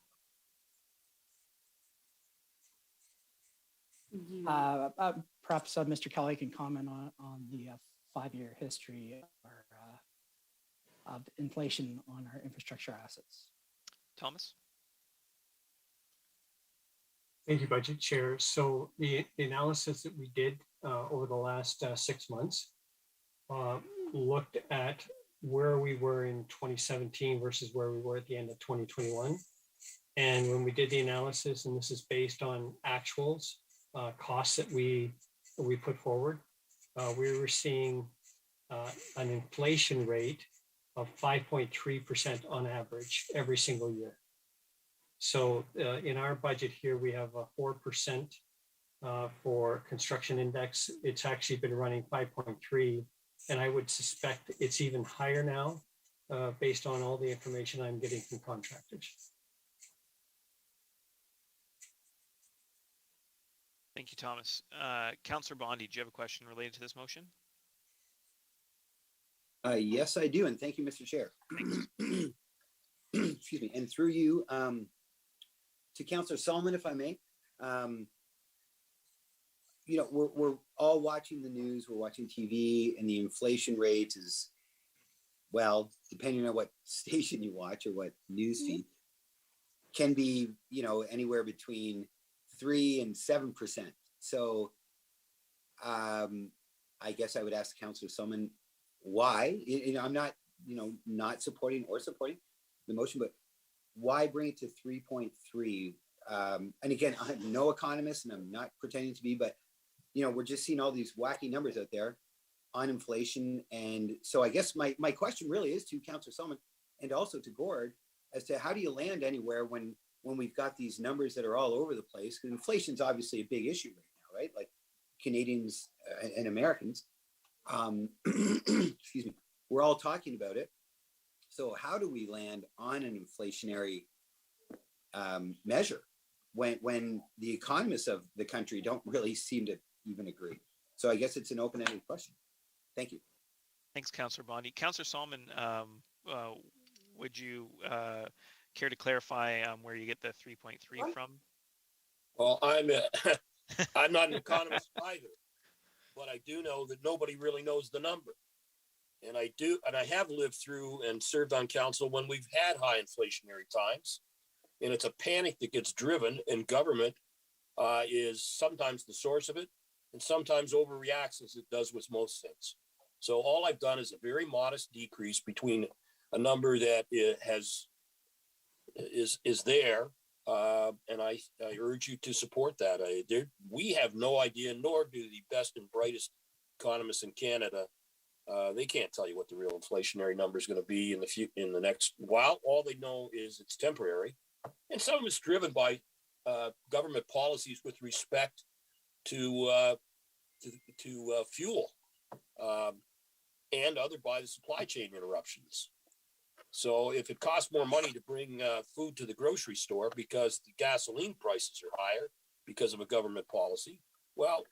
Perhaps Mr. Kelly can comment on the 5-year history of inflation on our infrastructure assets. Thomas? Thank you, Budget Chair. So the analysis that we did over the last 6 months looked at where we were in 2017 versus where we were at the end of 2021. And when we did the analysis, and this is based on actuals, costs that we put forward, we were seeing an inflation rate of 5.3% on average every single year. So in our budget here, we have a 4% for construction index. It's actually been running 5.3, and I would suspect it's even higher now based on all the information I'm getting from contractors. Thank you, Thomas. Councillor Bondi, do you have a question related to this motion? Yes, I do, and thank you, Mr. Chair. Excuse me, and through you to Councillor Solomon, if I may. You know, we're all watching the news, we're watching TV, and the inflation rate is, well, depending on what station you watch or what news feed, can be, you know, anywhere between 3 and 7%. So I guess I would ask Councillor Solomon why. You know, I'm not, you know, not supporting or supporting the motion, but why bring it to 3.3? And again, I'm no economist and I'm not pretending to be, but, you know, we're just seeing all these wacky numbers out there on inflation. And so I guess my question really is to Councillor Solomon and also to Gord as to how do you land anywhere when we've got these numbers that are all over the place? Because inflation is obviously a big issue right now, right? Like Canadians and Americans, excuse me, we're all talking about it. So how do we land on an inflationary measure when the economists of the country don't really seem to even agree? So I guess it's an open-ended question. Thank you. Thanks, Councillor Bondi. Councillor Solomon, would you care to clarify where you get the 3.3 from? Well, I'm not an economist either, but I do know that nobody really knows the number. And I have lived through and served on council when we've had high inflationary times, and it's a panic that gets driven, and government is sometimes the source of it and sometimes overreacts, as it does with most things. So all I've done is a very modest decrease between a number that is there, and I urge you to support that. We have no idea, nor do the best and brightest economists in Canada. They can't tell you what the real inflationary number is going to be in the next while. All they know is it's temporary, and some of it's driven by government policies with respect to fuel, and other by the supply chain interruptions. So if it costs more money to bring food to the grocery store because the gasoline prices are higher because of a government policy, well,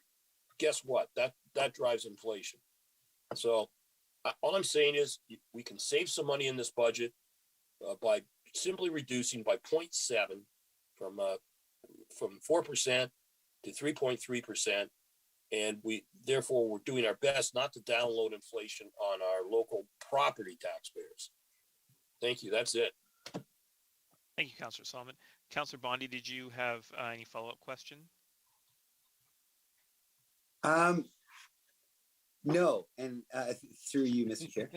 guess what? That drives inflation. So all I'm saying is we can save some money in this budget by simply reducing by 0.7 from 4% to 3.3%. And we're doing our best not to download inflation on our local property taxpayers. Thank you. That's it. Thank you, Councillor Solomon. Councillor Bondi, did you have any follow-up question? No, and through you, Mr. Chair.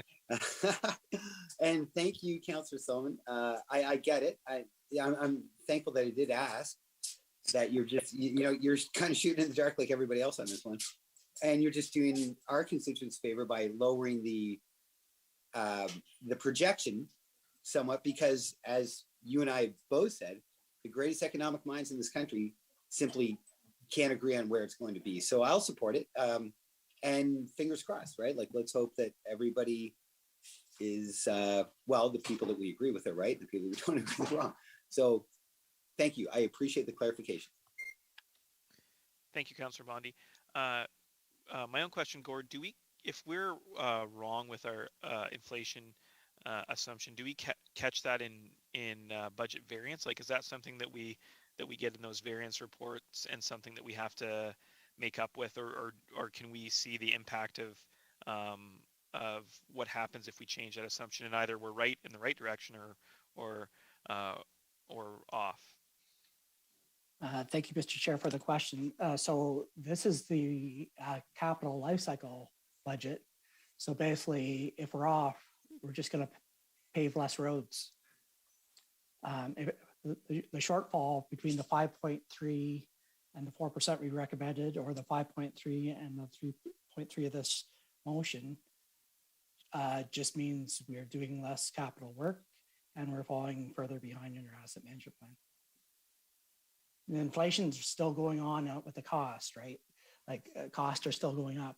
And thank you, Councillor Solomon. I get it. I'm thankful that I did ask. That you're just, you're kind of shooting in the dark like everybody else on this one, and you're just doing our constituents a favor by lowering the projection somewhat, because as you and I both said, the greatest economic minds in this country simply can't agree on where it's going to be. So I'll support it, and fingers crossed, right? Like, let's hope that everybody is, well, the people that we agree with are right, the people we don't agree with are wrong. So thank you. I appreciate the clarification. Thank you, Councillor Bondi. my own question, Gord, if we're wrong with our inflation assumption, do we catch that in budget variance? Like, is that something that we get in those variance reports and something that we have to make up with, or can we see the impact of what happens if we change that assumption and either we're right in the right direction or off? Thank you, Mr. Chair, for the question. So this is the capital lifecycle budget. So basically, if we're off, we're just going to pave less roads. The shortfall between the 5.3 and the 4% we recommended, or the 5.3 and the 3.3 of this motion, just means we are doing less capital work and we're falling further behind in our asset management plan. The inflation's still going on out with the cost, right? Like costs are still going up.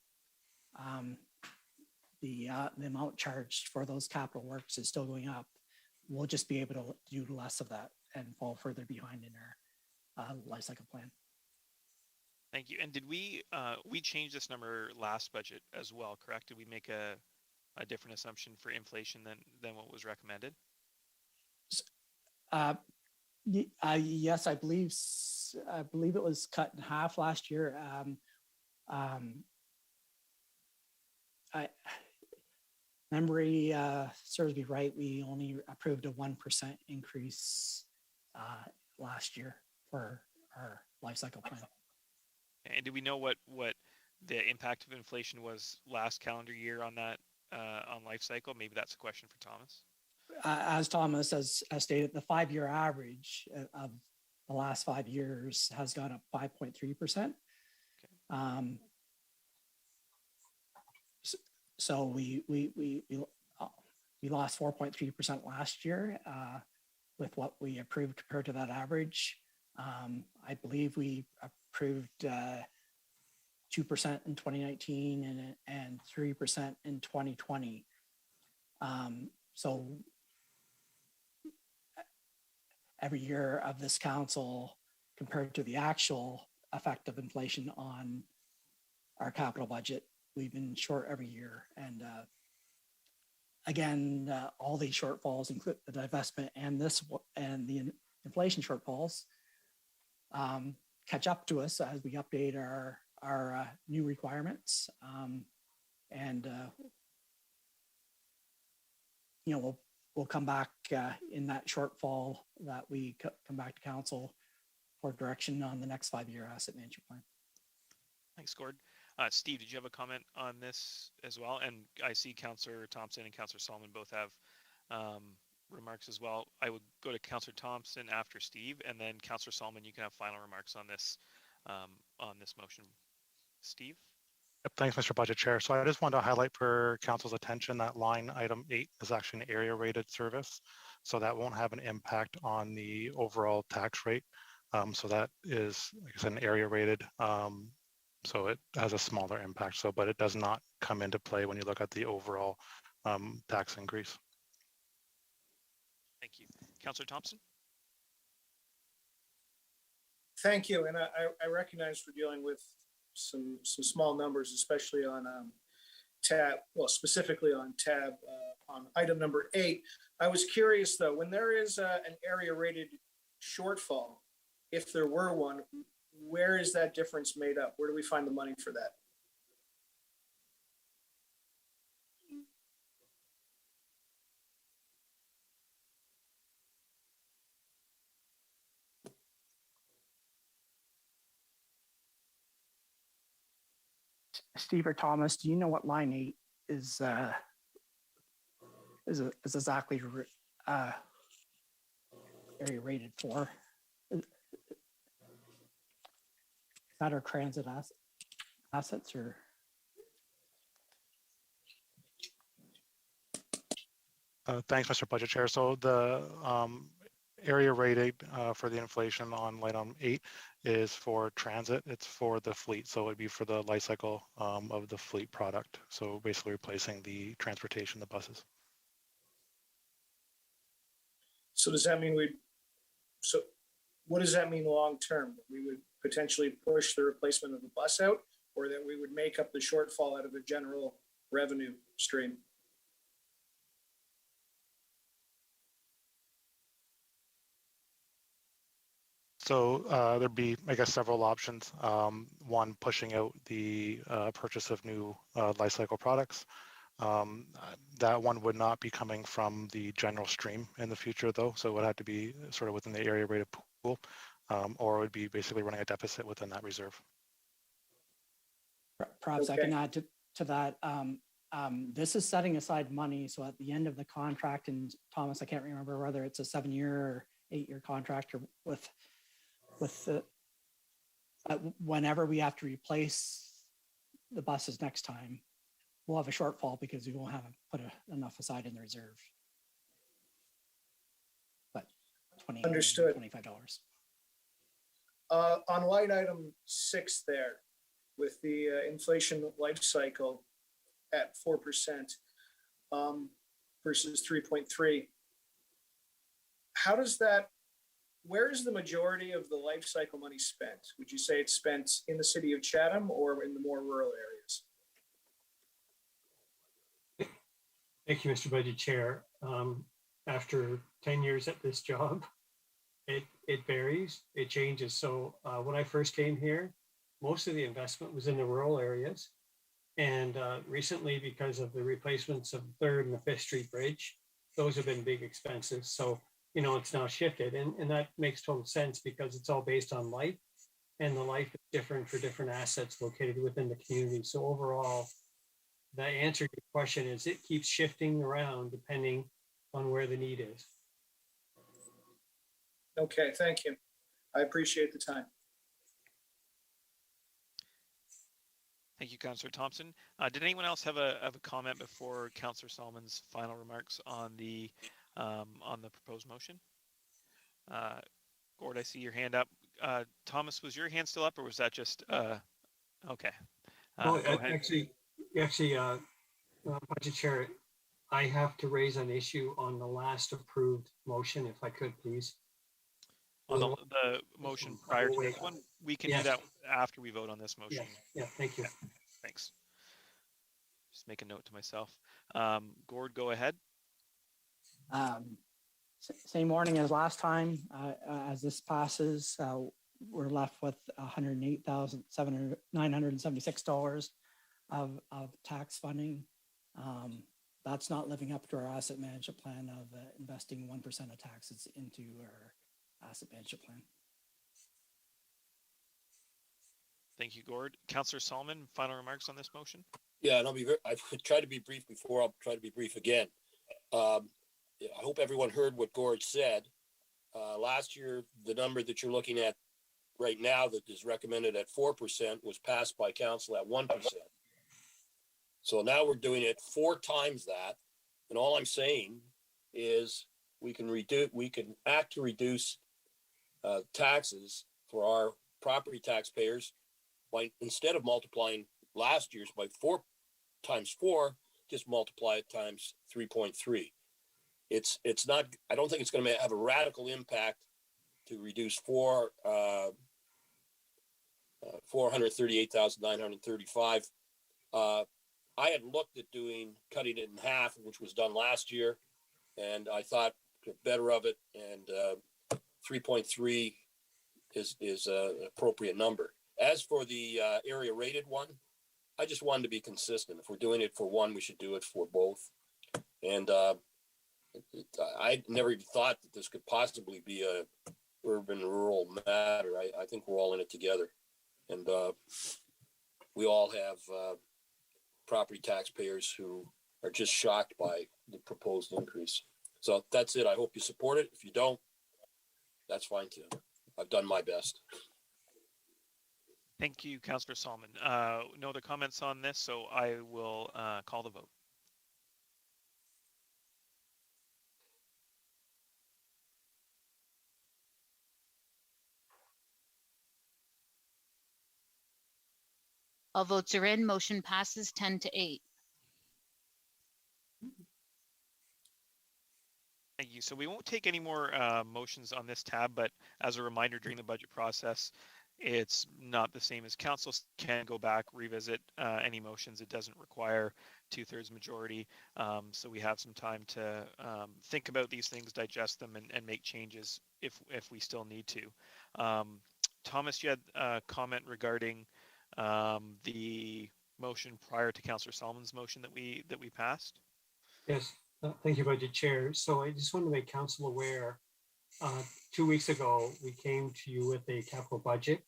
The amount charged for those capital works is still going up. We'll just be able to do less of that and fall further behind in our life cycle plan. Thank you. And did we change this number last budget as well, correct? Did we make a different assumption for inflation than what was recommended? Yes, I believe it was cut in half last year. Memory serves me right. We only approved a 1% increase last year for our life cycle plan. And do we know what the impact of inflation was last calendar year on that on life cycle? Maybe that's a question for Thomas. As Thomas has stated, the 5-year average of the last 5 years has gone up 5.3%. Okay. So we lost 4.3% last year with what we approved compared to that average. I believe we approved 2% in 2019 and 3% in 2020. So every year of this council compared to the actual effect of inflation on our capital budget, we've been short every year. And again, all these shortfalls include the divestment and the inflation shortfalls catch up to us as we update our new requirements. We'll come back in that shortfall that we come back to council for direction on the next 5-year asset management plan. Thanks, Gord. Steve, did you have a comment on this as well? And I see Councillor Thompson and Councillor Solomon both have remarks as well. I would go to Councillor Thompson after Steve, and then Councillor Solomon, you can have final remarks on this motion. Steve? Yep, thanks, Mr. Budget Chair. So I just wanted to highlight for Council's attention that line item 8 is actually an area rated service. So that won't have an impact on the overall tax rate. So that is, like I said, an area rated. So it has a smaller impact. So, but it does not come into play when you look at the overall tax increase. Thank you. Councillor Thompson? Thank you. And I recognize we're dealing with some small numbers, especially on specifically on tab on item number 8. I was curious though, when there is an area rated shortfall, if there were one, where is that difference made up? Where do we find the money for that? Steve or Thomas, do you know what line 8 is exactly area rated for? Is that our transit assets or? Thanks, Mr. Budget Chair. So the area rated for the inflation on line item 8 is for transit. It's for the fleet. So it'd be for the life cycle of the fleet product. So basically replacing the transportation, the buses. So does that mean what does that mean long term? We would potentially push the replacement of the bus out, or that we would make up the shortfall out of a general revenue stream? So there'd be, I guess, several options. One, pushing out the purchase of new life cycle products. That one would not be coming from the general stream in the future, though. So it would have to be sort of within the area rated pool, or it would be basically running a deficit within that reserve. Perhaps I can add to that. This is setting aside money. So at the end of the contract, and Thomas, I can't remember whether it's a 7-year or 8-year contract or with the, whenever we have to replace the buses next time, we'll have a shortfall because we won't have put enough aside in the reserve. But Understood. $25. On line item 6 there, with the inflation life cycle at 4% versus 3.3, how does that, where is the majority of the life cycle money spent? Would you say it's spent in the city of Chatham or in the more rural areas? Thank you, Mr. Budget Chair. After 10 years at this job, it varies, it changes. So when I first came here, most of the investment was in the rural areas. And recently, because of the replacements of the 3rd and the 5th Street Bridge, those have been big expenses. So, you know, it's now shifted, and that makes total sense because it's all based on life, and the life is different for different assets located within the community. So overall, the answer to your question is it keeps shifting around depending on where the need is. Okay, thank you. I appreciate the time. Thank you, Councillor Thompson. Did anyone else have a comment before Councillor Solomon's final remarks on the proposed motion? Gord, I see your hand up. Thomas, was your hand still up, or was that just okay? Go ahead. Actually, Budget Chair, I have to raise an issue on the last approved motion, if I could, please. On the motion prior to this one, we can do that after we vote on this motion. Yeah, thank you. Yeah, thanks. Just make a note to myself. Gord, go ahead. Same warning as last time. As this passes, we're left with $108,976 of tax funding. That's not living up to our asset management plan of investing 1% of taxes into our asset management plan. Thank you, Gord. Councillor Solomon, final remarks on this motion? Yeah, and I've tried to be brief before. I'll try to be brief again. I hope everyone heard what Gord said. Last year, the number that you're looking at right now that is recommended at 4% was passed by council at 1%. So now we're doing it 4 times that. And all I'm saying is we can act to reduce taxes for our property taxpayers by, instead of multiplying last year's by 4 times 4, just multiply it times 3.3. It's not, I don't think it's going to have a radical impact to reduce 438,935. I had looked at cutting it in half, which was done last year, and I thought better of it, and 3.3 is an appropriate number. As for the area rated one, I just wanted to be consistent. If we're doing it for one, we should do it for both. And I never even thought that this could possibly be a urban-rural matter. I think we're all in it together. And we all have property taxpayers who are just shocked by the proposed increase. So that's it. I hope you support it. If you don't, that's fine too. I've done my best. Thank you, Councillor Solomon. No other comments on this, so I will call the vote. All votes are in. Motion passes 10-8. Thank you. So we won't take any more motions on this tab, but as a reminder, during the budget process, It's not the same as council can go back, revisit any motions. It doesn't require 2/3 majority. So we have some time to think about these things, digest them, and make changes if we still need to. Thomas, you had a comment regarding the motion prior to Councillor Solomon's motion that we passed. Yes, thank you, Budget Chair. So I just want to make council aware, 2 weeks ago, we came to you with a capital budget,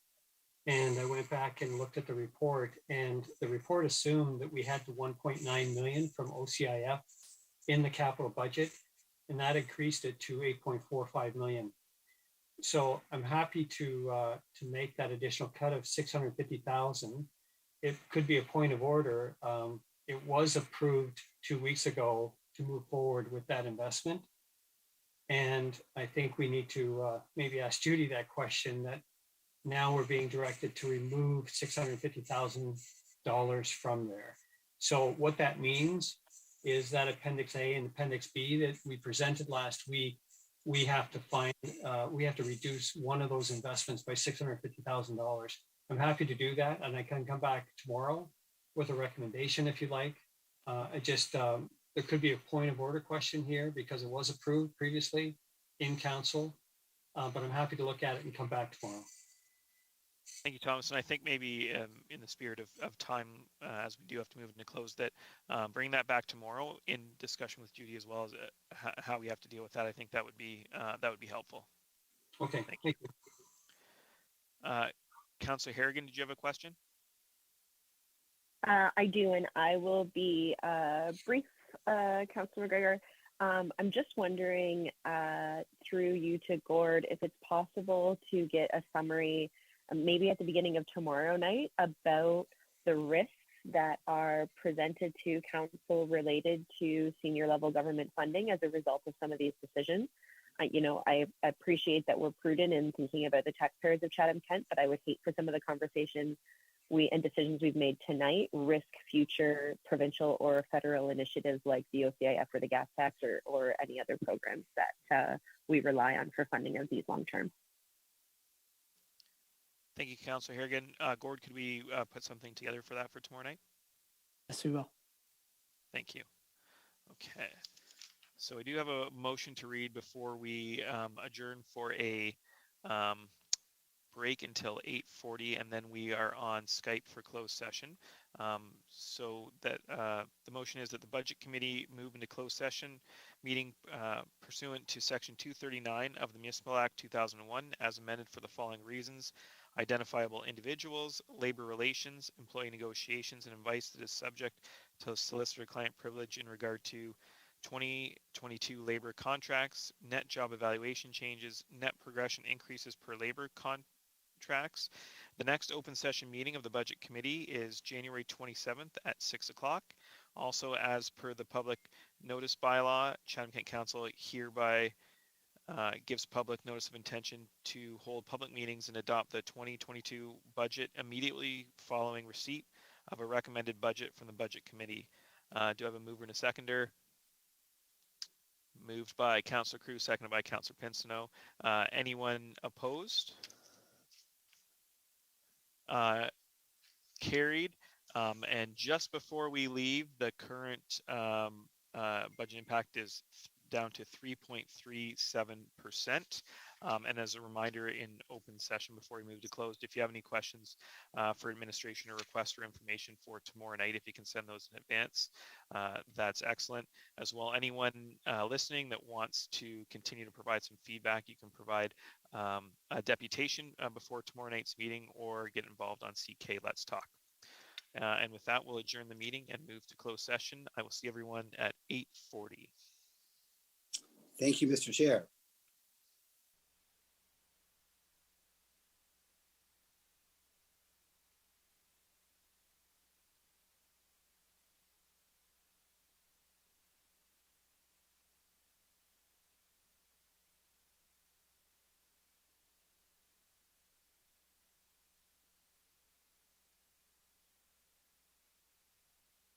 and I went back and looked at the report, and the report assumed that we had the 1.9 million from OCIF in the capital budget, and that increased it to 8.45 million. So I'm happy to make that additional cut of 650,000. It could be a point of order. It was approved 2 weeks ago to move forward with that investment. And I think we need to maybe ask Judy that question, that now we're being directed to remove $650,000 from there. So what that means is that Appendix A and Appendix B that we presented last week, we have to reduce one of those investments by $650,000. I'm happy to do that, and I can come back tomorrow with a recommendation if you like. There could be a point of order question here because it was approved previously in council, but I'm happy to look at it and come back tomorrow. Thank you, Thomas. And I think maybe in the spirit of time, as we do have to move into close, that bring that back tomorrow in discussion with Judy as well as how we have to deal with that. I think that would be helpful. Okay. Thank you. Councillor Harrigan, did you have a question? I do, and I will be brief, Councillor McGregor. I'm just wondering, through you to Gord, if it's possible to get a summary, maybe at the beginning of tomorrow night, about the risks that are presented to council related to senior level government funding as a result of some of these decisions. I appreciate that we're prudent in thinking about the taxpayers of Chatham-Kent, but I would hate for some of the conversations and decisions we've made tonight risk future provincial or federal initiatives like the OCIF or the gas tax or any other programs that we rely on for funding of these long term. Thank you, Councillor Harrigan. Gord, could we put something together for that for tomorrow night? Yes, we will. Thank you. Okay. So we do have a motion to read before we adjourn for a break until 8:40, and then we are on Skype for closed session. So that the motion is that the Budget Committee move into closed session meeting pursuant to Section 239 of the Municipal Act 2001 as amended for the following reasons: identifiable individuals, labor relations, employee negotiations, and advice that is subject to solicitor-client privilege in regard to 2022 labor contracts, net job evaluation changes, net progression increases per labor contracts. The next open session meeting of the Budget Committee is January 27th at 6 o'clock. Also, as per the public notice bylaw, Chatham-Kent Council hereby gives public notice of intention to hold public meetings and adopt the 2022 budget immediately following receipt of a recommended budget from the Budget Committee. Do I have a mover and a seconder? Moved by Councillor Cruz, seconded by Councillor Pinsino. Anyone opposed? Carried. And just before we leave, the current budget impact is down to 3.37%. And as a reminder, in open session before we move to closed, if you have any questions for administration or requests for information for tomorrow night, if you can send those in advance, that's excellent. As well, anyone listening that wants to continue to provide some feedback, you can provide a deputation before tomorrow night's meeting or get involved on CK Let's Talk. And with that, we'll adjourn the meeting and move to closed session. I will see everyone at 8:40. Thank you, Mr. Chair.